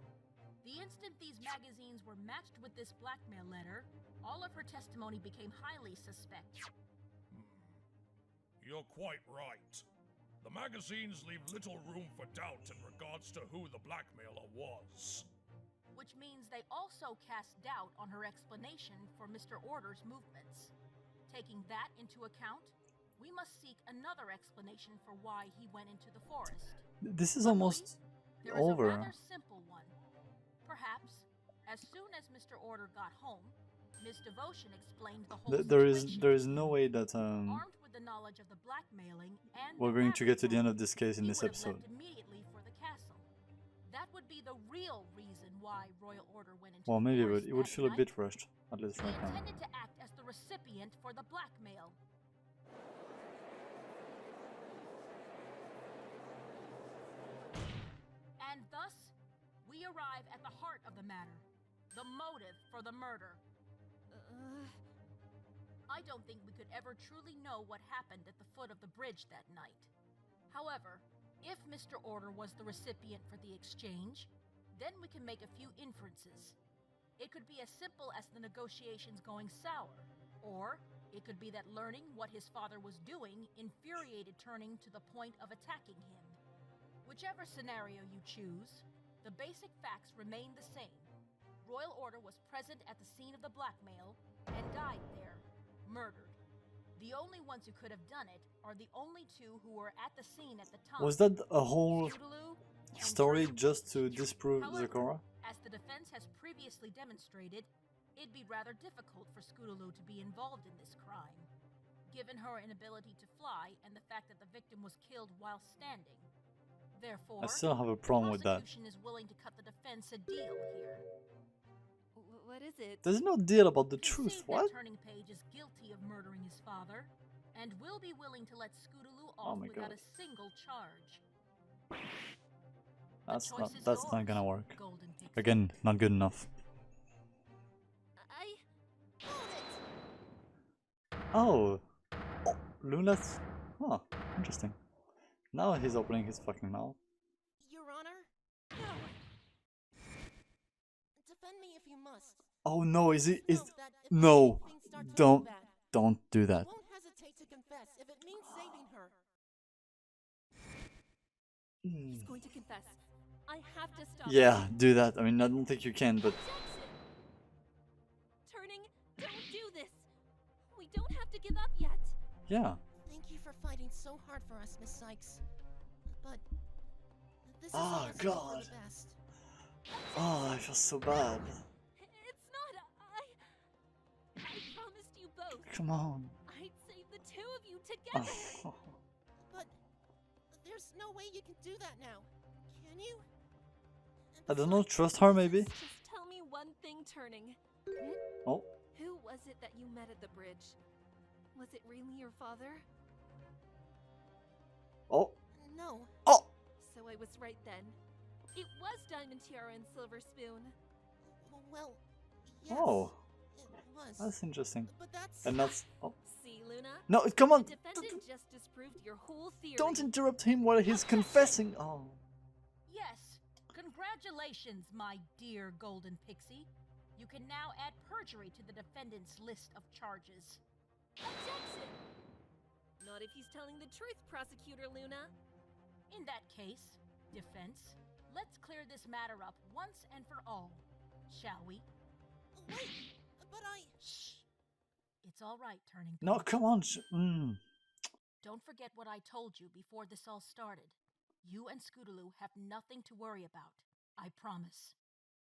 The instant these magazines were matched with this blackmail letter, all of her testimony became highly suspect. You're quite right. The magazines leave little room for doubt in regards to who the blackmailer was. Which means they also cast doubt on her explanation for Mr. Order's movements. Taking that into account, we must seek another explanation for why he went into the forest. This is almost There is over. a rather simple one. Perhaps, as soon as Mr. Order got home, Miss Devotion explained the whole situation. There is no way that Armed with the knowledge of the blackmailing and we're going to get to the end of this case in this episode. immediately for the castle. That would be the real reason why Royal Order went into Well, the maybe, forest but it would that feel a night. bit rushed, at least He right now. intended to act as the recipient for the blackmail. And thus, we arrive at the heart of the matter. The motive for the murder. I don't think we could ever truly know what happened at the foot of the bridge that night. However, if Mr. Order was the recipient for the exchange, then we can make a few inferences. It could be as simple as the negotiations going sour, or it could be that learning what his father was doing infuriated Turning to the point of attacking him. Whichever scenario you choose, the basic facts remain the same. Royal Order was present at the scene of the blackmail and died there, murdered. The only ones who could have done it are the only two who were at the scene at the time. Was that a whole Scootaloo and story Turnabout. just to disprove However, Zecora? as the defense has previously demonstrated, it'd be rather difficult for Scootaloo to be involved in this crime, given her inability to fly and the fact that the victim was killed while standing. Therefore, I still have a problem with that. the prosecution is willing to cut the defense a deal here. What is it? There's no deal about the truth, Concede what? that Turning Page is guilty of murdering his father, and will be willing to let Scootaloo Oh off my without God. a single charge. That's not gonna work. Golden Pixie. Again, not good enough. Oh, Luna's. Huh, interesting. Now he's opening his fucking mouth. Your Honor? No! Defend me if you must. Oh no, is he? Is Know that if no? things start turning Don't bad, do that. I won't hesitate to confess if it means saving her. He's going to confess. I have to stop Yeah, him. do that. I mean, I don't think you can, but Turning, don't do this. We don't have to give up yet. yeah. Thank you for fighting so hard for us, Miss Sykes. But this is Oh, honestly God. for the best. Oh, I feel so bad. It's not. I promised you both. Come on. I'd save the two of you together. Oh. But there's no way you can do that now. Can you? I don't know. Trust her, maybe. Just tell me one thing, Turning. Oh. Who was it that you met at the bridge? Was it really your father? Oh. No. Oh. So I was right then. It was Diamond Tiara and Silver Spoon. Well, yes. Oh. It was. That's interesting. But that's... And that's. Oh. See, Luna? No, come on. The defendant just disproved your whole theory. Don't interrupt him while he's confessing. Oh. Yes, congratulations, my dear Golden Pixie. You can now add perjury to the defendant's list of charges. Objection! Not if he's telling the truth, Prosecutor Luna. In that case, defense, let's clear this matter up once and for all, shall we? Wait, but I... Shh. It's all right, Turning Page. No, come on. Don't forget what I told you before this all started. You and Scootaloo have nothing to worry about. I promise.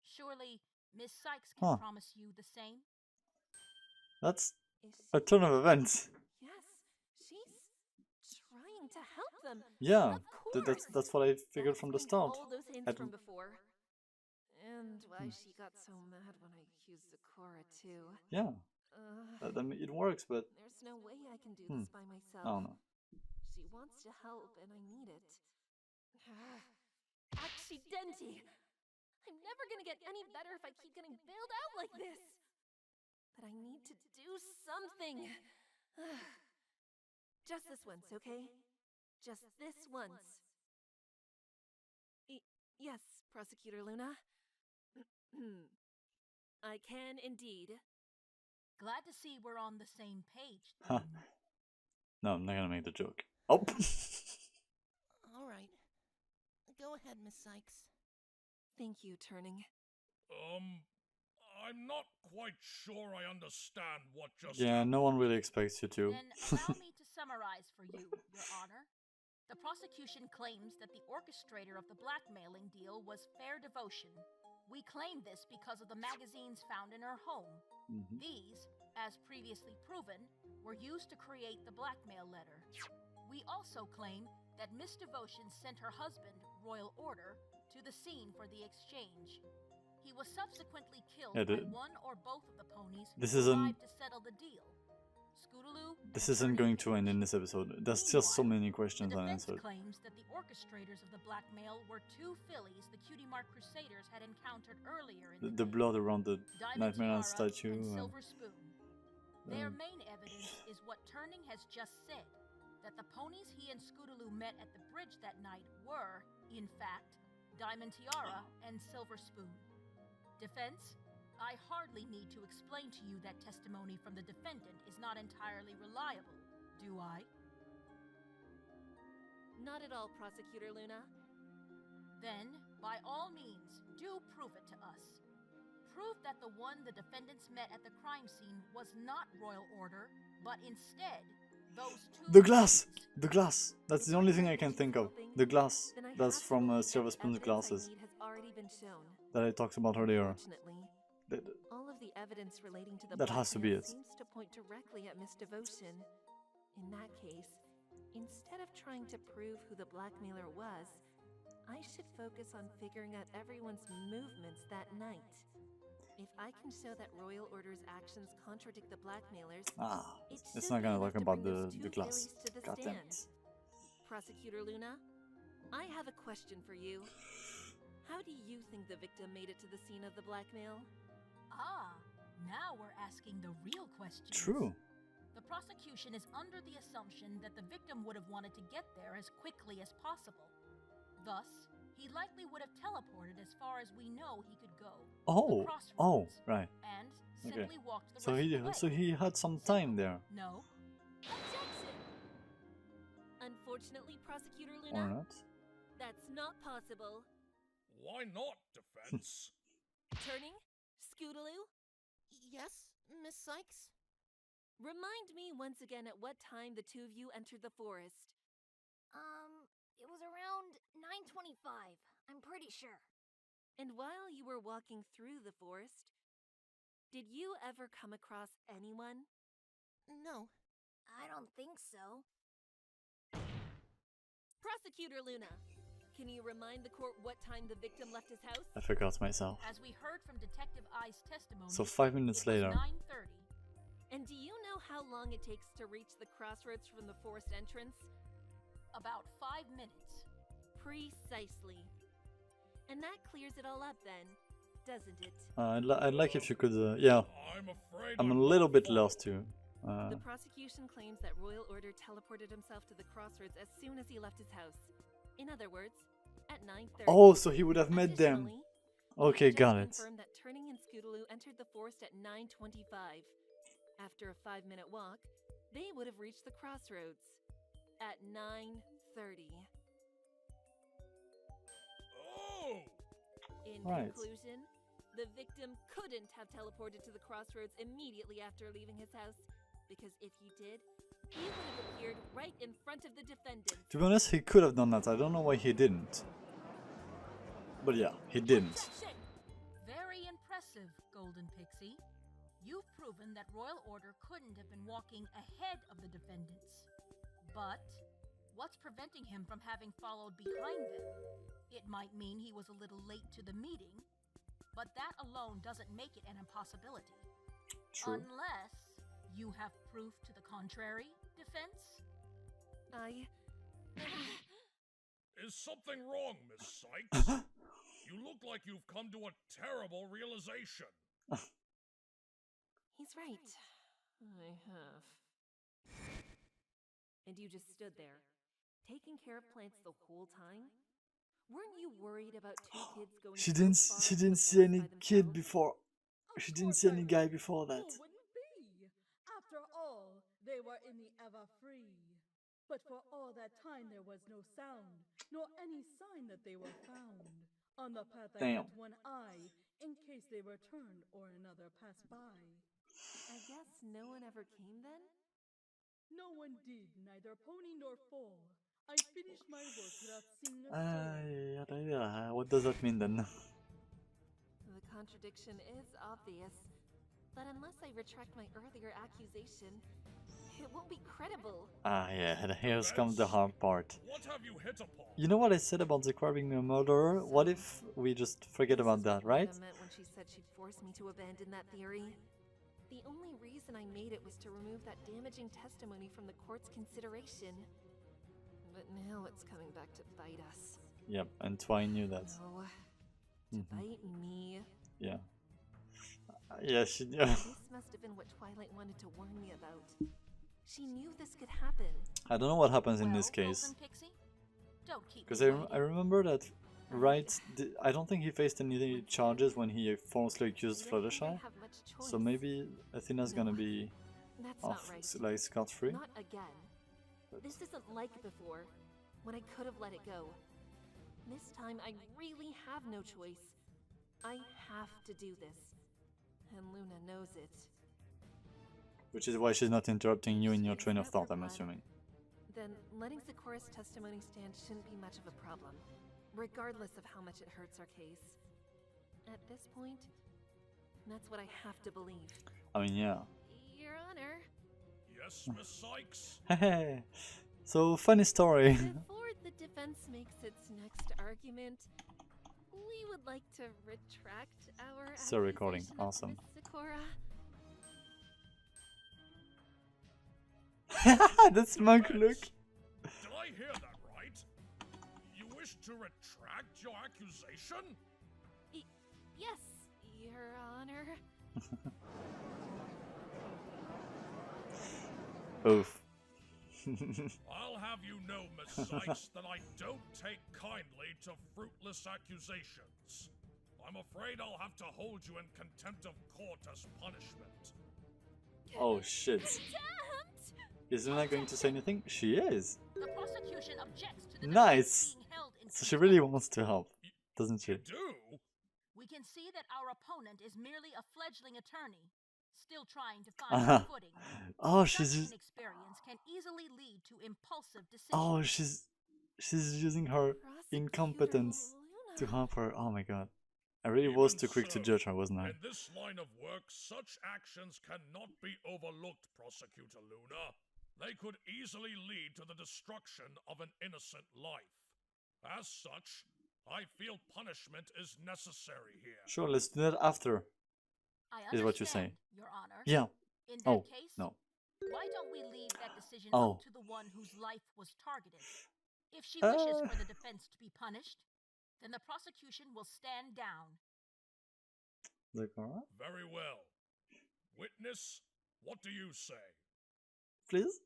Surely, Miss Sykes can promise you the same? That's a turn of events. Yes, she's trying to help them. Yeah, Of course. that's what I figured from the start. All those hints from before. And why she got so mad when I accused Zecora too. Yeah. I mean, it works, but There's no way I can do this by myself. I don't know. She wants to help, and I need it. Accidenti! I'm never gonna get any better if I keep getting bailed out like this. But I need to do something. Just this once, okay? Just this once. Yes, Prosecutor Luna. I can indeed. Glad to see we're on the same page. Huh. No, I'm not gonna make the joke. Oh. All right. Go ahead, Miss Sykes. Thank you, Turning. I'm not quite sure I understand what just Yeah, no one really expects you to. Then allow me to summarize for you, Your Honor. The prosecution claims that the orchestrator of the blackmailing deal was Fair Devotion. We claim this because of the magazines found in her home. These, as previously proven, were used to create the blackmail letter. We also claim that Miss Devotion sent her husband, Royal Order, to the scene for the exchange. He was subsequently killed by one or both of the ponies who arrived to settle the deal. Scootaloo. This isn't going to end in this episode. There's still so many questions unanswered. The defense claims that the orchestrators of the blackmail were two fillies the Cutie Mark Crusaders had encountered earlier in The blood around the Diamond Nightmare Tiara statue. and Silver Spoon. Their main evidence is what Turning has just said, that the ponies he and Scootaloo met at the bridge that night were, in fact, Diamond Tiara and Silver Spoon. Defense, I hardly need to explain to you that testimony from the defendant is not entirely reliable, do I? Not at all, Prosecutor Luna. Then, by all means, do prove it to us. prove that the one the defendants met at the crime scene was not Royal Order, but instead those two... The glass! The glass! That's the only thing I can think of. The glass. That's from Silver Spoon's glasses. That I talked about earlier. All of the evidence relating to the That has to be it. seems to point directly at Miss Devotion. In that case, instead of trying to prove who the blackmailer was, I should focus on figuring out everyone's movements that night. If I can show that Royal Order's actions contradict the blackmailers, it's not gonna talk about the glass. God damn it. Prosecutor Luna, I have a question for you. How do you think the victim made it to the scene of the blackmail? Ah, now we're asking the real question. True. The prosecution is under the assumption that the victim would have wanted to get there as quickly as possible. Thus, he likely would have teleported as far as we know he could go. Oh, right. And simply walked the So rest of the way. so he had some time there. No. Objection! Unfortunately, Prosecutor Or Luna, not. that's not possible. Why not, defense? Turning? Scootaloo? Yes, Miss Sykes? Remind me once again at what time the two of you entered the forest. It was around 9:25. I'm pretty sure. And while you were walking through the forest, did you ever come across anyone? No. I don't think so. Prosecutor Luna, can you remind the court what time the victim left his house? I forgot myself. As we heard from Detective I's testimony, So 5 minutes later. 9:30. And do you know how long it takes to reach the crossroads from the forest entrance? About 5 minutes. Precisely. And that clears it all up then, doesn't it? I'd like if you could, yeah. I'm a little bit lost too. The prosecution claims that Royal Order teleported himself to the crossroads as soon as he left his house. In other words, at 9:30. Oh, so he would have met them. Okay, got it. Confirmed that Turning and Scootaloo entered the forest at 9:25. After a 5-minute walk, they would have reached the crossroads at 9:30. Oh! In Right. conclusion, the victim couldn't have teleported to the crossroads immediately after leaving his house, because if he did, he would have appeared right in front of the defendant. To be honest, he could have done that. I don't know why he didn't. But yeah, he didn't. Very impressive, Golden Pixie. You've proven that Royal Order couldn't have been walking ahead of the defendants. But what's preventing him from having followed behind them? It might mean he was a little late to the meeting, but that alone doesn't make it an impossibility. True. Unless you have proof to the contrary, defense? Is something wrong, Miss Sykes? You look like you've come to a terrible realization. He's right. I have. And you just stood there, taking care of plants the whole time? Weren't you worried about two kids going She didn't see any kid before. She didn't see any guy before that. Who wouldn't be? After all, they were in the Ever-Free. But for all that time, there was no sound, nor any sign that they were found. On the path I Damn. had one eye, in case they were turned or another passed by. I guess no one ever came then? No one did, neither pony nor foal. I finished my work without seeing a soul. What does that mean then? The contradiction is obvious, but unless I retract my earlier accusation, it won't be credible. Yeah, here comes the hard part. What have you hit upon? You know what I said about describing a murderer? What if we just forget about that, right? What I meant when she said she'd force me to abandon that theory. The only reason I made it was to remove that damaging testimony from the court's consideration. But now it's coming back to bite us. Yep, and Twine knew that. No, to bite me. Yeah. Yeah, she knew. This must have been what Twilight wanted to warn me about. She knew this could happen. I don't know what happens in this case. Because I remember that Wright, I don't think he faced any charges when he falsely accused Fluttershy. So maybe Athena's gonna be off, like scot-free. Not again. This isn't like before, when I could have let it go. This time I really have no choice. I have to do this. and Luna knows it. Which is why she's not interrupting you in your train of thought, I'm assuming. Then letting Sakura's testimony stand shouldn't be much of a problem, regardless of how much it hurts our case. At this point, that's what I have to believe. I mean, yeah. Your Honor. Yes, Miss Sykes? Hey, so funny story. Before the defense makes its next argument, we would like to retract our Still recording, accusation of awesome. Miss Sakura. That's monk look. Did I hear that right? You wish to retract your accusation? Yes, Your Honor. Oof. I'll have you know, Miss Sykes, that I don't take kindly to fruitless accusations. I'm afraid I'll have to hold you in contempt of court as punishment. Oh shit. Is Luna going to say anything? She is. The prosecution objects to the Nice. being held in So she really wants to help, doesn't she? We can see that our opponent is merely a fledgling attorney, still trying to find his footing. Oh, Such she's. inexperience can easily lead to impulsive decisions. Oh, she's using her incompetence to help her. Oh my god. I really was too quick to judge her, wasn't I? In this line of work, such actions cannot be overlooked, Prosecutor Luna. They could easily lead to the destruction of an innocent life. As such, I feel punishment is necessary here. Sure, let's do that after. Is what you say. Your Honor. Yeah. In that case, no. why don't we leave that decision Oh. up to the one whose life was targeted? If she wishes for the defense to be punished, then the prosecution will stand down. Sakura? Very well. Witness, what do you say? Please?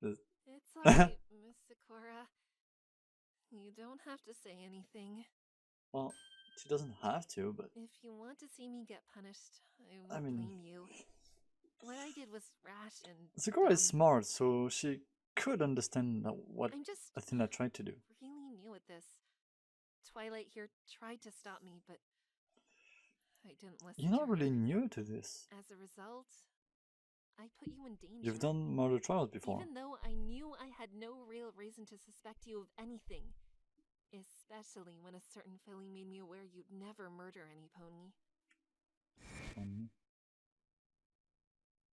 It's alright, Miss Sakura. You don't have to say anything. Well, she doesn't have to, but If you want to see me get punished, I won't blame you. What I did was rash and Sakura is smart, so she could understand what I'm just Athena tried to do. really new at this. Twilight here tried to stop me, but I didn't listen. You're not really new to this. As a result, I put you in danger. You've done murder trials before. Even though I knew I had no real reason to suspect you of anything. Especially when a certain feeling made me aware you'd never murder any pony.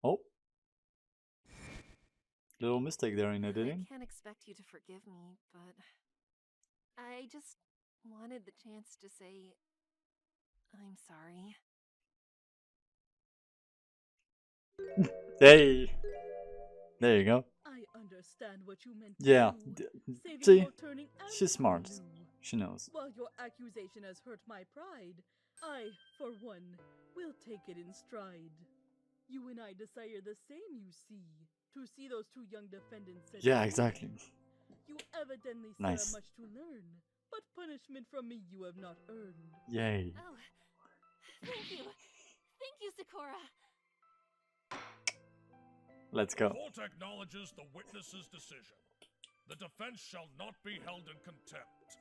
Oh. Little mistake there in editing. I can't expect you to forgive me, but I just wanted the chance to say I'm sorry. Hey! There you go. I understand what you meant. Yeah. Saving See? your turning and She's smart. Honolulu. She knows. While your accusation has hurt my pride, I, for one, will take it in stride. You and I desire the same, you see. To see those two young defendants set Yeah, free. exactly. You evidently still Nice. have much to learn, but punishment from me you have not earned. Yay. Oh, thank you. Thank you, Sakura. Let's go. Court acknowledges the witness's decision. The defense shall not be held in contempt.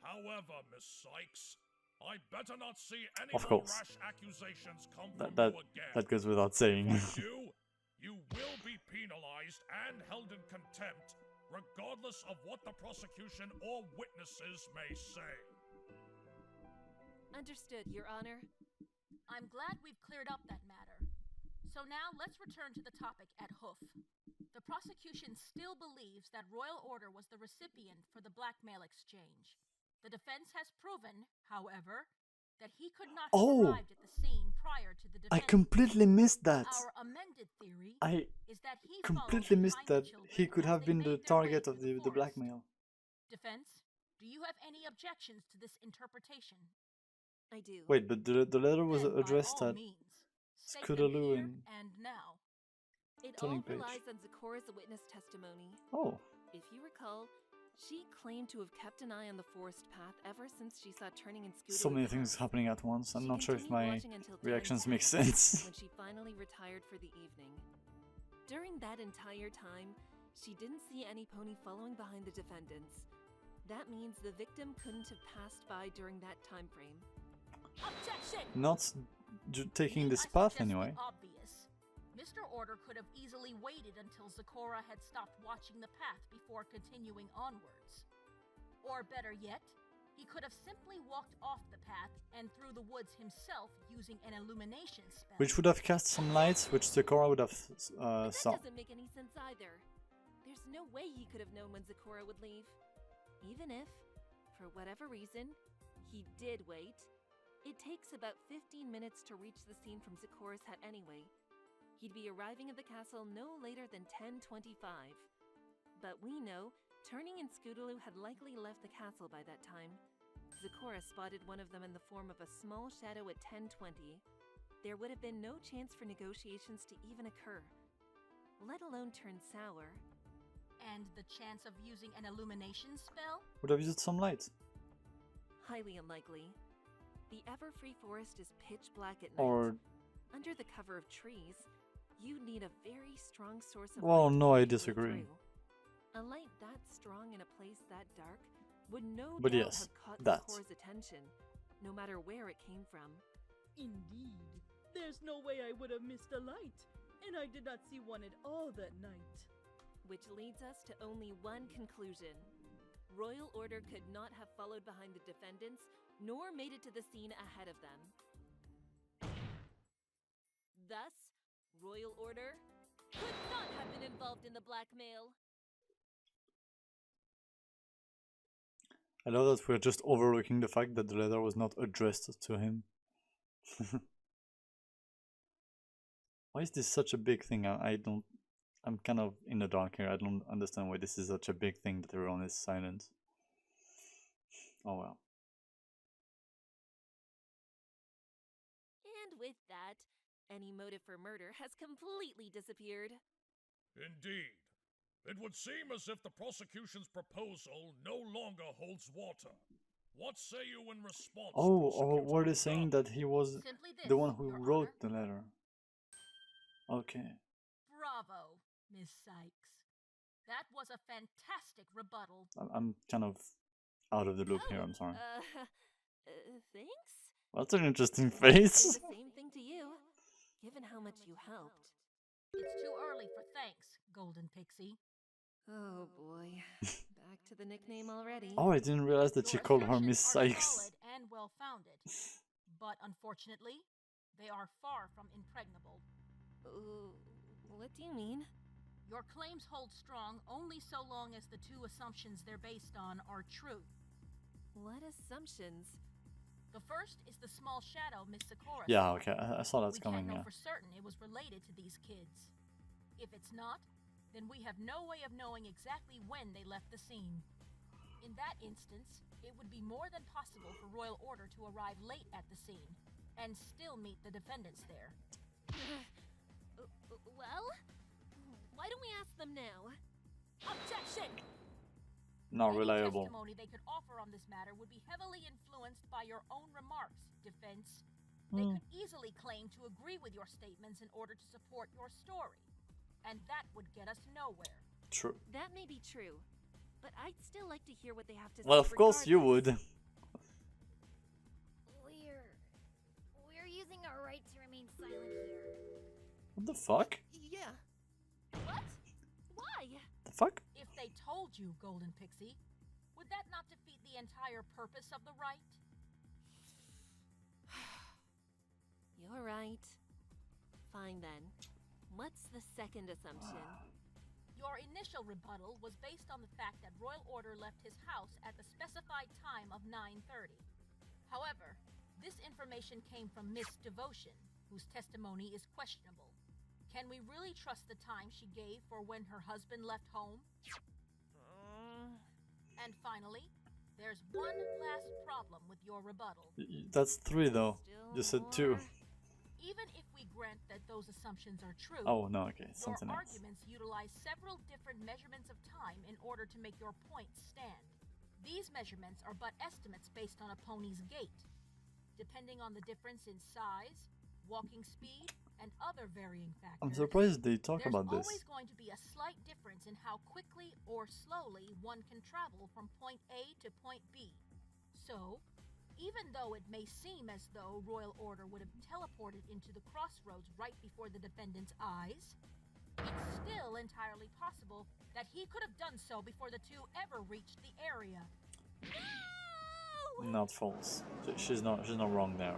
However, Miss Sykes, I better not see any Of more course. rash accusations come That from you again. that goes without saying. You will be penalized and held in contempt, regardless of what the prosecution or witnesses may say. Understood, Your Honor. I'm glad we've cleared up that matter. So now let's return to the topic at hoof. The prosecution still believes that Royal Order was the recipient for the blackmail exchange. The defense has proven, however, that he could not have arrived at the scene prior to the defense. I completely missed that. Our amended theory I is that he completely followed missed behind that the children he could as have they been the made their way target of through the forest. blackmail. Defense, do you have any objections to this interpretation? I do. Wait, but the letter was Then, by addressed all at means, state them Scootaloo here and... now. It Turning all page. relies on Sakura's witness testimony. Oh. If you recall, she claimed to have kept an eye on the forest path ever since she saw Turning and Scootaloo. So many things happening at once. I'm not sure if continued my watching until reactions 10:10, make sense. When she finally retired for the evening. During that entire time, she didn't see any pony following behind the defendants. That means the victim couldn't have passed by during that time frame. Objection! Not taking this I path suggest the anyway. obvious. Mr. Order could have easily waited until Zecora had stopped watching the path before continuing onwards. Or better yet, he could have simply walked off the path and through the woods himself using an illumination spell. Which would have cast some lights, which Zecora would have That saw. doesn't make any sense either. There's no way he could have known when Zecora would leave. Even if, for whatever reason, he did wait, it takes about 15 minutes to reach the scene from Zecora's hut anyway. He'd be arriving at the castle no later than 10:25. But we know Turning and Scootaloo had likely left the castle by that time. Zecora spotted one of them in the form of a small shadow at 10:20. There would have been no chance for negotiations to even occur, let alone turn sour. And the chance of using an illumination spell? Would have used some light. Highly unlikely. The Everfree Forest is pitch black at night. Or... Under the cover of trees, you need a very strong source of Well, light no, I to see disagree. through. A light that strong in a place that dark would no But doubt yes, have caught that. Zecora's attention, no matter where it came from. Indeed. There's no way I would have missed a light, and I did not see one at all that night. Which leads us to only one conclusion. Royal Order could not have followed behind the defendants, nor made it to the scene ahead of them. Thus, Royal Order could not have been involved in the blackmail. I love that we're just overlooking the fact that the letter was not addressed to him. Why is this such a big thing? I'm kind of in the dark here. I don't understand why this is such a big thing that everyone is silent. Oh well. And with that, any motive for murder has completely disappeared. Indeed. It would seem as if the prosecution's proposal no longer holds water. What say you in response? Oh, or Prosecutor were they saying that he was Simply this, the one who Your wrote Honor. the letter? Okay. Bravo, Miss Sykes. That was a fantastic rebuttal. I'm kind of out of the loop here, I'm sorry. Thanks? That's an interesting I'd say face. the same thing to you, given how much you helped. It's too early for thanks, Golden Pixie. Oh boy, back to the nickname already. Oh, I didn't realize that she Your called her Miss assertions are Sykes. solid and well-founded, but unfortunately, they are far from impregnable. What do you mean? Your claims hold strong only so long as the two assumptions they're based on are true. What assumptions? The first is the small shadow Miss Zecora Yeah, saw. okay, I saw that's We coming, can't know yeah. for certain it was related to these kids. If it's not, then we have no way of knowing exactly when they left the scene. In that instance, it would be more than possible for Royal Order to arrive late at the scene and still meet the defendants there. Well, why don't we ask them now? Objection! Not Any reliable. testimony they could offer on this matter would be heavily influenced by your own remarks, defense. They could easily claim to agree with your statements in order to support your story. And that would get us nowhere. True. That may be true, but I'd still like to hear what they have to say. Well, of course you would. We're using our right to remain silent here. What the fuck? Yeah. What? Why? The fuck? If they told you, Golden Pixie, would that not defeat the entire purpose of the right? You're right. Fine then. What's the second assumption? Your initial rebuttal was based on the fact that Royal Order left his house at the specified time of 9:30. However, this information came from Miss Devotion, whose testimony is questionable. Can we really trust the time she gave for when her husband left home? And finally, there's one last problem with your rebuttal. That's 3 though. You said 2. Even if we grant that those assumptions are true, Oh, no, okay, your something else. arguments utilize several different measurements of time in order to make your points stand. These measurements are but estimates based on a pony's gait. Depending on the difference in size, walking speed, and other varying factors, I'm surprised they talk there's about this. always going to be a slight difference in how quickly or slowly one can travel from point A to point B. So, Even though it may seem as though Royal Order would have teleported into the crossroads right before the defendant's eyes, it's still entirely possible that he could have done so before the two ever reached the area. Not false. She's not wrong there.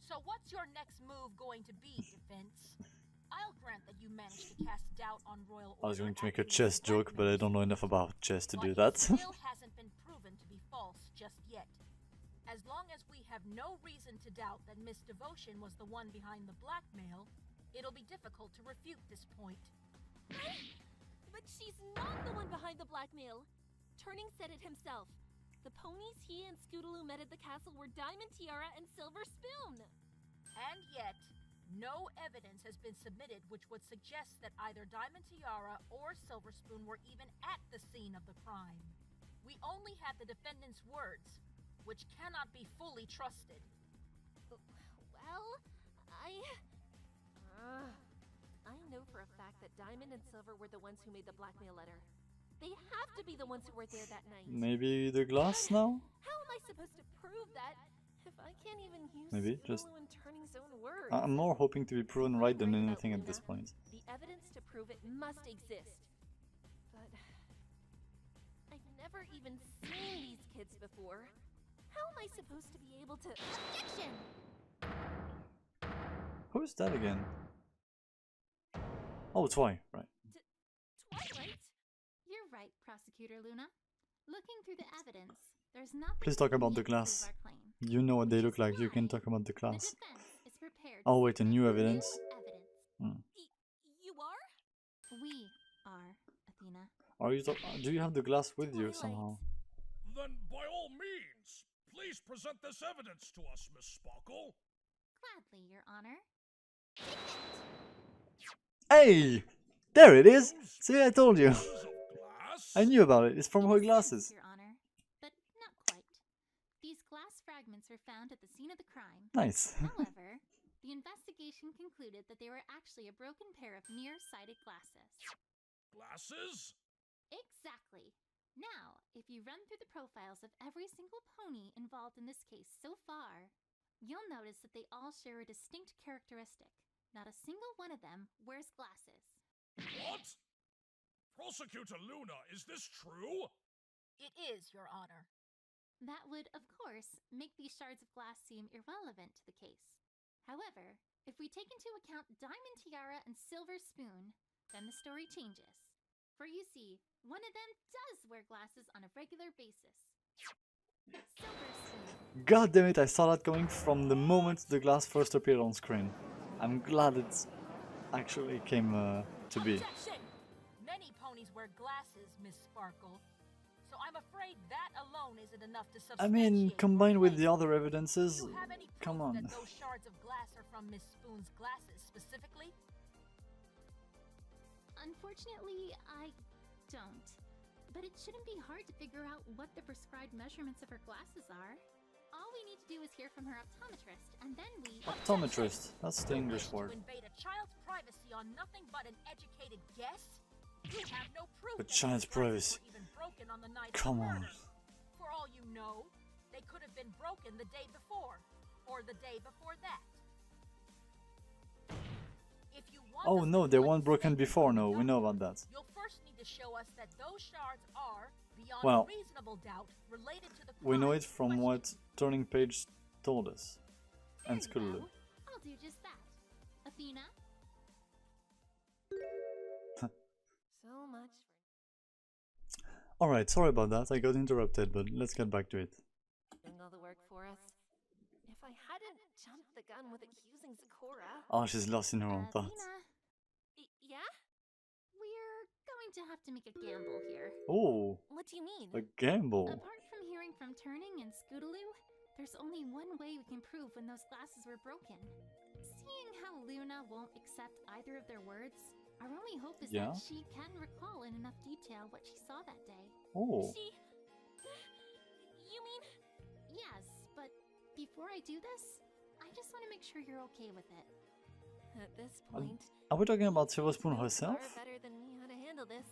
So what's your next move going to be, Defense? I'll grant that you managed to cast doubt on Royal Order. I was going to make a chess joke, but I don't know enough about chess to do that. It still hasn't been proven to be false just yet. As long as we have no reason to doubt that Miss Devotion was the one behind the blackmail, it'll be difficult to refute this point. But she's not the one behind the blackmail. Turning said it himself. The ponies he and Scootaloo met at the castle were Diamond Tiara and Silver Spoon. And yet, no evidence has been submitted which would suggest that either Diamond Tiara or Silver Spoon were even at the scene of the crime. We only have the defendant's words, which cannot be fully trusted. Well, I know for a fact that Diamond and Silver were the ones who made the blackmail letter. They have to be the ones who were there that night. Maybe the glass now? How am I supposed to prove that if I can't even use Maybe just. and Turning's own words? I'm more hoping to be proven right than anything at this point. The evidence to prove it must exist. But I've never even seen these kids before. How am I supposed to be able to? Objection! Who's that again? Oh, Twi, right. Twilight? You're right, Prosecutor Luna. Looking through the evidence, there's nothing. Please talk about the glass. You know what they look like, you can talk about the glass. Oh wait, a new evidence? You are? We are, Athena. Are you do you have the glass with you somehow? Then by all means, please present this evidence to us, Miss Sparkle. Gladly, Your Honor. Hey! There it is! See, I told you. I knew about it. It's from her glasses. Your Honor, but not quite. These glass fragments were found at the scene of the crime. Nice. However, the investigation concluded that they were actually a broken pair of nearsighted glasses. Glasses? Exactly. Now, if you run through the profiles of every single pony involved in this case so far, you'll notice that they all share a distinct characteristic. Not a single one of them wears glasses. What? Prosecutor Luna, is this true? It is, Your Honor. That would, of course, make these shards of glass seem irrelevant to the case. However, if we take into account Diamond Tiara and Silver Spoon, then the story changes. For you see, one of them does wear glasses on a regular basis. Silver Spoon. God damn it, I saw that coming from the moment the glass first appeared on screen. I'm glad it actually came to be. Objection! Many ponies wear glasses, Miss Sparkle. So I'm afraid that alone isn't enough to substantiate. I mean, combined with the other evidences, Do you have any come proof on. that those shards of glass are from Miss Spoon's glasses specifically? Unfortunately, I don't. But it shouldn't be hard to figure out what the prescribed measurements of her glasses are. All we need to do is hear from her optometrist, and then we... Optometrist, that's the English word. To invade a child's privacy on nothing but an educated guess? You have no proof But that child's these glasses privacy. were even broken on the night Come of the on. murder. For all you know, they could have been broken the day before, or the day before that. If you want Oh us no, to they find weren't broken something before, no, you we know don't, about that. You'll first need to show us that those shards are, beyond Well, reasonable doubt, related to the crime. We know it from what Turning Page told us. And Scootaloo. I'll do just that. Athena? So much Alright, sorry about that, I got interrupted, but let's get back to it. for doing all the work for us. If I hadn't jumped the gun with accusing Zecora... Oh, she's lost in her own thoughts. Athena? Yeah? We're going to have to make a gamble here. Oh, What do you mean? a gamble. Apart from hearing from Turning and Scootaloo, there's only one way we can prove when those glasses were broken. Seeing how Luna won't accept either of their words, our only hope is Yeah? that she can recall in enough detail what she saw that day. Oh. You mean... Yes, but before I do this, I just want to make sure you're okay with it. At this point... Are we talking about Silver Spoon herself? Far better than me how to handle this.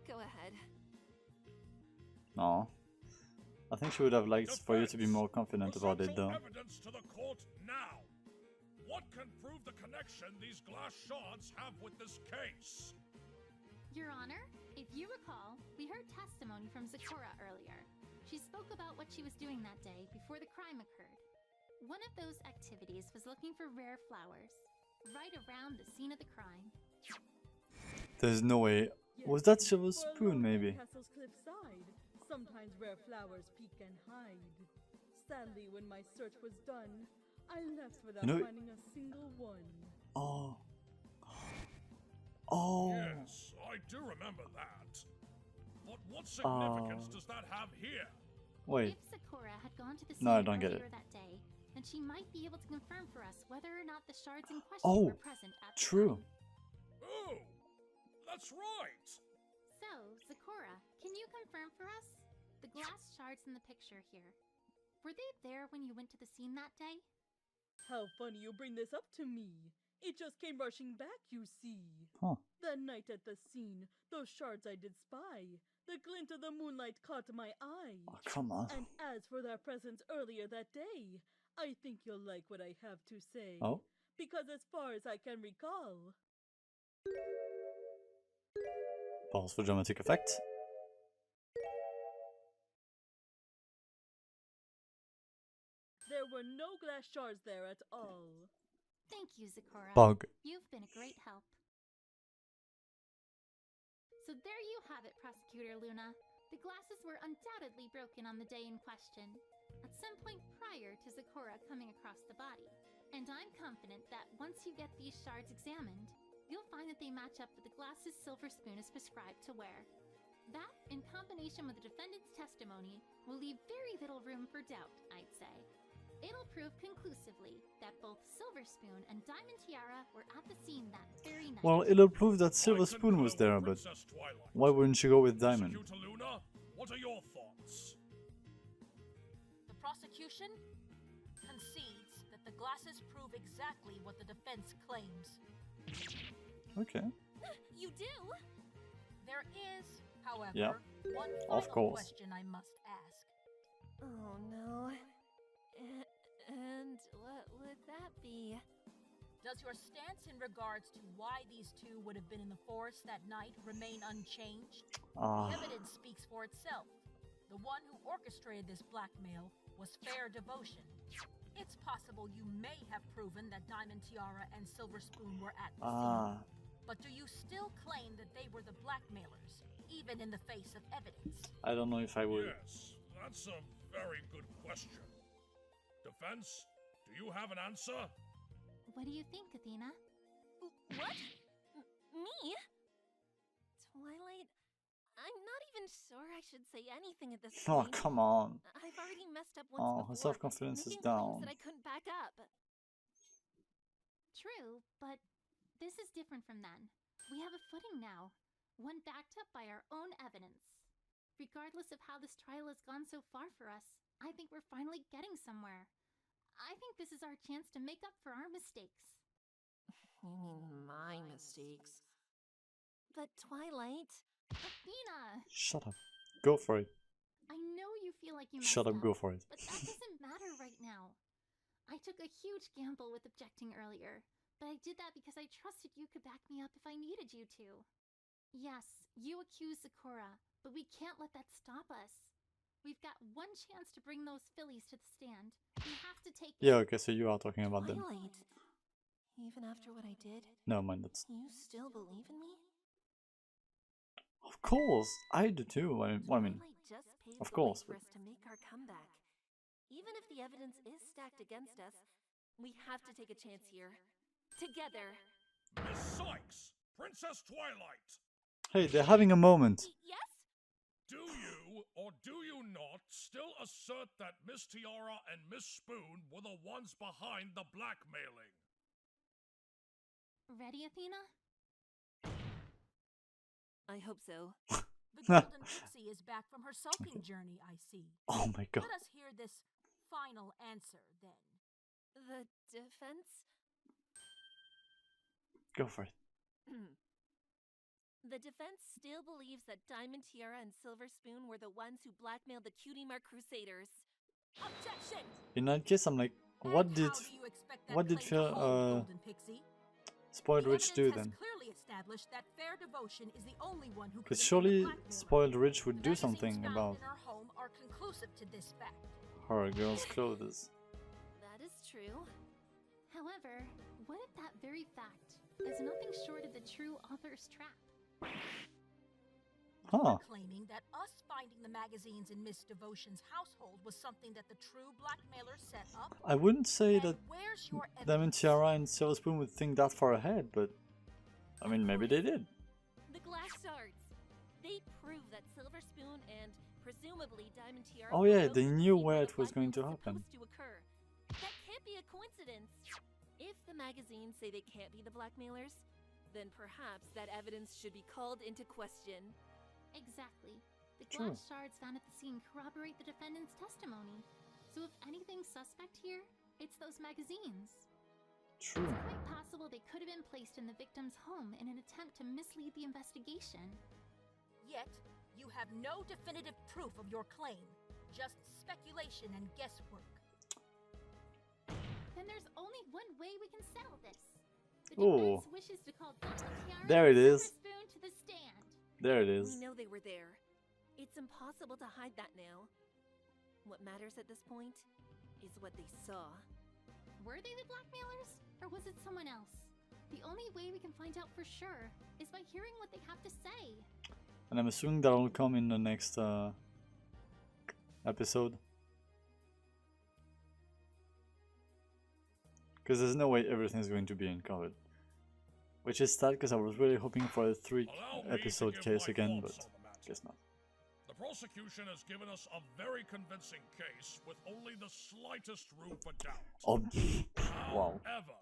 Go ahead. No. I think she would have liked for you to be more confident about it, though. Evidence to the court now. What can prove the connection these glass shards have with this case? Your Honor, if you recall, we heard testimony from Zakora earlier. She spoke about what she was doing that day before the crime occurred. One of those activities was looking for rare flowers, right around the scene of the crime. There's no way. Was that Silver Spoon, maybe? Castle's cliffside. Sometimes rare flowers peek and hide. Sadly, when my search was done, I left without finding a single one. Oh. Oh. Yes, I do remember that. But what significance does that have here? If Wait. Zakora had gone to the scene No, I don't get earlier it. that day, then she might be able to confirm for us whether or not the shards in question Oh, were present at the true. time. Oh, that's right. So, Zakora, can you confirm for us? The glass shards in the picture here. Were they there when you went to the scene that day? How funny you bring this up to me. It just came rushing back, you see. Huh. That night at the scene, those shards I did spy. The glint of the moonlight caught my eye. Oh, come on. And as for their presence earlier that day, I think you'll like what I have to say. Oh? Because as far as I can recall... Pause for dramatic effect. There were no glass shards there at all. Thank you, Zakora. Bug. You've been a great help. So there you have it, Prosecutor Luna. The glasses were undoubtedly broken on the day in question, at some point prior to Zakora coming across the body. And I'm confident that once you get these shards examined, you'll find that they match up with the glasses Silver Spoon is prescribed to wear. That, in combination with the defendant's testimony, will leave very little room for doubt, I'd say. It'll prove conclusively that both Silver Spoon and Diamond Tiara were at the scene that very night. Well, it'll prove that Silver Spoon was there, but why wouldn't you go with Diamond? Prosecutor Luna, what are your thoughts? The prosecution concedes that the glasses prove exactly what the defense claims. Okay. You do? There is, however, Yeah. one Of final course. question I must ask. Oh no. And what would that be? Does your stance in regards to why these two would have been in the forest that night remain unchanged? The evidence speaks for itself. The one who orchestrated this blackmail was Fair Devotion. It's possible you may have proven that Diamond Tiara and Silver Spoon were at the scene. But do you still claim that they were the blackmailers, even in the face of evidence? I don't know if I would. Yes, that's a very good question. Defense, do you have an answer? What do you think, Athena? What? Me? Twilight? I'm not even sure I should say anything at this Oh, point. come on. I've already messed up once Oh, before, her self-confidence is making claims down. that I couldn't back up. True, but this is different from then. We have a footing now, one backed up by our own evidence. Regardless of how this trial has gone so far for us, I think we're finally getting somewhere. I think this is our chance to make up for our mistakes. You mean my mistakes? But Twilight... Athena! Shut up. Go for it. I know you feel like you messed Shut up, up, go for it. but that doesn't matter right now. I took a huge gamble with objecting earlier, but I did that because I trusted you could back me up if I needed you to. Yes, you accused Zakora, but we can't let that stop us. We've got one chance to bring those fillies to the stand. We have to take it. Yeah, okay, so you are talking about them. Twilight, even after what I did, No, mind, that's... you still believe in me? Of course, I do too. I mean, Twilight just paved of the way course. for us to make our comeback. Even if the evidence is stacked against us, we have to take a chance here. Together. Miss Sykes, Princess Twilight. Hey, they're having a moment. Yes? Do you, or do you not, still assert that Miss Tiara and Miss Spoon were the ones behind the blackmailing? Ready, Athena? I hope so. The Golden Pixie is back from her sulking journey, I see. Oh my god. Let us hear this final answer, then. The defense? Go for it. The defense still believes that Diamond Tiara and Silver Spoon were the ones who blackmailed the Cutie Mark Crusaders. Objection! In that case, I'm like, what did Spoiled Rich do then? Because surely Spoiled Rich would do something about her girl's clothes. That is true. However, what if that very fact is nothing short of the true author's trap? Huh. Claiming that us finding the magazines in Miss Devotion's household was something that the true blackmailer set up. I wouldn't say that Diamond Tiara and Silver Spoon would think that far ahead, but I mean, maybe they did. The glass shards. They prove that Silver Spoon and presumably Diamond Tiara. Oh yeah, they knew where it was going to happen. That can't be a coincidence. If the magazines say they can't be the blackmailers, then perhaps that evidence should be called into question. Exactly. The glass shards found at the scene corroborate the defendant's testimony. So if anything's suspect here, it's those magazines. True. It's quite possible they could have been placed in the victim's home in an attempt to mislead the investigation. Yet, you have no definitive proof of your claim. Just speculation and guesswork. Then there's only one way we can settle this. The Oh. defense wishes to call Diamond Tiara There it and is. Silver Spoon to the stand. There it is. We know they were there. It's impossible to hide that now. What matters at this point is what they saw. Were they the blackmailers, or was it someone else? The only way we can find out for sure is by hearing what they have to say. And I'm assuming that will come in the next episode. Because there's no way everything's going to be uncovered. Which is sad, because I was really hoping for a 3-episode case again, but guess not. The prosecution has given us a very convincing case with only the slightest room for doubt. Oh, wow. However,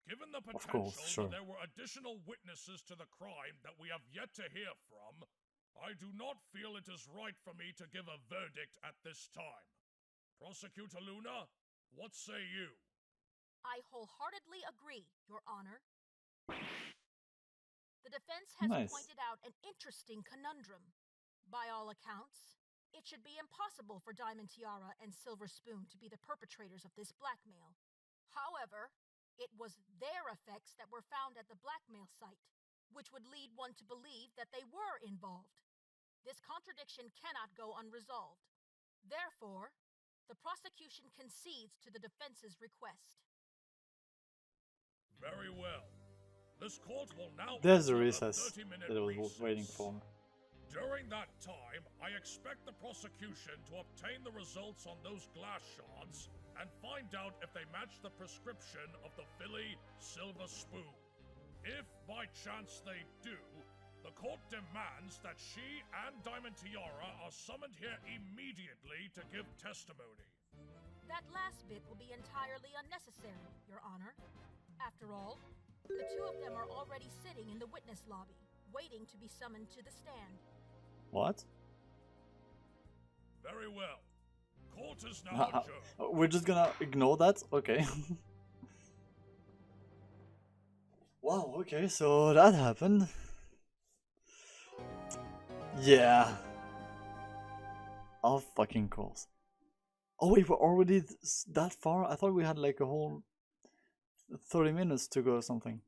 given the Of potential course, sure. that there were additional witnesses to the crime that we have yet to hear from, I do not feel it is right for me to give a verdict at this time. Prosecutor Luna, what say you? I wholeheartedly agree, Your Honor. The defense has pointed out an interesting conundrum. By all accounts, it should be impossible for Diamond Tiara and Silver Spoon to be the perpetrators of this blackmail. However, it was their effects that were found at the blackmail site, which would lead one to believe that they were involved. This contradiction cannot go unresolved. Therefore, the prosecution concedes to the defense's request. Very well. This court will now There's the consider recess 30-minute that I was recess. waiting for. During that time, I expect the prosecution to obtain the results on those glass shards and find out if they match the prescription of the filly Silver Spoon. If by chance they do, the court demands that she and Diamond Tiara are summoned here immediately to give testimony. That last bit will be entirely unnecessary, Your Honor. After all, the two of them are already sitting in the witness lobby, waiting to be summoned to the stand. What? Very well. Court is now adjourned. We're just gonna ignore that? Okay. Wow, okay, so that happened. Yeah. Of fucking course. Oh wait, we're already that far? I thought we had like a whole 30 minutes to go or something.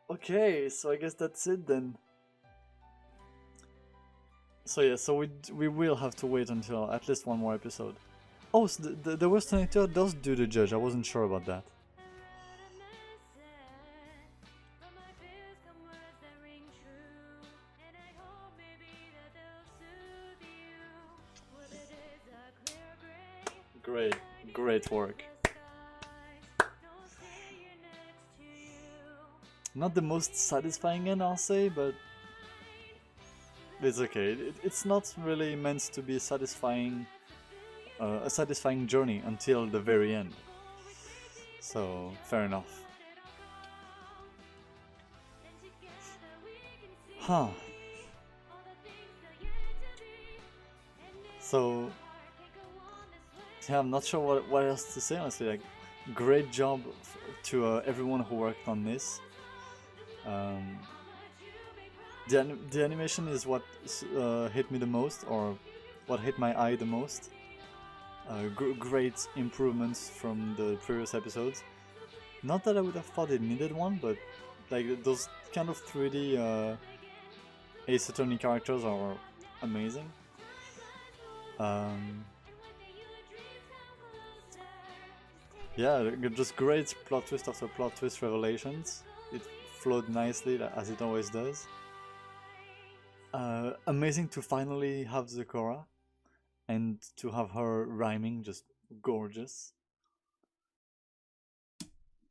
Okay, so I guess that's it then. So yeah, so we will have to wait until at least one more episode. Oh, so the Western actor does do the judge. I wasn't sure about that. Great work. Not the most satisfying end, I'll say, but it's okay. It's not really meant to be satisfying, a satisfying journey until the very end. So, fair enough. Huh. So, yeah, I'm not sure what else to say, honestly. Like, great job to everyone who worked on this. The animation is what hit me the most, or what hit my eye the most. Great improvements from the previous episodes. Not that I would have thought it needed one, but like those kind of 3D Ace Attorney characters are amazing. Yeah, just great plot twist after plot twist revelations. It flowed nicely, as it always does. Amazing to finally have Zecora, and to have her rhyming, just gorgeous.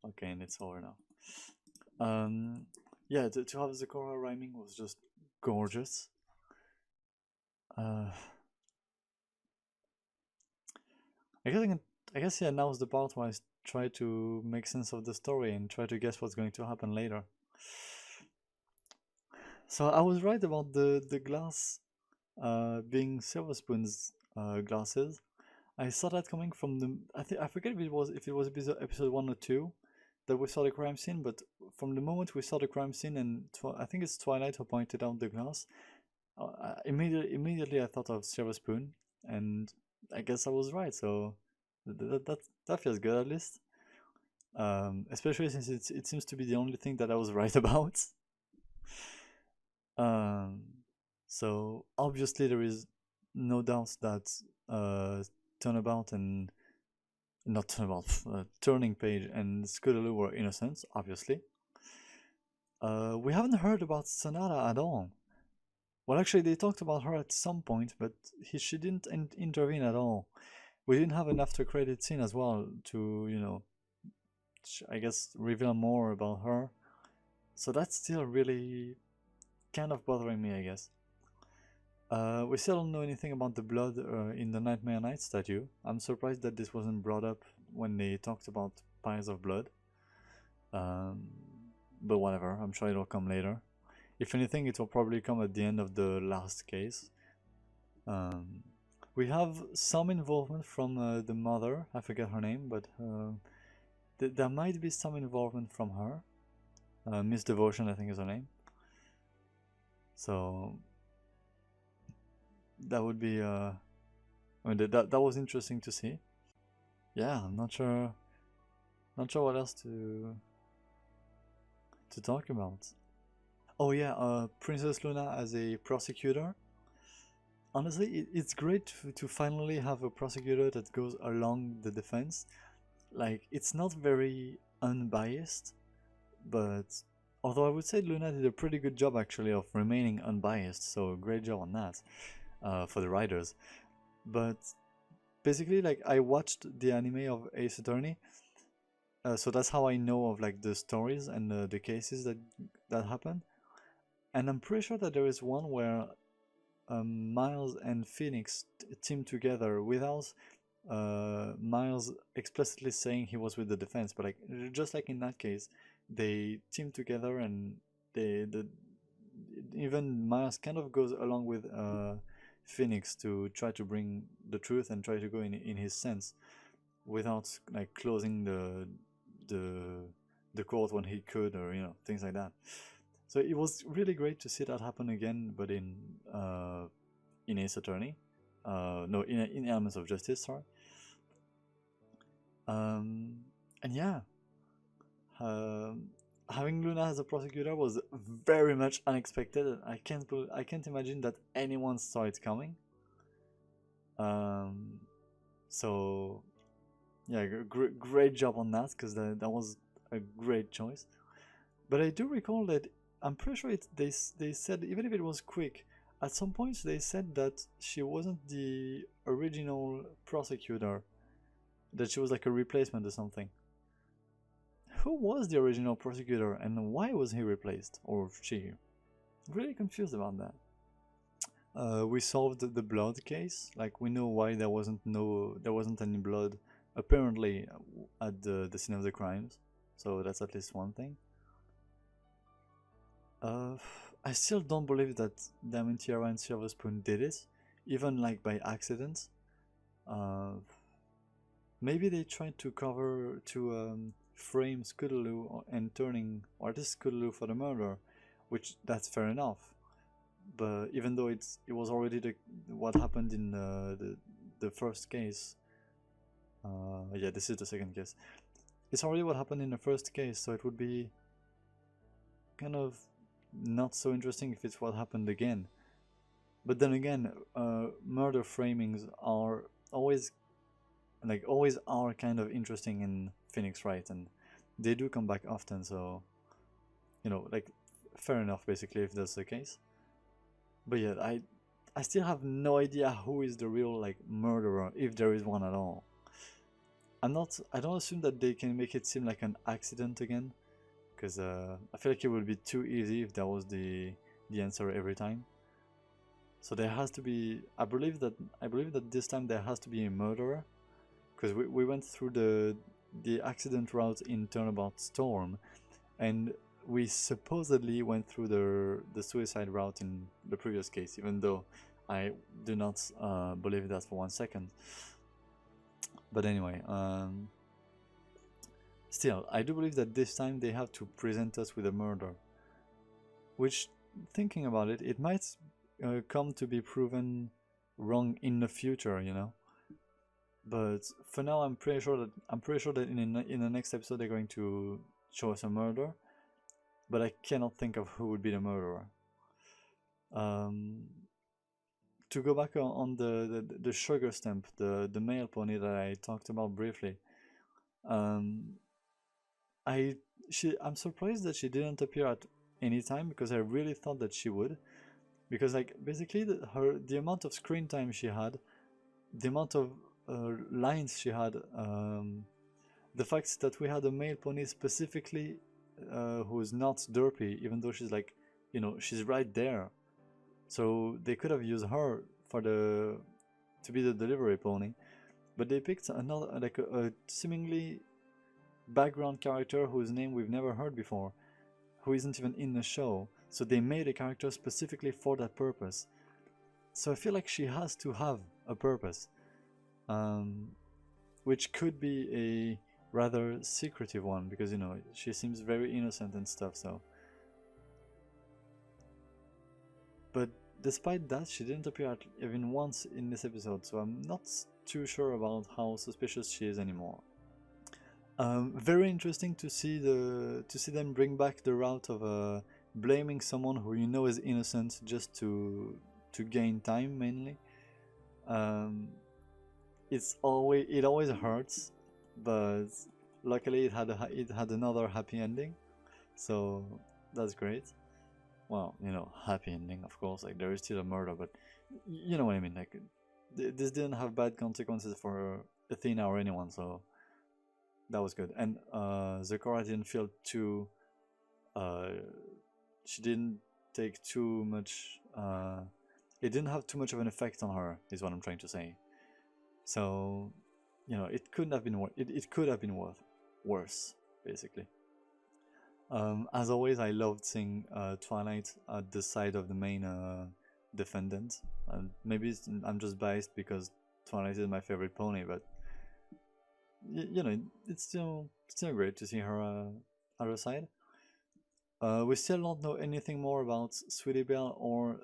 Okay, and it's over now. Yeah, to have Zecora rhyming was just gorgeous. I guess yeah, now's the part where I try to make sense of the story and try to guess what's going to happen later. So I was right about the glass being Silver Spoon's glasses. I saw that coming from the I forget if it was episode 1 or 2 that we saw the crime scene, but from the moment we saw the crime scene, and I think it's Twilight who pointed out the glass, immediately I thought of Silver Spoon, and I guess I was right. So that feels good, at least. Especially since it seems to be the only thing that I was right about. So obviously there is no doubt that Turnabout and not Turnabout, Turning Page and Scootaloo were innocent, obviously. We haven't heard about Sonata at all. Well, actually, they talked about her at some point, but she didn't intervene at all. We didn't have an after credit scene as well to, you know, I guess reveal more about her. So that's still really kind of bothering me, I guess. We still don't know anything about the blood in the Nightmare Night statue. I'm surprised that this wasn't brought up when they talked about piles of blood. But whatever, I'm sure it'll come later. If anything, it will probably come at the end of the last case. We have some involvement from the mother, I forget her name, but there might be some involvement from her. Miss Devotion, I think is her name. So that would be I mean that was interesting to see. Yeah, I'm not sure what else to talk about. Oh yeah, Princess Luna as a prosecutor. Honestly, it's great to finally have a prosecutor that goes along the defense. Like, it's not very unbiased, but although I would say Luna did a pretty good job actually of remaining unbiased, so great job on that for the writers. But basically, like, I watched the anime of Ace Attorney, so that's how I know of like the stories and the cases that happen. And I'm pretty sure that there is one where Miles and Phoenix team together without Miles explicitly saying he was with the defense, but like just like in that case, they team together, and even Miles kind of goes along with Phoenix to try to bring the truth and try to go in his sense without like closing the court when he could, or you know, things like that. So it was really great to see that happen again, but in Ace Attorney, no, in Elements of Justice, sorry. And yeah, having Luna as a prosecutor was very much unexpected. I can't imagine that anyone saw it coming. So yeah, great job on that, because that was a great choice. But I do recall that I'm pretty sure they said, even if it was quick, at some points they said that she wasn't the original prosecutor, that she was like a replacement or something. Who was the original prosecutor and why was he replaced, or she? Really confused about that. We solved the blood case. Like, we know why there wasn't any blood apparently at the scene of the crimes. So that's at least one thing. I still don't believe that Diamond Tiara and Silver Spoon did it, even like by accident. Maybe they tried to frame Scootaloo and turning artist Scootaloo for the murder, which that's fair enough. But even though it was already what happened in the first case. Yeah, this is the second case. It's already what happened in the first case, so it would be kind of not so interesting if it's what happened again. But then again, murder framings are always are kind of interesting in Phoenix Wright, and they do come back often, so fair enough basically if that's the case. But yeah, I still have no idea who is the real murderer, if there is one at all. I don't assume that they can make it seem like an accident again, because I feel like it would be too easy if that was the answer every time. So there has to be, I believe that this time there has to be a murderer, because we went through the accident route in Turnabout Storm, and we supposedly went through the suicide route in the previous case, even though I do not believe that for 1 second. But anyway, still, I do believe that this time they have to present us with a murder, which, thinking about it, it might come to be proven wrong in the future, you know. But for now, I'm pretty sure that in the next episode they're going to show us a murder, but I cannot think of who would be the murderer. To go back on the sugar stamp, the male pony that I talked about briefly, I'm surprised that she didn't appear at any time, because I really thought that she would, because basically the amount of screen time she had, the amount of lines she had, the fact that we had a male pony specifically who's not derpy, even though she's she's right there. So they could have used her to be the delivery pony, but they picked another a seemingly background character whose name we've never heard before, who isn't even in the show. So they made a character specifically for that purpose. So I feel like she has to have a purpose, which could be a rather secretive one, because she seems very innocent and stuff. So, but despite that, she didn't appear even once in this episode, so I'm not too sure about how suspicious she is anymore. Very interesting to see them bring back the route of blaming someone who is innocent just to gain time, mainly. It always hurts, but luckily it had another happy ending, so that's great. Well, happy ending, of course. There is still a murder, but you know what I mean. This didn't have bad consequences for Athena or anyone, so that was good. And Zecora didn't feel too. She didn't take too much. It didn't have too much of an effect on her, is what I'm trying to say. So, it couldn't have been. It could have been worse, basically. As always, I loved seeing Twilight at the side of the main defendant. Maybe I'm just biased because Twilight is my favorite pony, but it's still great to see her at her side. We still don't know anything more about Sweetie Belle or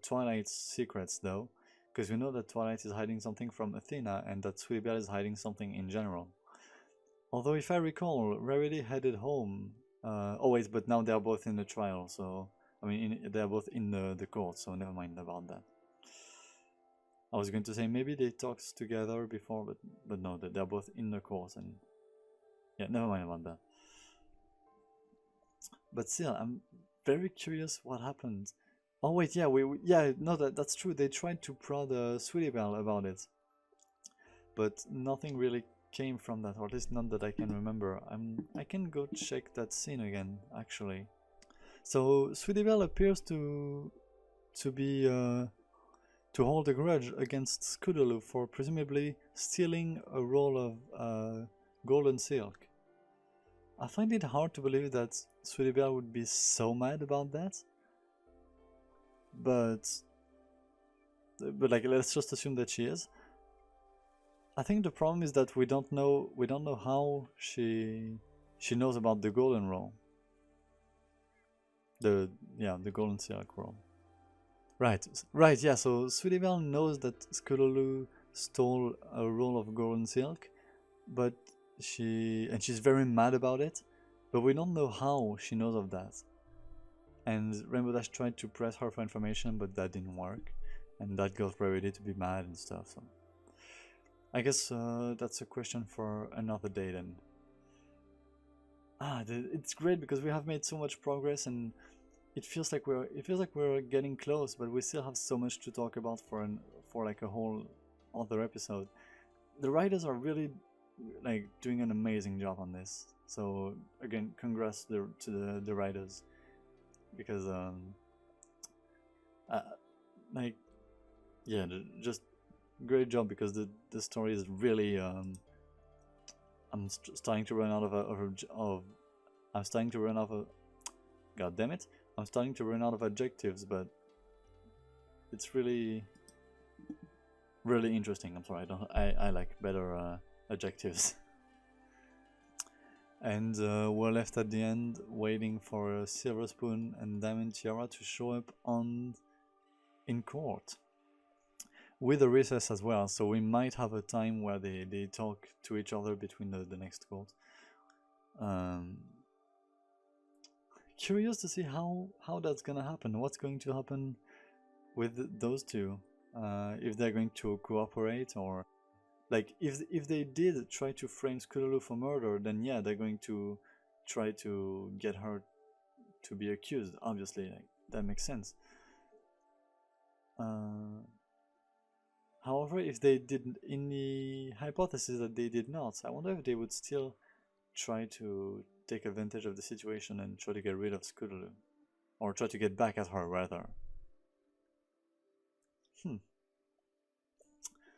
Twilight's secrets, though, because we know that Twilight is hiding something from Athena and that Sweetie Belle is hiding something in general. Although, if I recall, Rarity headed home. But now they are both in the trial, so they are both in the court, so never mind about that. I was going to say maybe they talked together before, but no, they are both in the court, and yeah, never mind about that. But still, I'm very curious what happened. Oh wait, yeah, that's true. They tried to prod Sweetie Belle about it, but nothing really came from that, or at least none that I can remember. I can go check that scene again, actually. So Sweetie Belle appears to be to hold a grudge against Scootaloo for presumably stealing a roll of golden silk. I find it hard to believe that Sweetie Belle would be so mad about that, but let's just assume that she is. I think the problem is that we don't know how she knows about the golden role. The golden silk role. Right, yeah, so Sweetie Belle knows that Skululu stole a roll of golden silk, but she's very mad about it, but we don't know how she knows of that. And Rainbow Dash tried to press her for information, but that didn't work, and that got Rarity to be mad and stuff, so I guess that's a question for another day then. It's great because we have made so much progress, and it feels like we're getting close, but we still have so much to talk about for like a whole other episode. The writers are really like doing an amazing job on this. So again, congrats to the writers, because like yeah, just great job, because the story is really I'm starting to run out I'm starting to run out of God damn it. I'm starting to run out of adjectives, but it's really interesting. I'm sorry, I like better adjectives. And we're left at the end waiting for Silver Spoon and Diamond Tiara to show up in court, with a recess as well, so we might have a time where they talk to each other between the next court. Curious to see how that's gonna happen. What's going to happen with those two? If they're going to cooperate, or like if they did try to frame Skululu for murder, then yeah, they're going to try to get her to be accused. Obviously, like, that makes sense. However, if they did, in the hypothesis that they did not, I wonder if they would still try to take advantage of the situation and try to get rid of Skululu, or try to get back at her rather.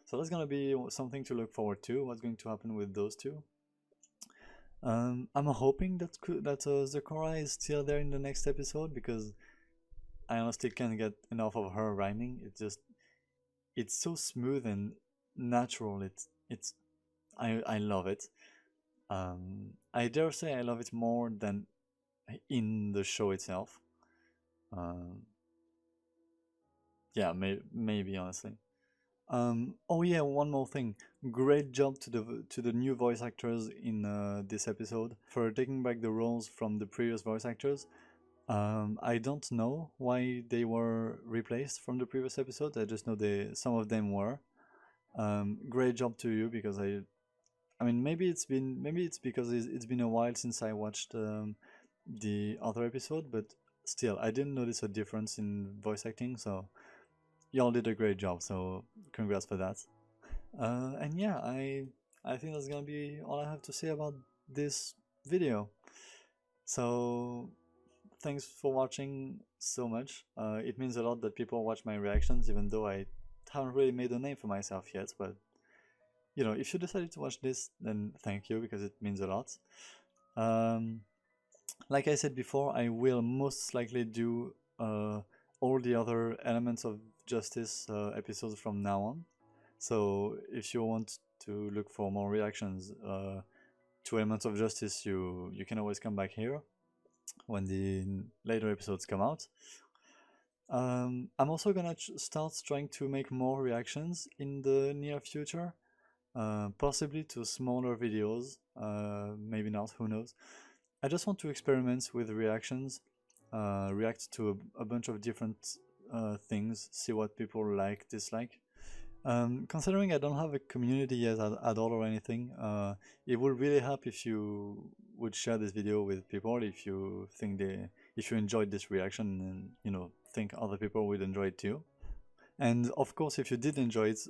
So that's gonna be something to look forward to. What's going to happen with those two? I'm hoping that Zecora is still there in the next episode, because I honestly can't get enough of her rhyming. It's so smooth and natural. I love it. I dare say I love it more than in the show itself. Yeah, maybe honestly. Oh yeah, one more thing. Great job to the new voice actors in this episode for taking back the roles from the previous voice actors. I don't know why they were replaced from the previous episode. I just know some of them were. Great job to you, because I mean, maybe it's because it's been a while since I watched the other episode, but still, I didn't notice a difference in voice acting, so y'all did a great job, so congrats for that. And yeah, I think that's gonna be all I have to say about this video. So thanks for watching so much. It means a lot that people watch my reactions, even though I haven't really made a name for myself yet, but you know, if you decided to watch this, then thank you, because it means a lot. Like I said before, I will most likely do all the other Elements of Justice episodes from now on. So if you want to look for more reactions to Elements of Justice, you can always come back here when the later episodes come out. I'm also gonna start trying to make more reactions in the near future. Possibly to smaller videos, maybe not, who knows. I just want to experiment with reactions, react to a bunch of different things, see what people like, dislike. Considering I don't have a community yet at all or anything, it would really help if you would share this video with people if you enjoyed this reaction, and you know, think other people would enjoy it too. And of course, if you did enjoy it,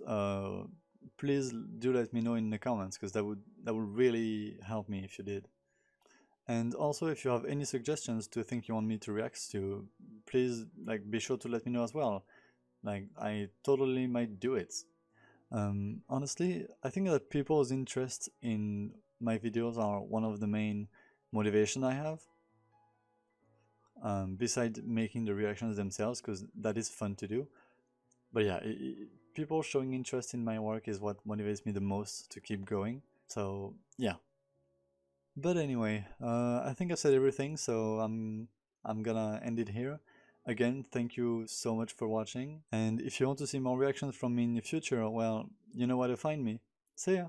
please do let me know in the comments, because that would really help me if you did. And also, if you have any suggestions to think you want me to react to, please be sure to let me know as well. I totally might do it. Honestly, I think that people's interest in my videos are one of the main motivation I have. Besides making the reactions themselves, because that is fun to do. But yeah, people showing interest in my work is what motivates me the most to keep going. So yeah. But anyway, I think I've said everything, so I'm gonna end it here. Again, thank you so much for watching, and if you want to see more reactions from me in the future, well, you know where to find me. See ya!